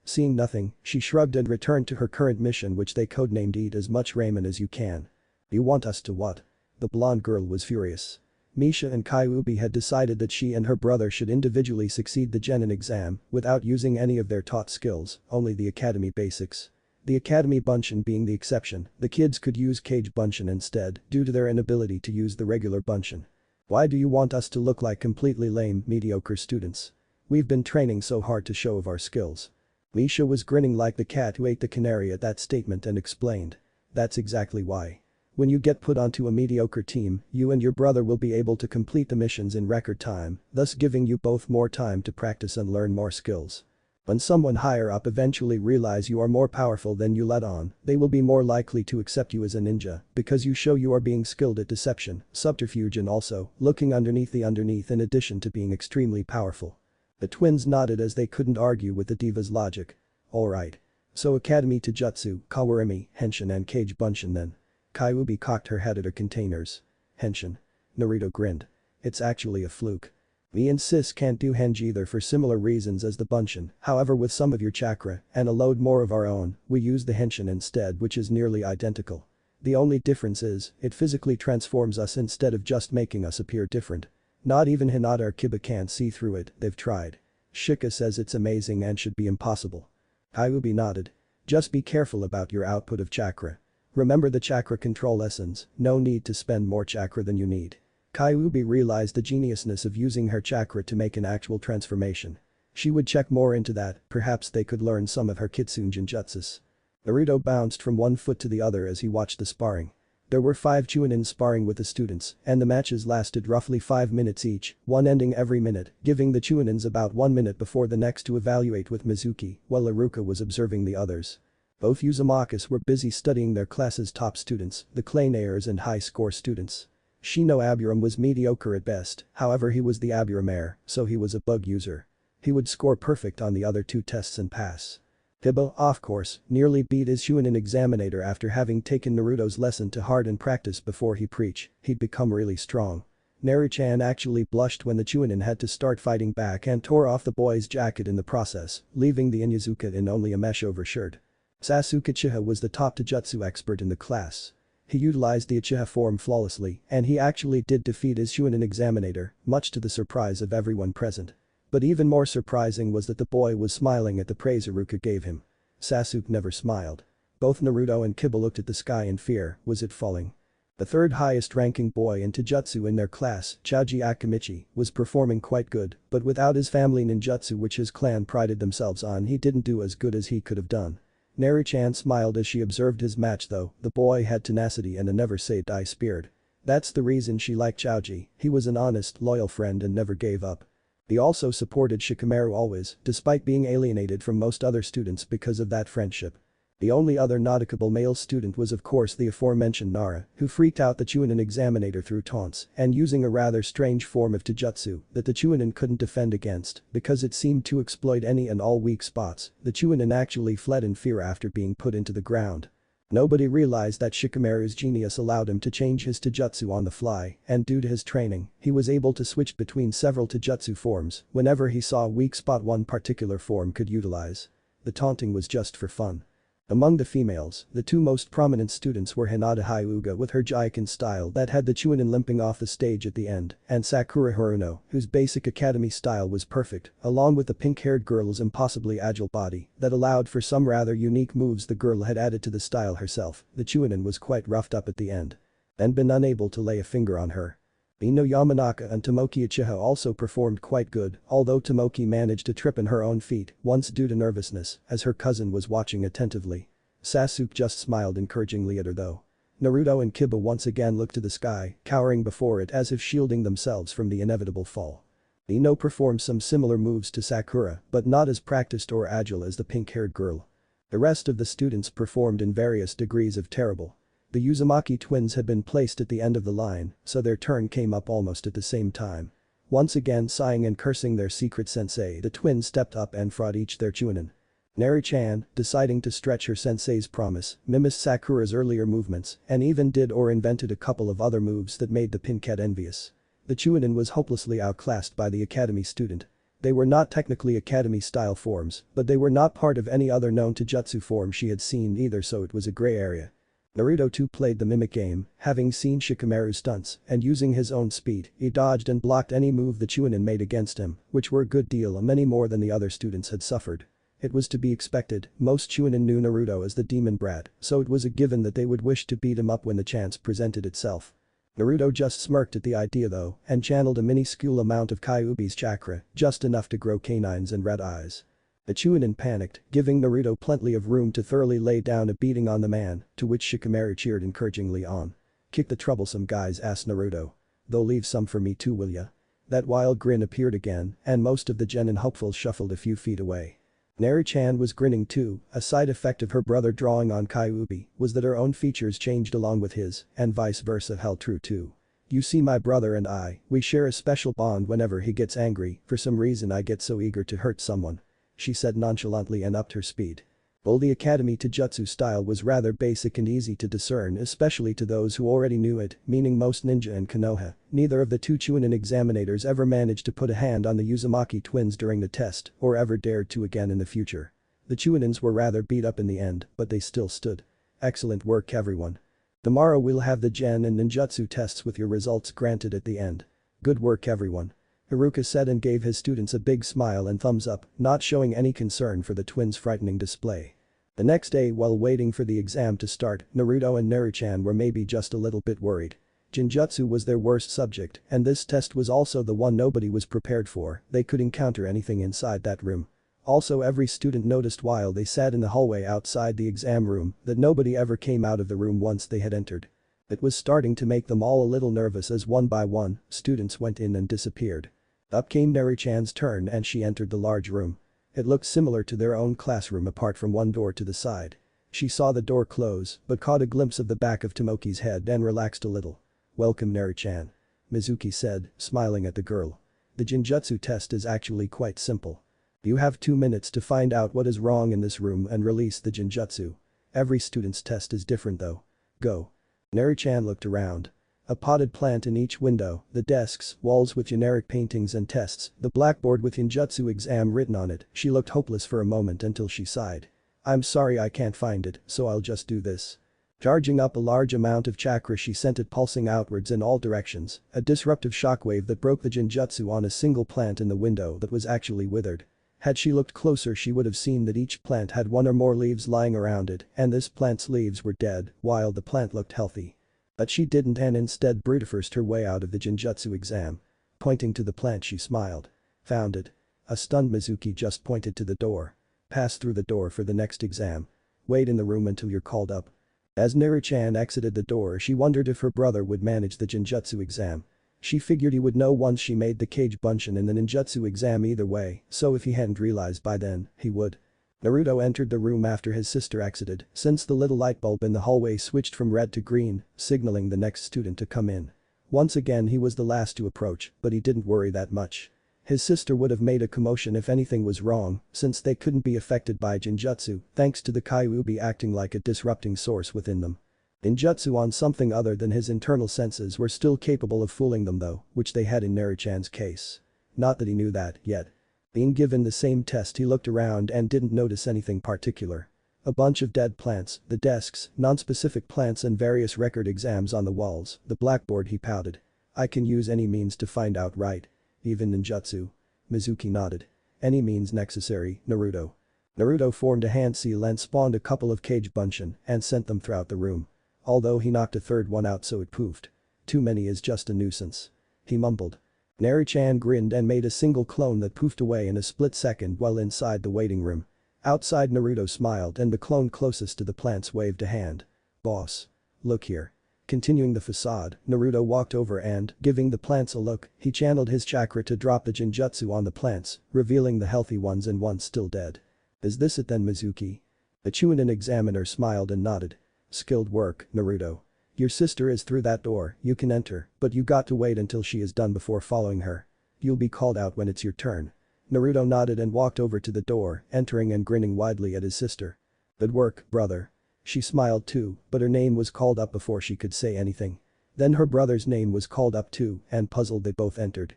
Seeing nothing, she shrugged and returned to her current mission which they codenamed "Eat as much ramen as you can." "You want us to what?" The blonde girl was furious. Misha and Kyuubi had decided that she and her brother should individually succeed the Genin exam without using any of their taught skills, only the academy basics. The academy Bunshin being the exception, the kids could use Kage Bunshin instead due to their inability to use the regular Bunshin. "Why do you want us to look like completely lame, mediocre students? We've been training so hard to show off our skills." Misha was grinning like the cat who ate the canary at that statement and explained. "That's exactly why. When you get put onto a mediocre team, you and your brother will be able to complete the missions in record time, thus giving you both more time to practice and learn more skills. When someone higher up eventually realize you are more powerful than you let on, they will be more likely to accept you as a ninja because you show you are being skilled at deception, subterfuge and also looking underneath the underneath in addition to being extremely powerful." The twins nodded as they couldn't argue with the diva's logic. "Alright. So Academy Taijutsu, Kawarimi, Henshin and Kage Bunshin then." Kyuubi cocked her head at her containers. "Henshin." Naruto grinned. "It's actually a fluke. Me and sis can't do Henji either for similar reasons as the Bunshin, however with some of your chakra and a load more of our own, we use the Henshin instead which is nearly identical. The only difference is, it physically transforms us instead of just making us appear different. Not even Hinata or Kiba can't see through it, they've tried. Shika says it's amazing and should be impossible." Kyuubi nodded. "Just be careful about your output of chakra. Remember the chakra control lessons, no need to spend more chakra than you need." Kyuubi realized the geniusness of using her chakra to make an actual transformation. She would check more into that, perhaps they could learn some of her kitsune genjutsus. Naruto bounced from one foot to the other as he watched the sparring. There were 5 Chunin sparring with the students, and the matches lasted roughly 5 minutes each, one ending every minute, giving the Chunin's about 1 minute before the next to evaluate with Mizuki, while Iruka was observing the others. Both Uzumakas were busy studying their class's top students, the Clanayers and high-score students. Shino Aburam was mediocre at best, however he was the Aburamaire, so he was a bug user. He would score perfect on the other 2 tests and pass. Kiba, of course, nearly beat his Chunin examinator after having taken Naruto's lesson to heart and practice before he preach, he'd become really strong. Naru-chan actually blushed when the Chunin had to start fighting back and tore off the boy's jacket in the process, leaving the Inuzuka in only a mesh overshirt. Sasuke Uchiha was the top Taijutsu expert in the class. He utilized the Uchiha form flawlessly, and he actually did defeat his Chunin examinator, much to the surprise of everyone present. But even more surprising was that the boy was smiling at the praise Iruka gave him. Sasuke never smiled. Both Naruto and Kiba looked at the sky in fear, was it falling? The third highest ranking boy in Taijutsu in their class, Choji Akimichi, was performing quite good, but without his family ninjutsu which his clan prided themselves on he didn't do as good as he could have done. Naru-chan smiled as she observed his match though, the boy had tenacity and a never-say-die spirit. That's the reason she liked Choji, he was an honest, loyal friend and never gave up. He also supported Shikamaru always, despite being alienated from most other students because of that friendship. The only other noticeable male student was of course the aforementioned Nara, who freaked out the Chunin examinator through taunts and using a rather strange form of Taijutsu that the Chunin couldn't defend against because it seemed to exploit any and all weak spots, the Chunin actually fled in fear after being put into the ground. Nobody realized that Shikamaru's genius allowed him to change his Taijutsu on the fly, and due to his training, he was able to switch between several Taijutsu forms whenever he saw a weak spot one particular form could utilize. The taunting was just for fun. Among the females, the 2 most prominent students were Hinata Hyuga with her Jaiken style that had the Chunin limping off the stage at the end, and Sakura Haruno, whose basic academy style was perfect, along with the pink-haired girl's impossibly agile body that allowed for some rather unique moves the girl had added to the style herself. The Chunin was quite roughed up at the end. And been unable to lay a finger on her. Ino Yamanaka and Tomoki Uchiha also performed quite good, although Tomoki managed to trip on her own feet once due to nervousness as her cousin was watching attentively. Sasuke just smiled encouragingly at her though. Naruto and Kiba once again looked to the sky, cowering before it as if shielding themselves from the inevitable fall. Ino performed some similar moves to Sakura, but not as practiced or agile as the pink-haired girl. The rest of the students performed in various degrees of terrible. The Uzumaki twins had been placed at the end of the line, so their turn came up almost at the same time. Once again sighing and cursing their secret sensei, the twins stepped up and fought each their Chunin. Naru-chan, deciding to stretch her sensei's promise, mimicked Sakura's earlier movements and even did or invented a couple of other moves that made the Pinket envious. The Chunin was hopelessly outclassed by the academy student. They were not technically academy-style forms, but they were not part of any other known Taijutsu form she had seen either, so it was a gray area. Naruto too played the mimic game, having seen Shikamaru's stunts and using his own speed, he dodged and blocked any move the Chunin made against him, which were a good deal and many more than the other students had suffered. It was to be expected, most Chunin knew Naruto as the demon brat, so it was a given that they would wish to beat him up when the chance presented itself. Naruto just smirked at the idea though and channeled a minuscule amount of Kyuubi's chakra, just enough to grow canines and red eyes. The Chunin panicked, giving Naruto plenty of room to thoroughly lay down a beating on the man, to which Shikamaru cheered encouragingly on. "Kick the troublesome guys," asked Naruto. "Though leave some for me too, will ya?" That wild grin appeared again, and most of the Genin hopefuls shuffled a few feet away. Naru-chan was grinning too, a side effect of her brother drawing on Kyuubi was that her own features changed along with his, and vice versa held true too. "You see, my brother and I, we share a special bond. Whenever he gets angry, for some reason I get so eager to hurt someone," she said nonchalantly and upped her speed. While the academy Taijutsu style was rather basic and easy to discern especially to those who already knew it, meaning most ninja and Konoha, neither of the 2 Chunin examinators ever managed to put a hand on the Uzumaki twins during the test or ever dared to again in the future. The Chunin's were rather beat up in the end, but they still stood. "Excellent work everyone. Tomorrow we'll have the Gen and Ninjutsu tests with your results granted at the end. Good work everyone," Iruka said and gave his students a big smile and thumbs up, not showing any concern for the twins' frightening display. The next day while waiting for the exam to start, Naruto and Naru-chan were maybe just a little bit worried. Genjutsu was their worst subject, and this test was also the one nobody was prepared for. They could encounter anything inside that room. Also, every student noticed while they sat in the hallway outside the exam room that nobody ever came out of the room once they had entered. It was starting to make them all a little nervous as one by one, students went in and disappeared. Up came Neri-chan's turn and she entered the large room. It looked similar to their own classroom apart from one door to the side. She saw the door close but caught a glimpse of the back of Tomoki's head and relaxed a little. "Welcome, Neri-chan," Mizuki said, smiling at the girl. "The Genjutsu test is actually quite simple. You have 2 minutes to find out what is wrong in this room and release the Genjutsu. Every student's test is different though. Go." Neri-chan looked around. A potted plant in each window, the desks, walls with generic paintings and tests, the blackboard with Genjutsu exam written on it. She looked hopeless for a moment until she sighed. "I'm sorry I can't find it, so I'll just do this." Charging up a large amount of chakra, she sent it pulsing outwards in all directions, a disruptive shockwave that broke the Genjutsu on a single plant in the window that was actually withered. Had she looked closer she would have seen that each plant had one or more leaves lying around it and this plant's leaves were dead while the plant looked healthy. But she didn't and instead brute-forced her way out of the Genjutsu exam. Pointing to the plant she smiled. "Found it." A stunned Mizuki just pointed to the door. "Pass through the door for the next exam. Wait in the room until you're called up." As Neri-chan exited the door she wondered if her brother would manage the Genjutsu exam. She figured he would know once she made the Kage Bunshin in the ninjutsu exam either way, so if he hadn't realized by then, he would. Naruto entered the room after his sister exited, since the little light bulb in the hallway switched from red to green, signaling the next student to come in. Once again he was the last to approach, but he didn't worry that much. His sister would have made a commotion if anything was wrong, since they couldn't be affected by Genjutsu thanks to the Kyuubi acting like a disrupting source within them. Ninjutsu on something other than his internal senses were still capable of fooling them though, which they had in Neri-chan's case. Not that he knew that yet. Being given the same test he looked around and didn't notice anything particular. A bunch of dead plants, the desks, non-specific plants and various record exams on the walls, the blackboard he pouted. "I can use any means to find out, right? Even ninjutsu?" Mizuki nodded. "Any means necessary, Naruto." Naruto formed a hand seal and spawned a couple of Kage Bunshin and sent them throughout the room. Although he knocked a third one out so it poofed. "Too many is just a nuisance," he mumbled. Neri-chan grinned and made a single clone that poofed away in a split second while inside the waiting room. Outside Naruto smiled and the clone closest to the plants waved a hand. "Boss. Look here." Continuing the facade, Naruto walked over and, giving the plants a look, he channeled his chakra to drop the Genjutsu on the plants, revealing the healthy ones and one still dead. "Is this it then, Mizuki?" The Chunin examiner smiled and nodded. "Skilled work, Naruto. Your sister is through that door, you can enter, but you got to wait until she is done before following her. You'll be called out when it's your turn." Naruto nodded and walked over to the door, entering and grinning widely at his sister. "Good work, brother." She smiled too, but her name was called up before she could say anything. Then her brother's name was called up too, and puzzled they both entered.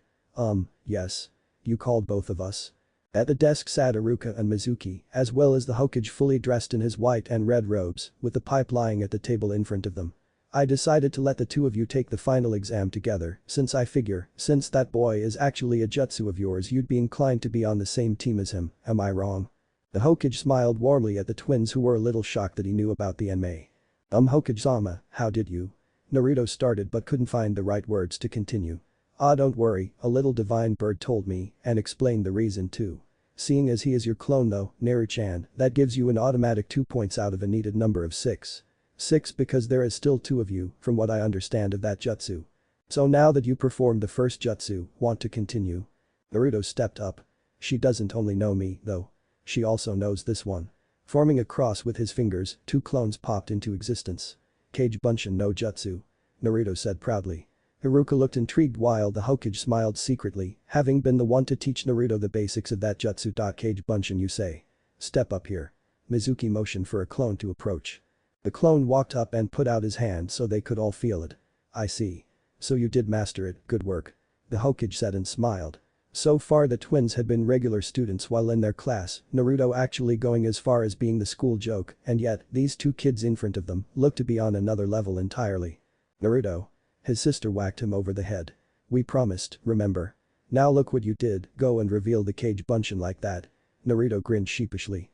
Yes. You called both of us?" At the desk sat Iruka and Mizuki, as well as the Hokage fully dressed in his white and red robes, with the pipe lying at the table in front of them. "I decided to let the two of you take the final exam together, since I figure, since that boy is actually a jutsu of yours you'd be inclined to be on the same team as him, am I wrong?" The Hokage smiled warmly at the twins who were a little shocked that he knew about the anime. Hokage-sama, how did you?" Naruto started but couldn't find the right words to continue. "Ah, don't worry, a little divine bird told me and explained the reason too. Seeing as he is your clone though, Neri-chan, that gives you an automatic 2 points out of a needed number of 6. 6 because there is still 2 of you, from what I understand of that jutsu. So now that you performed the first jutsu, want to continue?" Naruto stepped up. "She doesn't only know me, though. She also knows this one." Forming a cross with his fingers, 2 clones popped into existence. "Kage Bunshin no jutsu," Naruto said proudly. Iruka looked intrigued while the Hokage smiled secretly, having been the one to teach Naruto the basics of that jutsu. "Kage Bunshin you say? Step up here." Mizuki motioned for a clone to approach. The clone walked up and put out his hand so they could all feel it. "I see. So you did master it, good work." The Hokage said and smiled. So far the twins had been regular students while in their class, Naruto actually going as far as being the school joke, and yet, these 2 kids in front of them looked to be on another level entirely. "Naruto." His sister whacked him over the head. "We promised, remember? Now look what you did, go and reveal the Kage Bunshin like that." Naruto grinned sheepishly.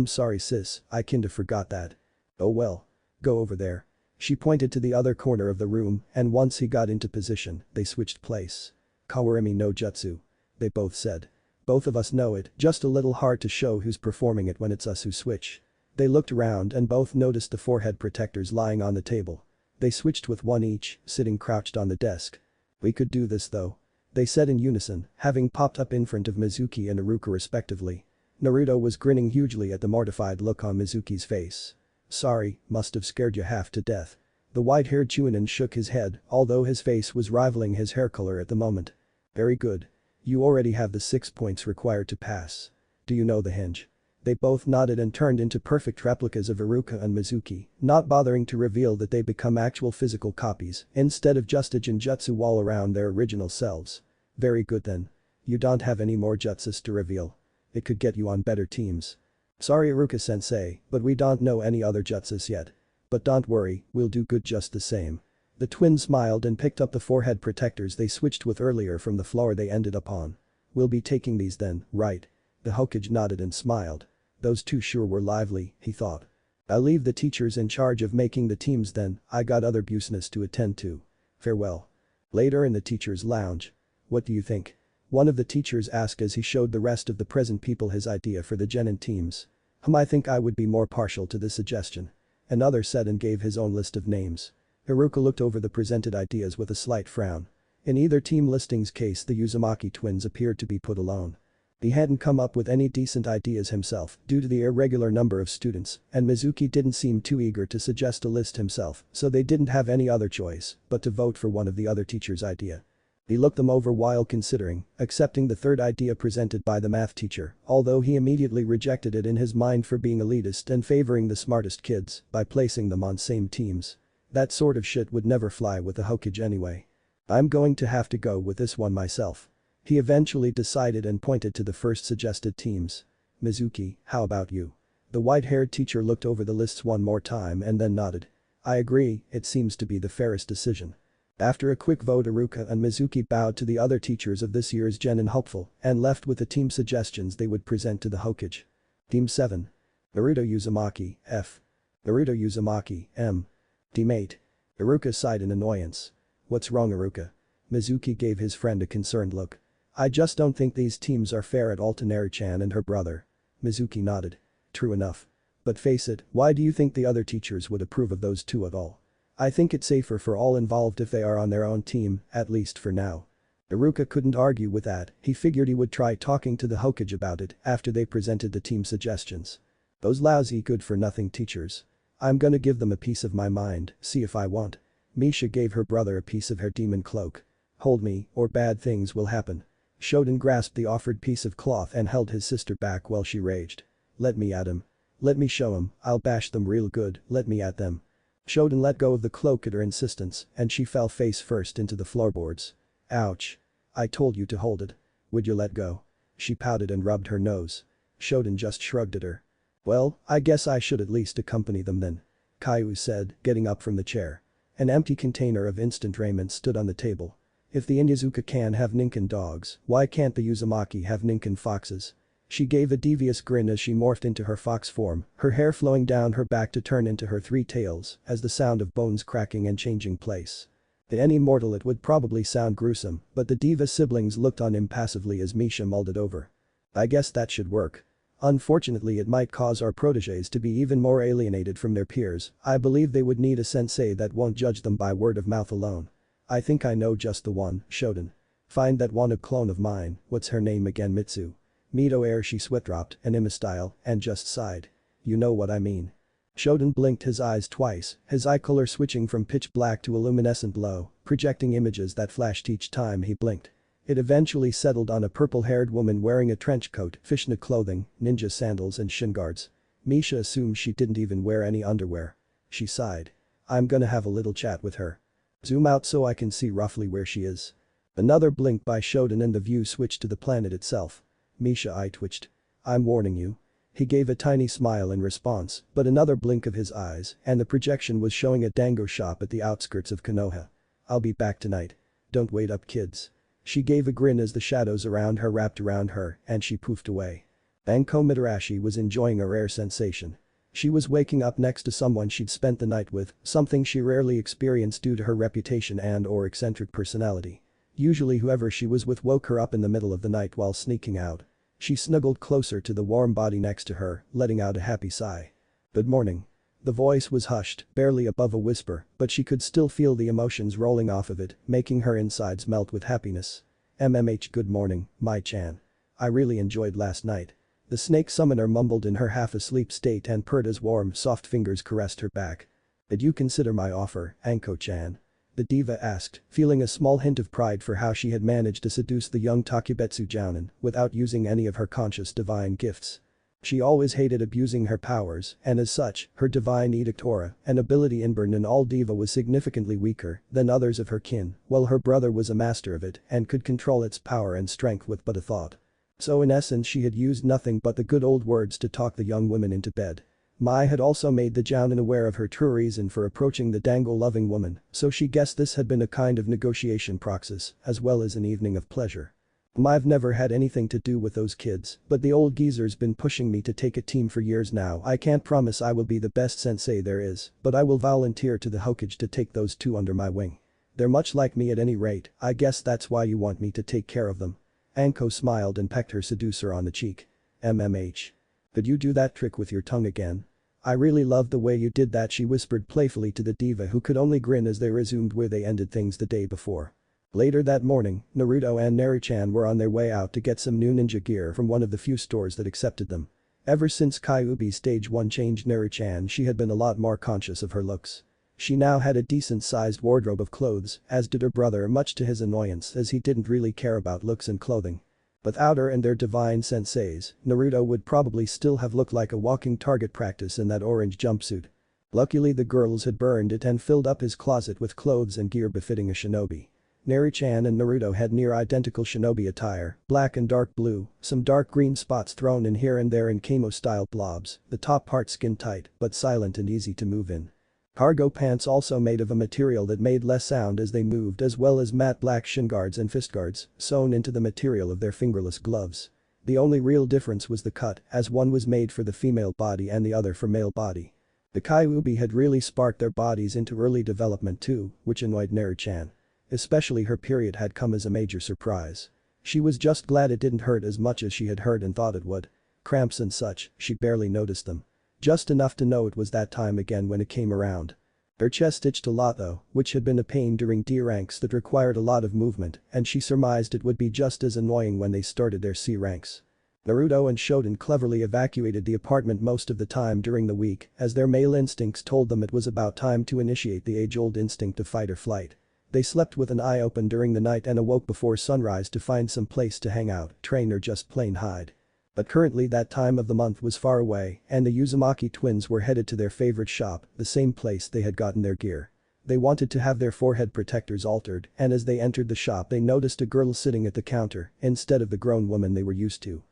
Sorry sis, I kinda forgot that." "Oh well. Go over there." She pointed to the other corner of the room, and once he got into position, they switched place. Kawarimi no jutsu. They both said. Both of us know it, just a little hard to show who's performing it when it's us who switch. They looked around and both noticed the forehead protectors lying on the table. They switched with one each, sitting crouched on the desk. We could do this though. They said in unison, having popped up in front of Mizuki and Iruka respectively. Naruto was grinning hugely at the mortified look on Mizuki's face. Sorry, must have scared you half to death. The white-haired Chunin shook his head, although his face was rivaling his hair color at the moment. Very good. You already have the 6 points required to pass. Do you know the hinge? They both nodded and turned into perfect replicas of Iruka and Mizuki, not bothering to reveal that they become actual physical copies instead of just a genjutsu wall around their original selves. Very good then. You don't have any more jutsus to reveal. It could get you on better teams. Sorry Iruka-sensei, but we don't know any other jutsus yet. But don't worry, we'll do good just the same. The twins smiled and picked up the forehead protectors they switched with earlier from the floor they ended up on. We'll be taking these then, right? The Hokage nodded and smiled. Those two sure were lively, he thought. I'll leave the teachers in charge of making the teams then, I got other business to attend to. Farewell. Later in the teachers' lounge. What do you think? One of the teachers asked as he showed the rest of the present people his idea for the Genin teams. I think I would be more partial to this suggestion. Another said and gave his own list of names. Iruka looked over the presented ideas with a slight frown. In either team listing's case the Uzumaki twins appeared to be put alone. He hadn't come up with any decent ideas himself due to the irregular number of students, and Mizuki didn't seem too eager to suggest a list himself, so they didn't have any other choice but to vote for one of the other teachers' idea. He looked them over while considering, accepting the third idea presented by the math teacher, although he immediately rejected it in his mind for being elitist and favoring the smartest kids by placing them on same teams. That sort of shit would never fly with the Hokage anyway. I'm going to have to go with this one myself. He eventually decided and pointed to the first suggested teams. Mizuki, how about you? The white-haired teacher looked over the lists one more time and then nodded. I agree, it seems to be the fairest decision. After a quick vote Iruka and Mizuki bowed to the other teachers of this year's Genin hopeful and left with the team suggestions they would present to the Hokage. Team 7. Naruto Uzumaki, F. Naruto Uzumaki, M. Team 8. Iruka sighed in annoyance. What's wrong Iruka? Mizuki gave his friend a concerned look. I just don't think these teams are fair at all to Naru-chan and her brother. Mizuki nodded. True enough. But face it, why do you think the other teachers would approve of those two at all? I think it's safer for all involved if they are on their own team, at least for now. Iruka couldn't argue with that, he figured he would try talking to the Hokage about it after they presented the team suggestions. Those lousy good-for-nothing teachers. I'm gonna give them a piece of my mind, see if I want. Misha gave her brother a piece of her demon cloak. Hold me, or bad things will happen. Shoden grasped the offered piece of cloth and held his sister back while she raged. Let me at him. Let me show him, I'll bash them real good, let me at them. Shoden let go of the cloak at her insistence and she fell face first into the floorboards. Ouch. I told you to hold it. Would you let go? She pouted and rubbed her nose. Shoden just shrugged at her. Well, I guess I should at least accompany them then. Caillou said, getting up from the chair. An empty container of instant raiment stood on the table. If the Inuzuka can have Ninken dogs, why can't the Uzumaki have Ninken foxes? She gave a devious grin as she morphed into her fox form, her hair flowing down her back to turn into her three tails as the sound of bones cracking and changing place. To any mortal it would probably sound gruesome, but the diva siblings looked on impassively as Misha mulled it over. I guess that should work. Unfortunately it might cause our protégés to be even more alienated from their peers, I believe they would need a sensei that won't judge them by word of mouth alone. I think I know just the one, Shoden. Find that wanted clone of mine, what's her name again Mitsu. Mito air she sweat-dropped, anime style, and just sighed. You know what I mean. Shoden blinked his eyes twice, his eye color switching from pitch black to a luminescent glow, projecting images that flashed each time he blinked. It eventually settled on a purple-haired woman wearing a trench coat, fishnet clothing, ninja sandals and shin guards. Misha assumed she didn't even wear any underwear. She sighed. I'm gonna have a little chat with her. Zoom out so I can see roughly where she is. Another blink by Shoden and the view switched to the planet itself. Misha eye twitched. I'm warning you. He gave a tiny smile in response, but another blink of his eyes and the projection was showing a dango shop at the outskirts of Konoha. I'll be back tonight. Don't wait up kids. She gave a grin as the shadows around her wrapped around her and she poofed away. Banko Mitarashi was enjoying a rare sensation. She was waking up next to someone she'd spent the night with, something she rarely experienced due to her reputation and/or eccentric personality. Usually whoever she was with woke her up in the middle of the night while sneaking out. She snuggled closer to the warm body next to her, letting out a happy sigh. "Good morning." The voice was hushed, barely above a whisper, but she could still feel the emotions rolling off of it, making her insides melt with happiness. Good morning, Mai-chan. I really enjoyed last night." The snake summoner mumbled in her half-asleep state and purred as warm, soft fingers caressed her back. "Did you consider my offer, Anko-chan?" the diva asked, feeling a small hint of pride for how she had managed to seduce the young Takebetsu jounin without using any of her conscious divine gifts. She always hated abusing her powers, and as such, her divine edict aura, an ability inborn in all diva, was significantly weaker than others of her kin, while her brother was a master of it and could control its power and strength with but a thought. So in essence she had used nothing but the good old words to talk the young woman into bed. Mai had also made the jounin aware of her true reason for approaching the dango-loving woman, so she guessed this had been a kind of negotiation process, as well as an evening of pleasure. "I've never had anything to do with those kids, but the old geezer's been pushing me to take a team for years now. I can't promise I will be the best sensei there is, but I will volunteer to the Hokage to take those two under my wing. They're much like me at any rate, I guess that's why you want me to take care of them." Anko smiled and pecked her seducer on the cheek. "Did you do that trick with your tongue again? I really loved the way you did that," she whispered playfully to the diva, who could only grin as they resumed where they ended things the day before. Later that morning, Naruto and Naru-chan were on their way out to get some new ninja gear from one of the few stores that accepted them. Ever since Kyuubi's stage 1 changed Naru-chan, she had been a lot more conscious of her looks. She now had a decent-sized wardrobe of clothes, as did her brother, much to his annoyance as he didn't really care about looks and clothing. Without her and their divine senseis, Naruto would probably still have looked like a walking target practice in that orange jumpsuit. Luckily the girls had burned it and filled up his closet with clothes and gear befitting a shinobi. Naru-chan and Naruto had near-identical shinobi attire, black and dark blue, some dark green spots thrown in here and there in camo-style blobs, the top part skin-tight but silent and easy to move in. Cargo pants also made of a material that made less sound as they moved, as well as matte black shin guards and fist guards sewn into the material of their fingerless gloves. The only real difference was the cut, as one was made for the female body and the other for male body. The Kyuubi had really sparked their bodies into early development too, which annoyed Naru-chan. Especially her period had come as a major surprise. She was just glad it didn't hurt as much as she had heard and thought it would. Cramps and such, she barely noticed them. Just enough to know it was that time again when it came around. Her chest itched a lot though, which had been a pain during D ranks that required a lot of movement, and she surmised it would be just as annoying when they started their C ranks. Naruto and Shoten cleverly evacuated the apartment most of the time during the week, as their male instincts told them it was about time to initiate the age-old instinct of fight or flight. They slept with an eye open during the night and awoke before sunrise to find some place to hang out, train or just plain hide. But currently that time of the month was far away and the Uzumaki twins were headed to their favorite shop, the same place they had gotten their gear. They wanted to have their forehead protectors altered, and as they entered the shop they noticed a girl sitting at the counter instead of the grown woman they were used to.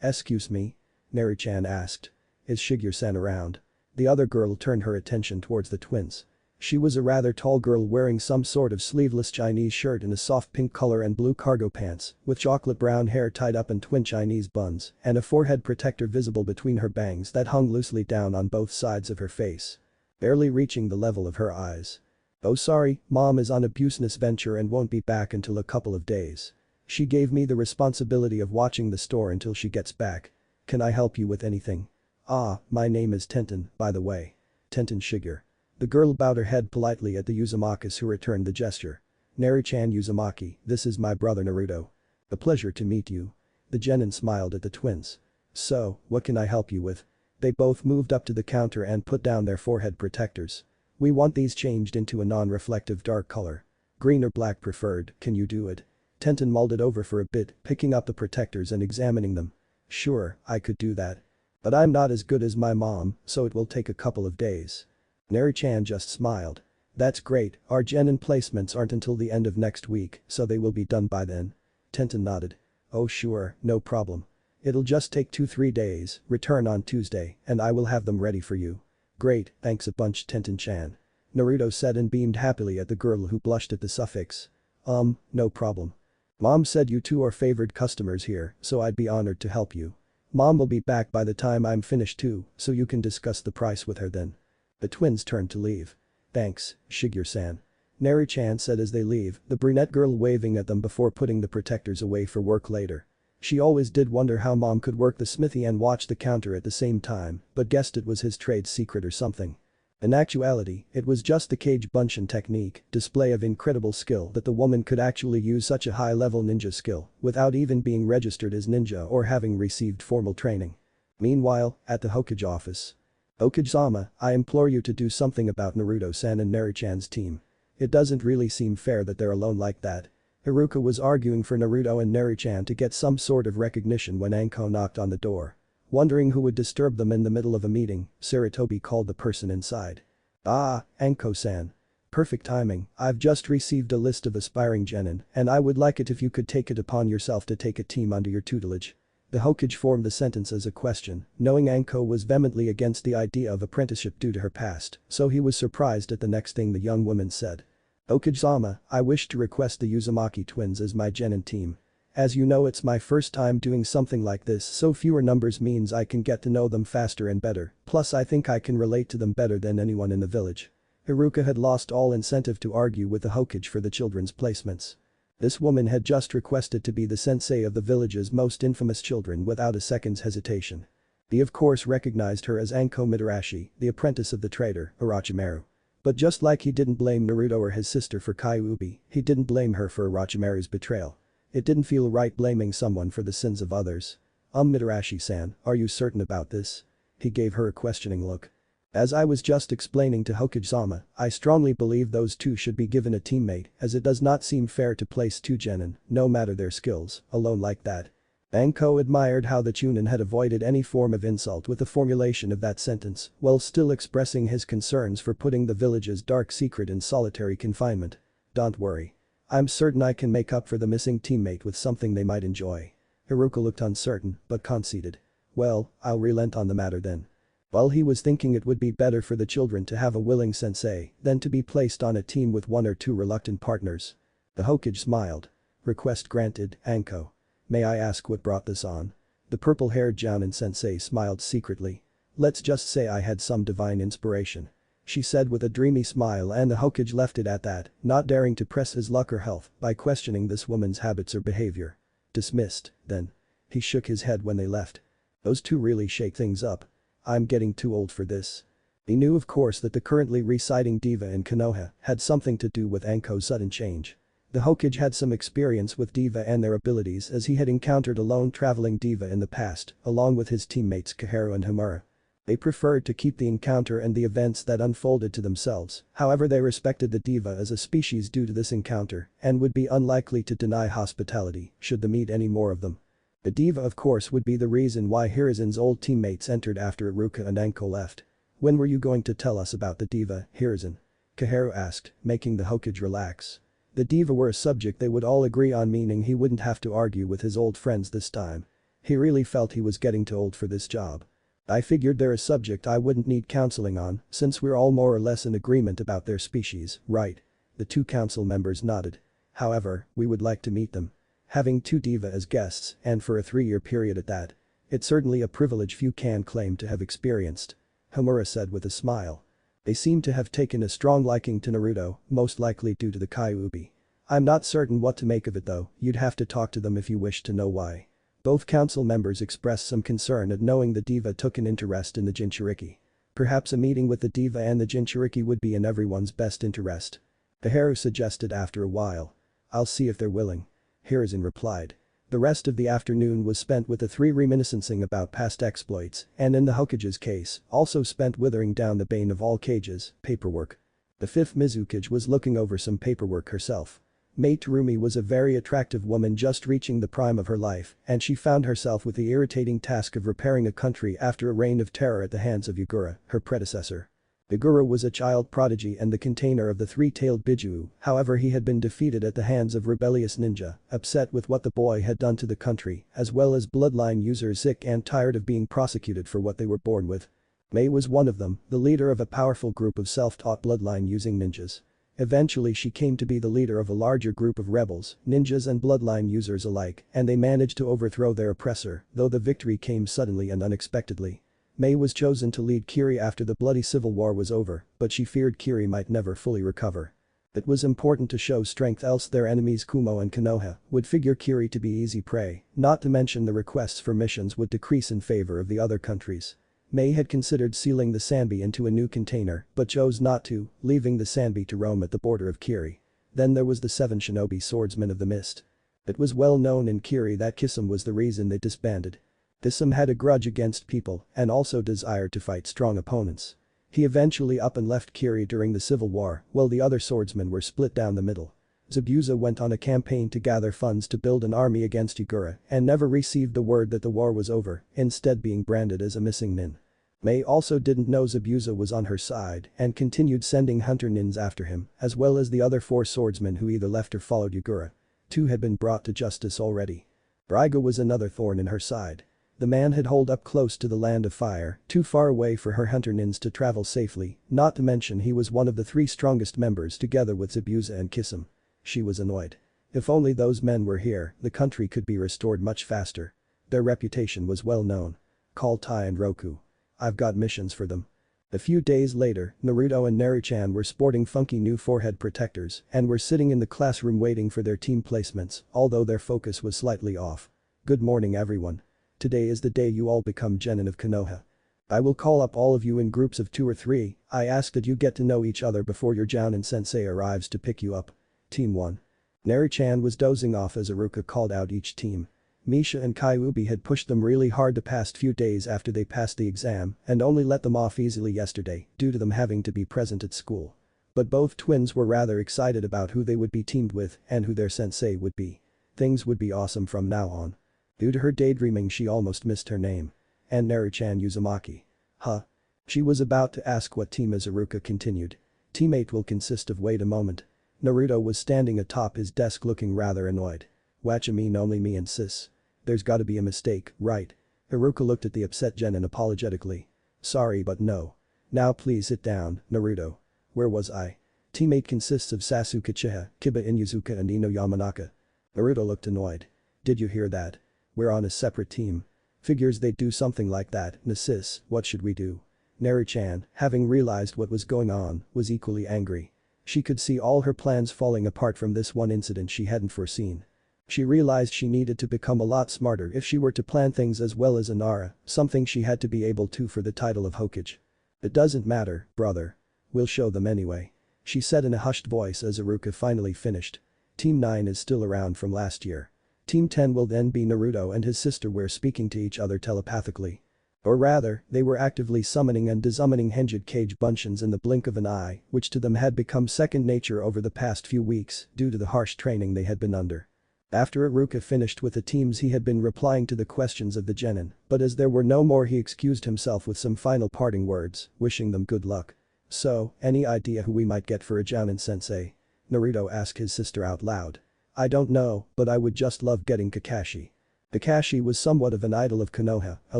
Excuse me?" Naru-chan asked. "Is Shigure-san around?" The other girl turned her attention towards the twins. She was a rather tall girl wearing some sort of sleeveless Chinese shirt in a soft pink color and blue cargo pants, with chocolate brown hair tied up in twin Chinese buns, and a forehead protector visible between her bangs that hung loosely down on both sides of her face, barely reaching the level of her eyes. "Oh sorry, Mom is on a business venture and won't be back until a couple of days. She gave me the responsibility of watching the store until she gets back. Can I help you with anything?" My name is Tenten, by the way. Tenten Shigure." The girl bowed her head politely at the Uzumakas who returned the gesture. "Naru-chan Uzumaki, this is my brother Naruto. A pleasure to meet you." The Genin smiled at the twins. "So, what can I help you with?" They both moved up to the counter and put down their forehead protectors. "We want these changed into a non-reflective dark color. Green or black preferred, can you do it?" Tenten mulled it over for a bit, picking up the protectors and examining them. "Sure, I could do that. But I'm not as good as my mom, so it will take a couple of days." Naru-chan just smiled. "That's great, our Genin placements aren't until the end of next week, so they will be done by then." Tenten nodded. "Oh sure, no problem. It'll just take 2-3 days, return on Tuesday, and I will have them ready for you." "Great, thanks a bunch Tenten-chan." Naruto said and beamed happily at the girl who blushed at the suffix. No problem. Mom said you two are favored customers here, so I'd be honored to help you." Mom will be back by the time I'm finished too, so you can discuss the price with her then." The twins turned to leave. "Thanks, Shigeru-san," Neri-chan said as they leave, the brunette girl waving at them before putting the protectors away for work later. She always did wonder how Mom could work the smithy and watch the counter at the same time, but guessed it was his trade secret or something. In actuality, it was just the Kage Bunshin technique, display of incredible skill that the woman could actually use such a high-level ninja skill without even being registered as ninja or having received formal training. Meanwhile, at the Hokage office. "Hokage-sama, I implore you to do something about Naruto-san and Neri-chan's team. It doesn't really seem fair that they're alone like that." Iruka was arguing for Naruto and Neri-chan to get some sort of recognition when Anko knocked on the door. Wondering who would disturb them in the middle of a meeting, Sarutobi called the person inside. "Ah, Anko-san. Perfect timing, I've just received a list of aspiring genin and I would like it if you could take it upon yourself to take a team under your tutelage." The Hokage formed the sentence as a question, knowing Anko was vehemently against the idea of apprenticeship due to her past, so he was surprised at the next thing the young woman said. "Hokage-sama, I wish to request the Uzumaki twins as my genin team. As you know, it's my first time doing something like this, so fewer numbers means I can get to know them faster and better, plus I think I can relate to them better than anyone in the village." Iruka had lost all incentive to argue with the Hokage for the children's placements. This woman had just requested to be the sensei of the village's most infamous children without a second's hesitation. He of course recognized her as Anko Mitarashi, the apprentice of the traitor, Orochimaru. But just like he didn't blame Naruto or his sister for Kyuubi, he didn't blame her for Orochimaru's betrayal. It didn't feel right blaming someone for the sins of others. Mitarashi-san, are you certain about this?" He gave her a questioning look. "As I was just explaining to Hokage-sama, I strongly believe those two should be given a teammate as it does not seem fair to place two genin, no matter their skills, alone like that." Anko admired how the Chunin had avoided any form of insult with the formulation of that sentence, while still expressing his concerns for putting the village's dark secret in solitary confinement. "Don't worry. I'm certain I can make up for the missing teammate with something they might enjoy." Iruka looked uncertain, but conceded. "Well, I'll relent on the matter then." While he was thinking it would be better for the children to have a willing sensei than to be placed on a team with one or two reluctant partners. The Hokage smiled. "Request granted, Anko. May I ask what brought this on?" The purple-haired Jounin sensei smiled secretly. "Let's just say I had some divine inspiration," she said with a dreamy smile, and the Hokage left it at that, not daring to press his luck or health by questioning this woman's habits or behavior. "Dismissed, then." He shook his head when they left. "Those two really shake things up. I'm getting too old for this." He knew of course that the currently residing diva in Konoha had something to do with Anko's sudden change. The Hokage had some experience with diva and their abilities as he had encountered a lone traveling diva in the past, along with his teammates Kaharu and Homura. They preferred to keep the encounter and the events that unfolded to themselves, however they respected the diva as a species due to this encounter and would be unlikely to deny hospitality should they meet any more of them. The diva of course would be the reason why Hirizin's old teammates entered after Iruka and Anko left. "When were you going to tell us about the diva, Hirizin?" Kaharu asked, making the Hokage relax. The diva were a subject they would all agree on, meaning he wouldn't have to argue with his old friends this time. He really felt he was getting too old for this job. "I figured they're a subject I wouldn't need counseling on since we're all more or less in agreement about their species, right?" The two council members nodded. "However, we would like to meet them. Having two diva as guests, and for a 3-year period at that. It's certainly a privilege few can claim to have experienced," Homura said with a smile. "They seem to have taken a strong liking to Naruto, most likely due to the Kyuubi. I'm not certain what to make of it though, you'd have to talk to them if you wish to know why." Both council members expressed some concern at knowing the diva took an interest in the Jinchuriki. Perhaps a meeting with the diva and the Jinchuriki would be in everyone's best interest. Kaharu suggested after a while. "I'll see if they're willing," Hirizin replied. The rest of the afternoon was spent with the three reminiscing about past exploits and in the Hokage's case, also spent withering down the bane of all cages, paperwork. The fifth Mizukage was looking over some paperwork herself. Mei Terumi was a very attractive woman just reaching the prime of her life and she found herself with the irritating task of repairing a country after a reign of terror at the hands of Yagura, her predecessor. Yagura was a child prodigy and the container of the three-tailed Biju, however he had been defeated at the hands of rebellious ninja, upset with what the boy had done to the country, as well as bloodline users sick and tired of being prosecuted for what they were born with. Mei was one of them, the leader of a powerful group of self-taught bloodline-using ninjas. Eventually she came to be the leader of a larger group of rebels, ninjas and bloodline users alike, and they managed to overthrow their oppressor, though the victory came suddenly and unexpectedly. Mei was chosen to lead Kiri after the bloody civil war was over, but she feared Kiri might never fully recover. It was important to show strength, else their enemies Kumo and Konoha would figure Kiri to be easy prey, not to mention the requests for missions would decrease in favor of the other countries. Mei had considered sealing the Sanbi into a new container but chose not to, leaving the Sanbi to roam at the border of Kiri. Then there was the 7 shinobi swordsmen of the mist. It was well known in Kiri that Kisame was the reason they disbanded. Kisame had a grudge against people and also desired to fight strong opponents. He eventually up and left Kiri during the civil war while the other swordsmen were split down the middle. Zabuza went on a campaign to gather funds to build an army against Yugura and never received the word that the war was over, instead being branded as a missing nin. Mei also didn't know Zabuza was on her side and continued sending hunter nins after him, as well as the other 4 swordsmen who either left or followed Yugura. 2 had been brought to justice already. Braiga was another thorn in her side. The man had holed up close to the land of fire, too far away for her hunter nins to travel safely, not to mention he was one of the 3 strongest members together with Zabuza and Kisame. She was annoyed. If only those men were here, the country could be restored much faster. Their reputation was well known. Call Tai and Roku. I've got missions for them. A few days later, Naruto and Naruchan were sporting funky new forehead protectors and were sitting in the classroom waiting for their team placements, although their focus was slightly off. Good morning everyone. Today is the day you all become Genin of Konoha. I will call up all of you in groups of 2 or 3, I ask that you get to know each other before your Jounin Sensei arrives to pick you up. Team 1. Naruchan was dozing off as Iruka called out each team. Misha and Kyuubi had pushed them really hard the past few days after they passed the exam and only let them off easily yesterday due to them having to be present at school. But both twins were rather excited about who they would be teamed with and who their sensei would be. Things would be awesome from now on. Due to her daydreaming she almost missed her name. And Naruchan Uzumaki. Huh? She was about to ask what team as Iruka continued. Teammate will consist of wait a moment. Naruto was standing atop his desk looking rather annoyed. Whatcha mean only me and sis? There's gotta be a mistake, right? Iruka looked at the upset Genin apologetically. Sorry but no. Now please sit down, Naruto. Where was I? Teammate consists of Sasuke Uchiha, Kiba Inuzuka and Ino Yamanaka. Naruto looked annoyed. Did you hear that? We're on a separate team. Figures they'd do something like that, sis, what should we do? Naruchan, having realized what was going on, was equally angry. She could see all her plans falling apart from this one incident she hadn't foreseen. She realized she needed to become a lot smarter if she were to plan things as well as Inara, something she had to be able to for the title of Hokage. It doesn't matter, brother. We'll show them anyway. She said in a hushed voice as Iruka finally finished. Team 9 is still around from last year. Team 10 will then be Naruto and his sister were speaking to each other telepathically. Or rather, they were actively summoning and desummoning Henjid Cage Bunshins in the blink of an eye, which to them had become second nature over the past few weeks due to the harsh training they had been under. After Iruka finished with the teams he had been replying to the questions of the Genin, but as there were no more he excused himself with some final parting words, wishing them good luck. So, any idea who we might get for a Jounin sensei? Naruto asked his sister out loud. I don't know, but I would just love getting Kakashi. Kakashi was somewhat of an idol of Konoha, a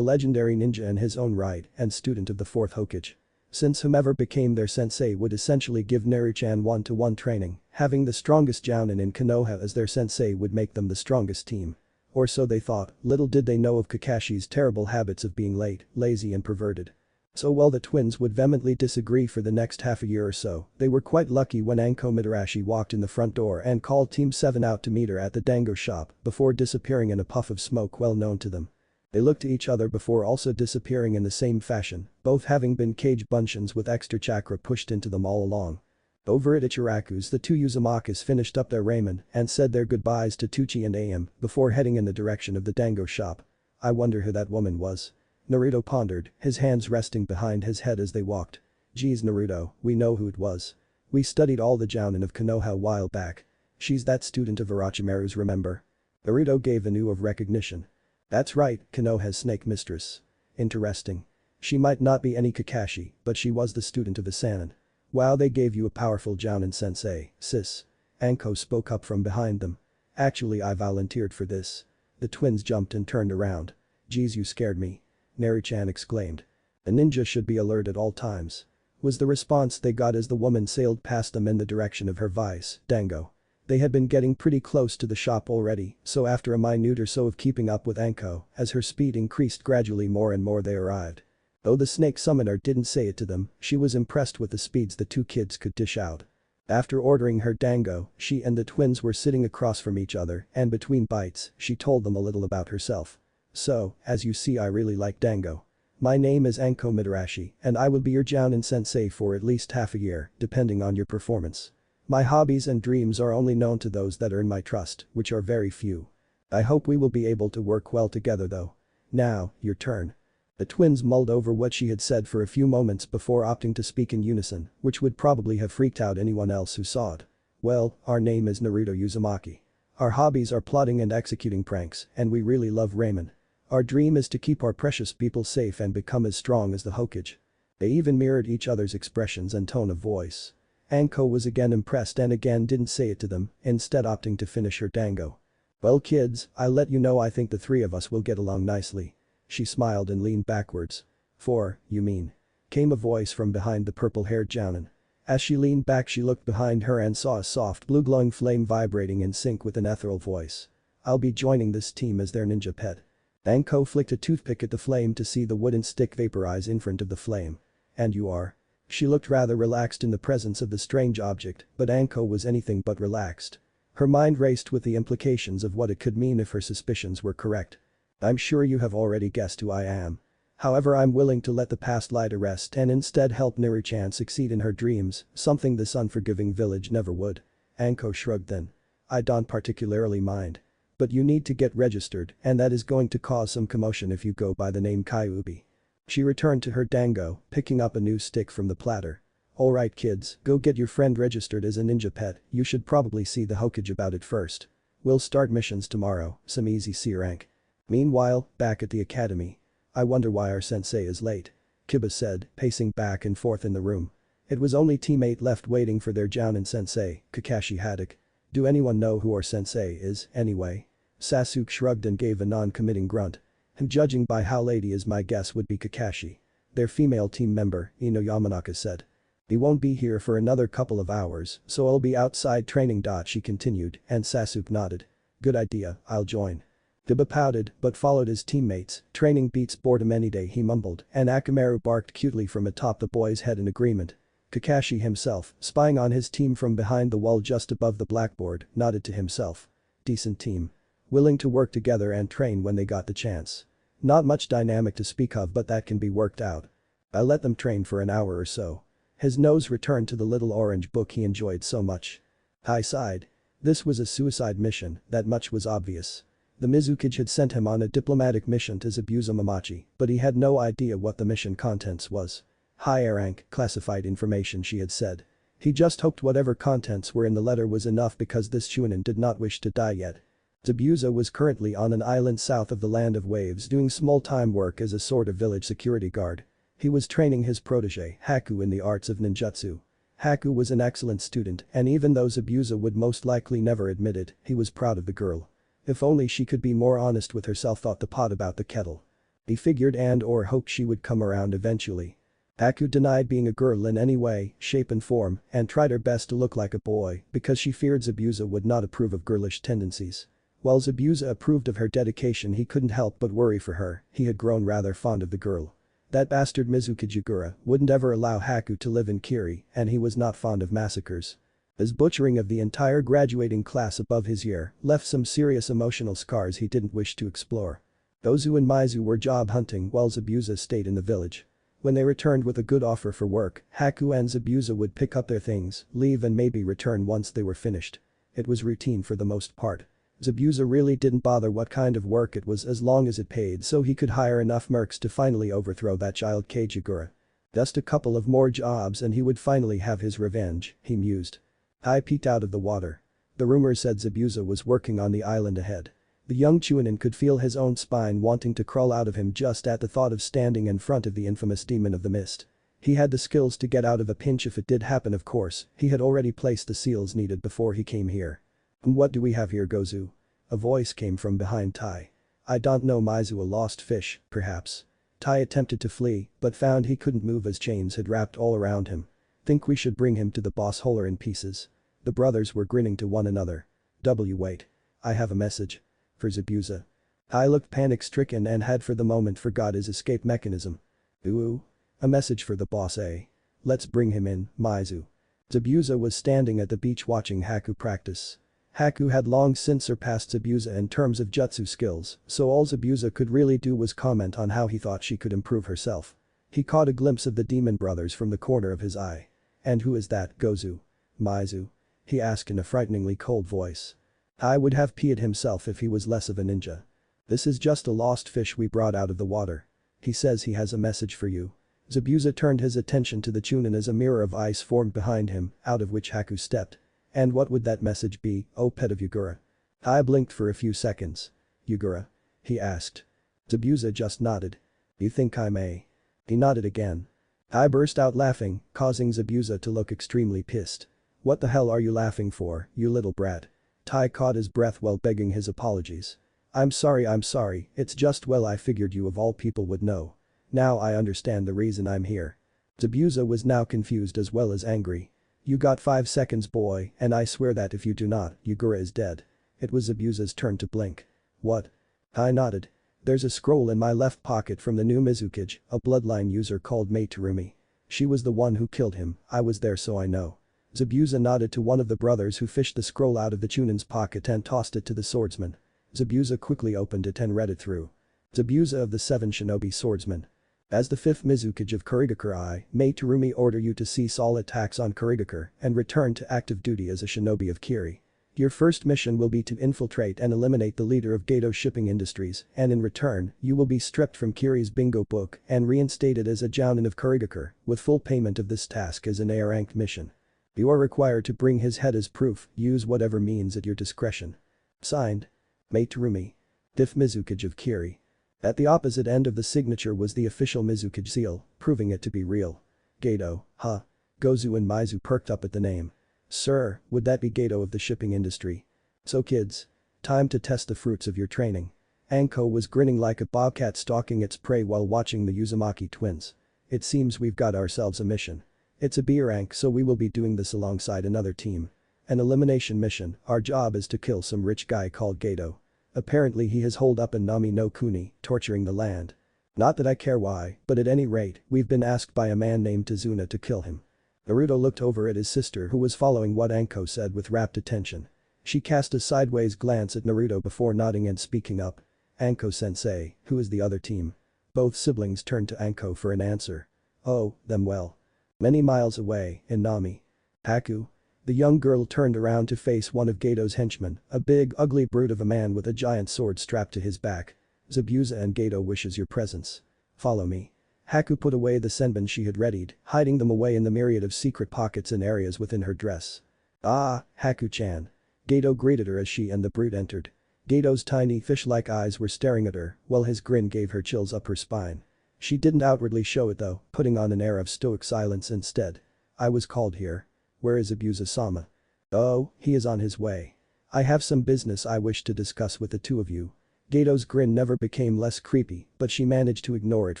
legendary ninja in his own right and student of the 4th Hokage. Since whomever became their sensei would essentially give Naruchan one-to-one training, having the strongest Jounin in Konoha as their sensei would make them the strongest team. Or so they thought, little did they know of Kakashi's terrible habits of being late, lazy and perverted. So while the twins would vehemently disagree for the next half a year or so, they were quite lucky when Anko Mitarashi walked in the front door and called Team 7 out to meet her at the dango shop before disappearing in a puff of smoke well known to them. They looked at each other before also disappearing in the same fashion, both having been cage bunshins with extra chakra pushed into them all along. Over at Ichiraku's the 2 Uzumakas finished up their ramen and said their goodbyes to Tucci and Aim before heading in the direction of the dango shop. I wonder who that woman was. Naruto pondered, his hands resting behind his head as they walked. Geez Naruto, we know who it was. We studied all the Jounin of Konoha a while back. She's that student of Orochimaru's, remember? Naruto gave a new of recognition. That's right, Konoha's snake mistress. Interesting. She might not be any Kakashi, but she was the student of Isanin. Wow, they gave you a powerful Jounin sensei, sis. Anko spoke up from behind them. Actually I volunteered for this. The twins jumped and turned around. Geez you scared me. Naruchan exclaimed. A ninja should be alert at all times. was the response they got as the woman sailed past them in the direction of her vice, Dango. They had been getting pretty close to the shop already, so after a minute or so of keeping up with Anko, as her speed increased gradually more and more they arrived. Though the snake summoner didn't say it to them, she was impressed with the speeds the two kids could dish out. After ordering her dango, she and the twins were sitting across from each other and between bites, she told them a little about herself. So, as you see I really like dango. My name is Anko Midarashi and I will be your Jounin sensei for at least half a year, depending on your performance. My hobbies and dreams are only known to those that earn my trust, which are very few. I hope we will be able to work well together though. Now, your turn. The twins mulled over what she had said for a few moments before opting to speak in unison, which would probably have freaked out anyone else who saw it. Well, our name is Naruto Uzumaki. Our hobbies are plotting and executing pranks, and we really love ramen. Our dream is to keep our precious people safe and become as strong as the Hokage. They even mirrored each other's expressions and tone of voice. Anko was again impressed and again didn't say it to them, instead opting to finish her dango. Well kids, I'll let you know I think the three of us will get along nicely. She smiled and leaned backwards. "For, you mean?" came a voice from behind the purple-haired Jounin. As she leaned back she looked behind her and saw a soft blue glowing flame vibrating in sync with an ethereal voice. "I'll be joining this team as their ninja pet." Anko flicked a toothpick at the flame to see the wooden stick vaporize in front of the flame. "And you are?" She looked rather relaxed in the presence of the strange object, but Anko was anything but relaxed. Her mind raced with the implications of what it could mean if her suspicions were correct. "I'm sure you have already guessed who I am. However, I'm willing to let the past lie to rest and instead help Naru-chan succeed in her dreams, something this unforgiving village never would." Anko shrugged then. "I don't particularly mind. But you need to get registered and that is going to cause some commotion if you go by the name Kyuubi." She returned to her dango, picking up a new stick from the platter. "Alright kids, go get your friend registered as a ninja pet, you should probably see the Hokage about it first. We'll start missions tomorrow, some easy C rank." Meanwhile, back at the academy. "I wonder why our sensei is late," Kiba said, pacing back and forth in the room. It was only teammate left waiting for their Jounin sensei, Kakashi Haddock. "Do anyone know who our sensei is, anyway?" Sasuke shrugged and gave a non-committing grunt. "And judging by how late he is my guess would be Kakashi. Their female team member, Yamanaka said. He won't be here for another couple of hours, so I'll be outside training. She continued, and Sasuke nodded. "Good idea, I'll join." Kiba pouted but followed his teammates, "Training beats boredom any day," he mumbled, and Akamaru barked cutely from atop the boy's head in agreement. Kakashi himself, spying on his team from behind the wall just above the blackboard, nodded to himself. Decent team. Willing to work together and train when they got the chance. Not much dynamic to speak of but that can be worked out. I let them train for an hour or so. His nose returned to the little orange book he enjoyed so much. I sighed. This was a suicide mission, that much was obvious. The Mizukage had sent him on a diplomatic mission to Zabuza Mamachi, but he had no idea what the mission contents was. Higher rank, classified information she had said. He just hoped whatever contents were in the letter was enough because this Chunin did not wish to die yet. Zabuza was currently on an island south of the Land of Waves doing small-time work as a sort of village security guard. He was training his protege, Haku, in the arts of ninjutsu. Haku was an excellent student and even though Zabuza would most likely never admit it, he was proud of the girl. If only she could be more honest with herself, thought the pot about the kettle. He figured and/or hoped she would come around eventually. Haku denied being a girl in any way, shape and form and tried her best to look like a boy because she feared Zabuza would not approve of girlish tendencies. While Zabuza approved of her dedication, he couldn't help but worry for her, he had grown rather fond of the girl. That bastard Mizukage wouldn't ever allow Haku to live in Kiri and he was not fond of massacres. His butchering of the entire graduating class above his year left some serious emotional scars he didn't wish to explore. Ozu and Maizu were job hunting while Zabuza stayed in the village. When they returned with a good offer for work, Haku and Zabuza would pick up their things, leave and maybe return once they were finished. It was routine for the most part. Zabuza really didn't bother what kind of work it was as long as it paid so he could hire enough mercs to finally overthrow that child Kagegura. Just a couple of more jobs and he would finally have his revenge, he mused. I peeked out of the water. The rumor said Zabuza was working on the island ahead. The young Chunin could feel his own spine wanting to crawl out of him just at the thought of standing in front of the infamous demon of the mist. He had the skills to get out of a pinch if it did happen, of course, he had already placed the seals needed before he came here. "What do we have here, Gozu?" A voice came from behind Tai. "I don't know, Maizu, a lost fish, perhaps." Tai attempted to flee, but found he couldn't move as chains had wrapped all around him. Think we should bring him to the boss holer in pieces. The brothers were grinning to one another. Wait. I have a message. For Zabuza. Tai looked panic-stricken and had for the moment forgot his escape mechanism. Ooh. A message for the boss, eh? Let's bring him in, Mizu. Zabuza was standing at the beach watching Haku practice. Haku had long since surpassed Zabuza in terms of jutsu skills, so all Zabuza could really do was comment on how he thought she could improve herself. He caught a glimpse of the demon brothers from the corner of his eye. And who is that, Gozu? Mizu? He asked in a frighteningly cold voice. I would have peed himself if he was less of a ninja. This is just a lost fish we brought out of the water. He says he has a message for you. Zabuza turned his attention to the Chunin as a mirror of ice formed behind him, out of which Haku stepped. And what would that message be, oh pet of Yugura? I blinked for a few seconds. Yugura? He asked. Zabuza just nodded. You think I may? He nodded again. I burst out laughing, causing Zabuza to look extremely pissed. What the hell are you laughing for, you little brat? Tai caught his breath while begging his apologies. I'm sorry, it's just well I figured you of all people would know. Now I understand the reason I'm here. Zabuza was now confused as well as angry. You got 5 seconds boy, and I swear that if you do not, Yugura is dead. It was Zabuza's turn to blink. What? I nodded. There's a scroll in my left pocket from the new Mizukage, a bloodline user called Mei Terumi. She was the one who killed him, I was there so I know. Zabuza nodded to one of the brothers who fished the scroll out of the Chunin's pocket and tossed it to the swordsman. Zabuza quickly opened it and read it through. Zabuza of the 7 Shinobi Swordsmen. As the 5th Mizukage of Kurigakure, Mei Terumi order you to cease all attacks on Kurigakure and return to active duty as a shinobi of Kiri. Your first mission will be to infiltrate and eliminate the leader of Gato Shipping Industries, and in return, you will be stripped from Kiri's bingo book and reinstated as a jounin of Kurigakure, with full payment of this task as an A-ranked mission. You are required to bring his head as proof, use whatever means at your discretion. Signed. Mei Terumi. 5th Mizukage of Kiri. At the opposite end of the signature was the official Mizukage seal, proving it to be real. Gato, huh? Gozu and Mizu perked up at the name. Sir, would that be Gato of the shipping industry? So kids. Time to test the fruits of your training. Anko was grinning like a bobcat stalking its prey while watching the Uzumaki twins. It seems we've got ourselves a mission. It's a B rank so we will be doing this alongside another team. An elimination mission, our job is to kill some rich guy called Gato. Apparently he has holed up in Nami no Kuni, torturing the land. Not that I care why, but at any rate, we've been asked by a man named Tazuna to kill him. Naruto looked over at his sister who was following what Anko said with rapt attention. She cast a sideways glance at Naruto before nodding and speaking up. Anko-sensei, who is the other team? Both siblings turned to Anko for an answer. Oh, them well. Many miles away, in Nami. Haku? The young girl turned around to face one of Gato's henchmen, a big ugly brute of a man with a giant sword strapped to his back. Zabuza and Gato wishes your presence. Follow me. Haku put away the senbon she had readied, hiding them away in the myriad of secret pockets and areas within her dress. Ah, Haku-chan. Gato greeted her as she and the brute entered. Gato's tiny fish-like eyes were staring at her, while his grin gave her chills up her spine. She didn't outwardly show it though, putting on an air of stoic silence instead. I was called here. Where is Abusa-sama? Oh, he is on his way. I have some business I wish to discuss with the two of you. Gato's grin never became less creepy, but she managed to ignore it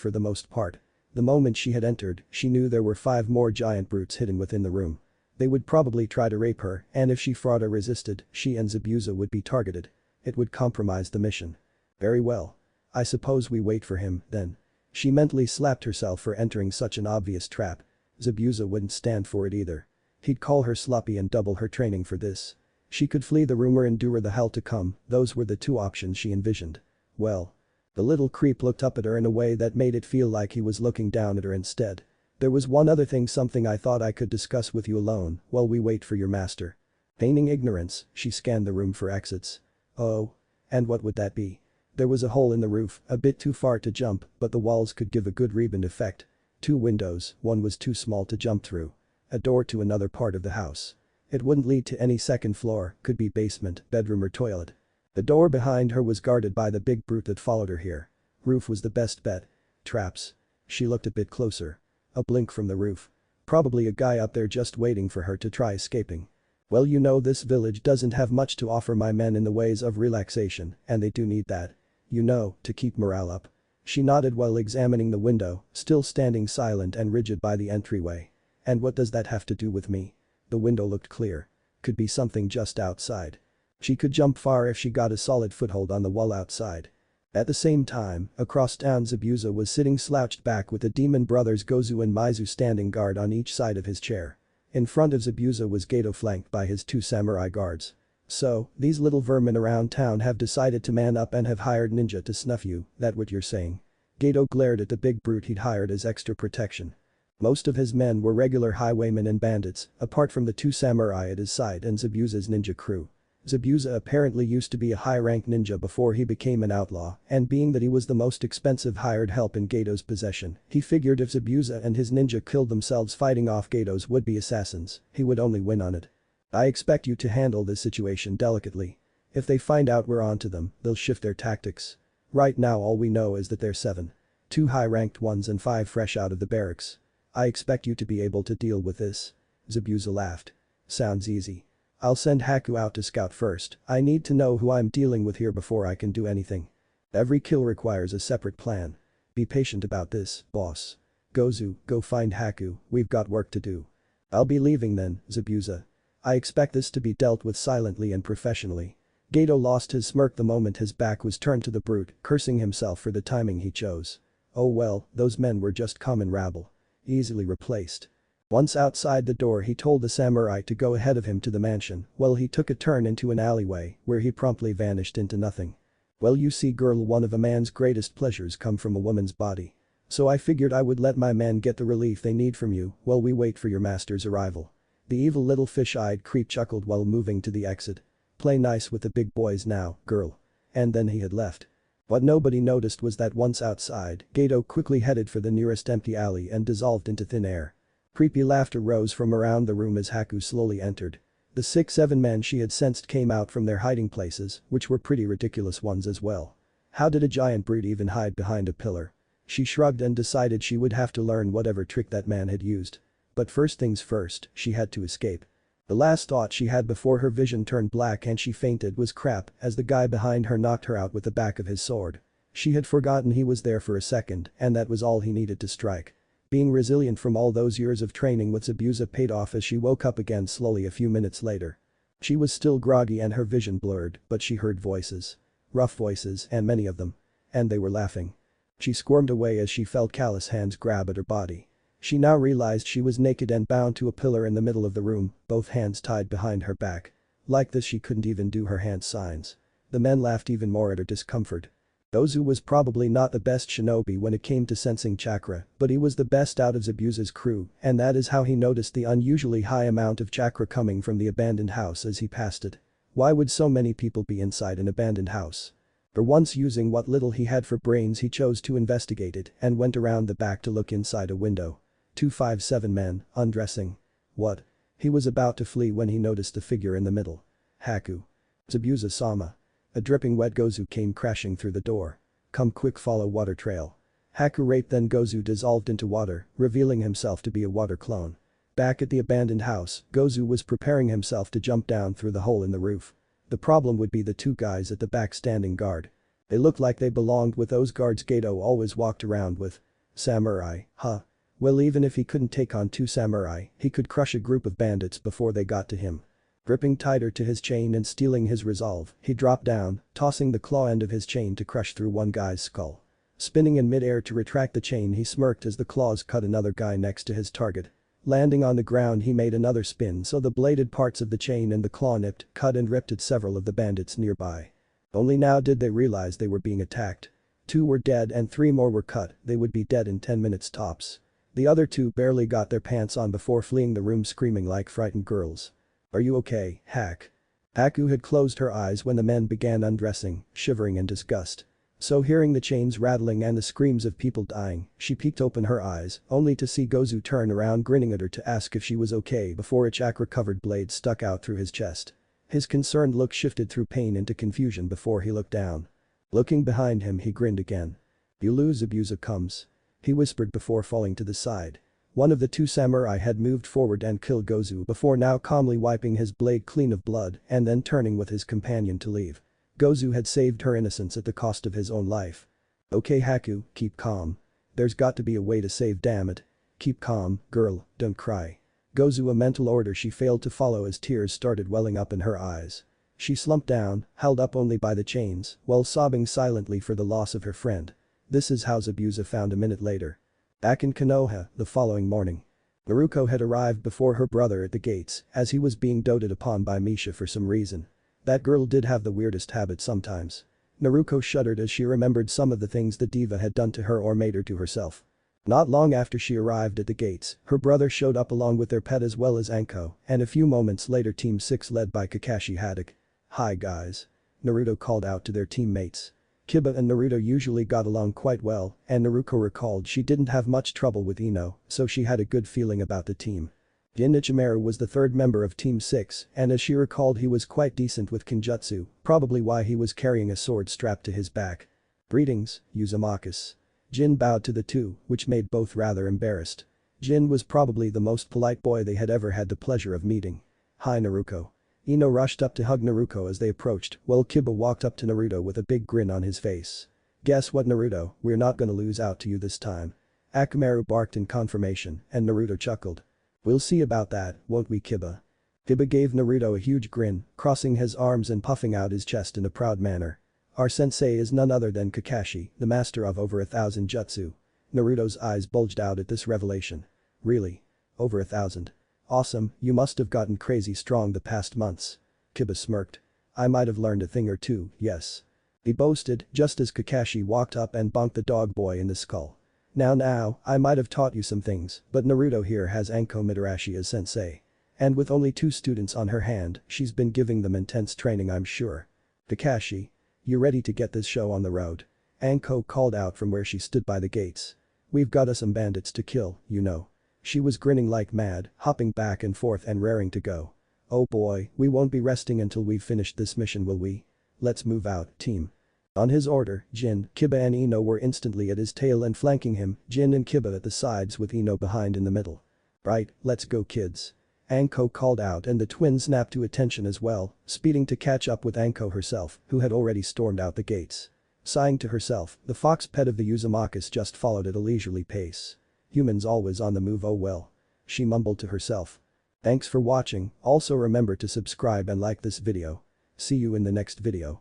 for the most part. The moment she had entered, she knew there were 5 more giant brutes hidden within the room. They would probably try to rape her, and if she fought or resisted, she and Zabuza would be targeted. It would compromise the mission. Very well. I suppose we wait for him, then. She mentally slapped herself for entering such an obvious trap. Zabuza wouldn't stand for it either. He'd call her sloppy and double her training for this. She could flee the room or endure the hell to come, those were the 2 options she envisioned. Well. The little creep looked up at her in a way that made it feel like he was looking down at her instead. There was one other thing, something I thought I could discuss with you alone while we wait for your master. Feigning ignorance, she scanned the room for exits. Oh. And what would that be? There was a hole in the roof, a bit too far to jump, but the walls could give a good rebound effect. 2 windows, one was too small to jump through. A door to another part of the house. It wouldn't lead to any second floor, could be basement, bedroom or toilet. The door behind her was guarded by the big brute that followed her here. Roof was the best bet. Traps. She looked a bit closer. A blink from the roof. Probably a guy up there just waiting for her to try escaping. Well, you know, this village doesn't have much to offer my men in the ways of relaxation, and they do need that. You know, to keep morale up. She nodded while examining the window, still standing silent and rigid by the entryway. And what does that have to do with me? The window looked clear. Could be something just outside. She could jump far if she got a solid foothold on the wall outside. At the same time, across town Zabuza was sitting slouched back with the demon brothers Gozu and Maizu standing guard on each side of his chair. In front of Zabuza was Gato flanked by his 2 samurai guards. So, these little vermin around town have decided to man up and have hired ninja to snuff you, that what you're saying? Gato glared at the big brute he'd hired as extra protection. Most of his men were regular highwaymen and bandits, apart from the 2 samurai at his side and Zabuza's ninja crew. Zabuza apparently used to be a high-rank ninja before he became an outlaw, and being that he was the most expensive hired help in Gato's possession, he figured if Zabuza and his ninja killed themselves fighting off Gato's would-be assassins, he would only win on it. I expect you to handle this situation delicately. If they find out we're onto them, they'll shift their tactics. Right now all we know is that they're 7. 2 high-ranked ones and 5 fresh out of the barracks. I expect you to be able to deal with this. Zabuza laughed. Sounds easy. I'll send Haku out to scout first. I need to know who I'm dealing with here before I can do anything. Every kill requires a separate plan. Be patient about this, boss. Gozu, go find Haku, we've got work to do. I'll be leaving then, Zabuza. I expect this to be dealt with silently and professionally. Gato lost his smirk the moment his back was turned to the brute, cursing himself for the timing he chose. Oh well, those men were just common rabble. Easily replaced. Once outside the door he told the samurai to go ahead of him to the mansion, while he took a turn into an alleyway, where he promptly vanished into nothing. Well you see girl, one of a man's greatest pleasures come from a woman's body. So I figured I would let my men get the relief they need from you while we wait for your master's arrival. The evil little fish-eyed creep chuckled while moving to the exit. Play nice with the big boys now, girl. And then he had left. What nobody noticed was that once outside, Gato quickly headed for the nearest empty alley and dissolved into thin air. Creepy laughter rose from around the room as Haku slowly entered. The 6-7 men she had sensed came out from their hiding places, which were pretty ridiculous ones as well. How did a giant brute even hide behind a pillar? She shrugged and decided she would have to learn whatever trick that man had used. But first things first, she had to escape. The last thought she had before her vision turned black and she fainted was crap as the guy behind her knocked her out with the back of his sword. She had forgotten he was there for a second and that was all he needed to strike. Being resilient from all those years of training with Zabuza paid off as she woke up again slowly a few minutes later. She was still groggy and her vision blurred, but she heard voices. Rough voices, and many of them. And they were laughing. She squirmed away as she felt callous hands grab at her body. She now realized she was naked and bound to a pillar in the middle of the room, both hands tied behind her back. Like this she couldn't even do her hand signs. The men laughed even more at her discomfort. Gozu was probably not the best shinobi when it came to sensing chakra, but he was the best out of Zabuza's crew, and that is how he noticed the unusually high amount of chakra coming from the abandoned house as he passed it. Why would so many people be inside an abandoned house? For once using what little he had for brains he chose to investigate it and went around the back to look inside a window. 257 men, undressing. What? He was about to flee when he noticed the figure in the middle. Haku. Zabuza-sama. A dripping wet Gozu came crashing through the door. Come quick, follow water trail. Haku raped, then Gozu dissolved into water, revealing himself to be a water clone. Back at the abandoned house, Gozu was preparing himself to jump down through the hole in the roof. The problem would be the 2 guys at the back standing guard. They looked like they belonged with those guards Gato always walked around with. Samurai, huh? Well, even if he couldn't take on 2 samurai, he could crush a group of bandits before they got to him. Gripping tighter to his chain and steeling his resolve, he dropped down, tossing the claw end of his chain to crush through one guy's skull. Spinning in midair to retract the chain, he smirked as the claws cut another guy next to his target. Landing on the ground, he made another spin so the bladed parts of the chain and the claw nipped, cut and ripped at several of the bandits nearby. Only now did they realize they were being attacked. 2 were dead and 3 more were cut, they would be dead in 10 minutes tops. The other 2 barely got their pants on before fleeing the room screaming like frightened girls. Are you okay, Hack? Haku had closed her eyes when the men began undressing, shivering in disgust. So hearing the chains rattling and the screams of people dying, she peeked open her eyes, only to see Gozu turn around grinning at her to ask if she was okay before a chakra-covered blade stuck out through his chest. His concerned look shifted through pain into confusion before he looked down. Looking behind him, he grinned again. You lose, Zabuza comes. He whispered before falling to the side. One of the 2 samurai had moved forward and killed Gozu before now calmly wiping his blade clean of blood and then turning with his companion to leave. Gozu had saved her innocence at the cost of his own life. Okay Haku, keep calm. There's got to be a way to save, damn it. Keep calm, girl, don't cry. Gozu, a mental order she failed to follow as tears started welling up in her eyes. She slumped down, held up only by the chains, while sobbing silently for the loss of her friend. This is how Zabuza found a minute later. Back in Konoha, the following morning. Naruto had arrived before her brother at the gates as he was being doted upon by Misha for some reason. That girl did have the weirdest habit sometimes. Naruto shuddered as she remembered some of the things the diva had done to her or made her to herself. Not long after she arrived at the gates, her brother showed up along with their pet as well as Anko, and a few moments later Team 6 led by Kakashi Haddock. "Hi guys." Naruto called out to their teammates. Kiba and Naruto usually got along quite well, and Naruto recalled she didn't have much trouble with Ino, so she had a good feeling about the team. Ichimaru was the third member of Team 6, and as she recalled he was quite decent with Kenjutsu, probably why he was carrying a sword strapped to his back. "Greetings, Uzumakas." Jin bowed to the two, which made both rather embarrassed. Jin was probably the most polite boy they had ever had the pleasure of meeting. "Hi Naruto." Ino rushed up to hug Naruto as they approached, while Kiba walked up to Naruto with a big grin on his face. "Guess what Naruto, we're not gonna lose out to you this time." Akamaru barked in confirmation, and Naruto chuckled. "We'll see about that, won't we Kiba?" Kiba gave Naruto a huge grin, crossing his arms and puffing out his chest in a proud manner. "Our sensei is none other than Kakashi, the master of over 1,000 jutsu." Naruto's eyes bulged out at this revelation. "Really? Over 1,000? Awesome, you must have gotten crazy strong the past months." Kiba smirked. "I might have learned a thing or two, yes." He boasted, just as Kakashi walked up and bonked the dog boy in the skull. Now, I might have taught you some things, but Naruto here has Anko Mitarashi as sensei. And with only 2 students on her hand, she's been giving them intense training I'm sure." "Kakashi. You ready to get this show on the road?" Anko called out from where she stood by the gates. "We've got some bandits to kill, you know." She was grinning like mad, hopping back and forth and raring to go. "Oh boy, we won't be resting until we've finished this mission, will we? Let's move out, team." On his order, Jin, Kiba and Ino were instantly at his tail and flanking him, Jin and Kiba at the sides with Ino behind in the middle. "Right, let's go kids." Anko called out and the twins snapped to attention as well, speeding to catch up with Anko herself, who had already stormed out the gates. Sighing to herself, the fox pet of the Uzumakas just followed at a leisurely pace. "Humans always on the move, oh well." She mumbled to herself. Thanks for watching, also remember to subscribe and like this video. See you in the next video.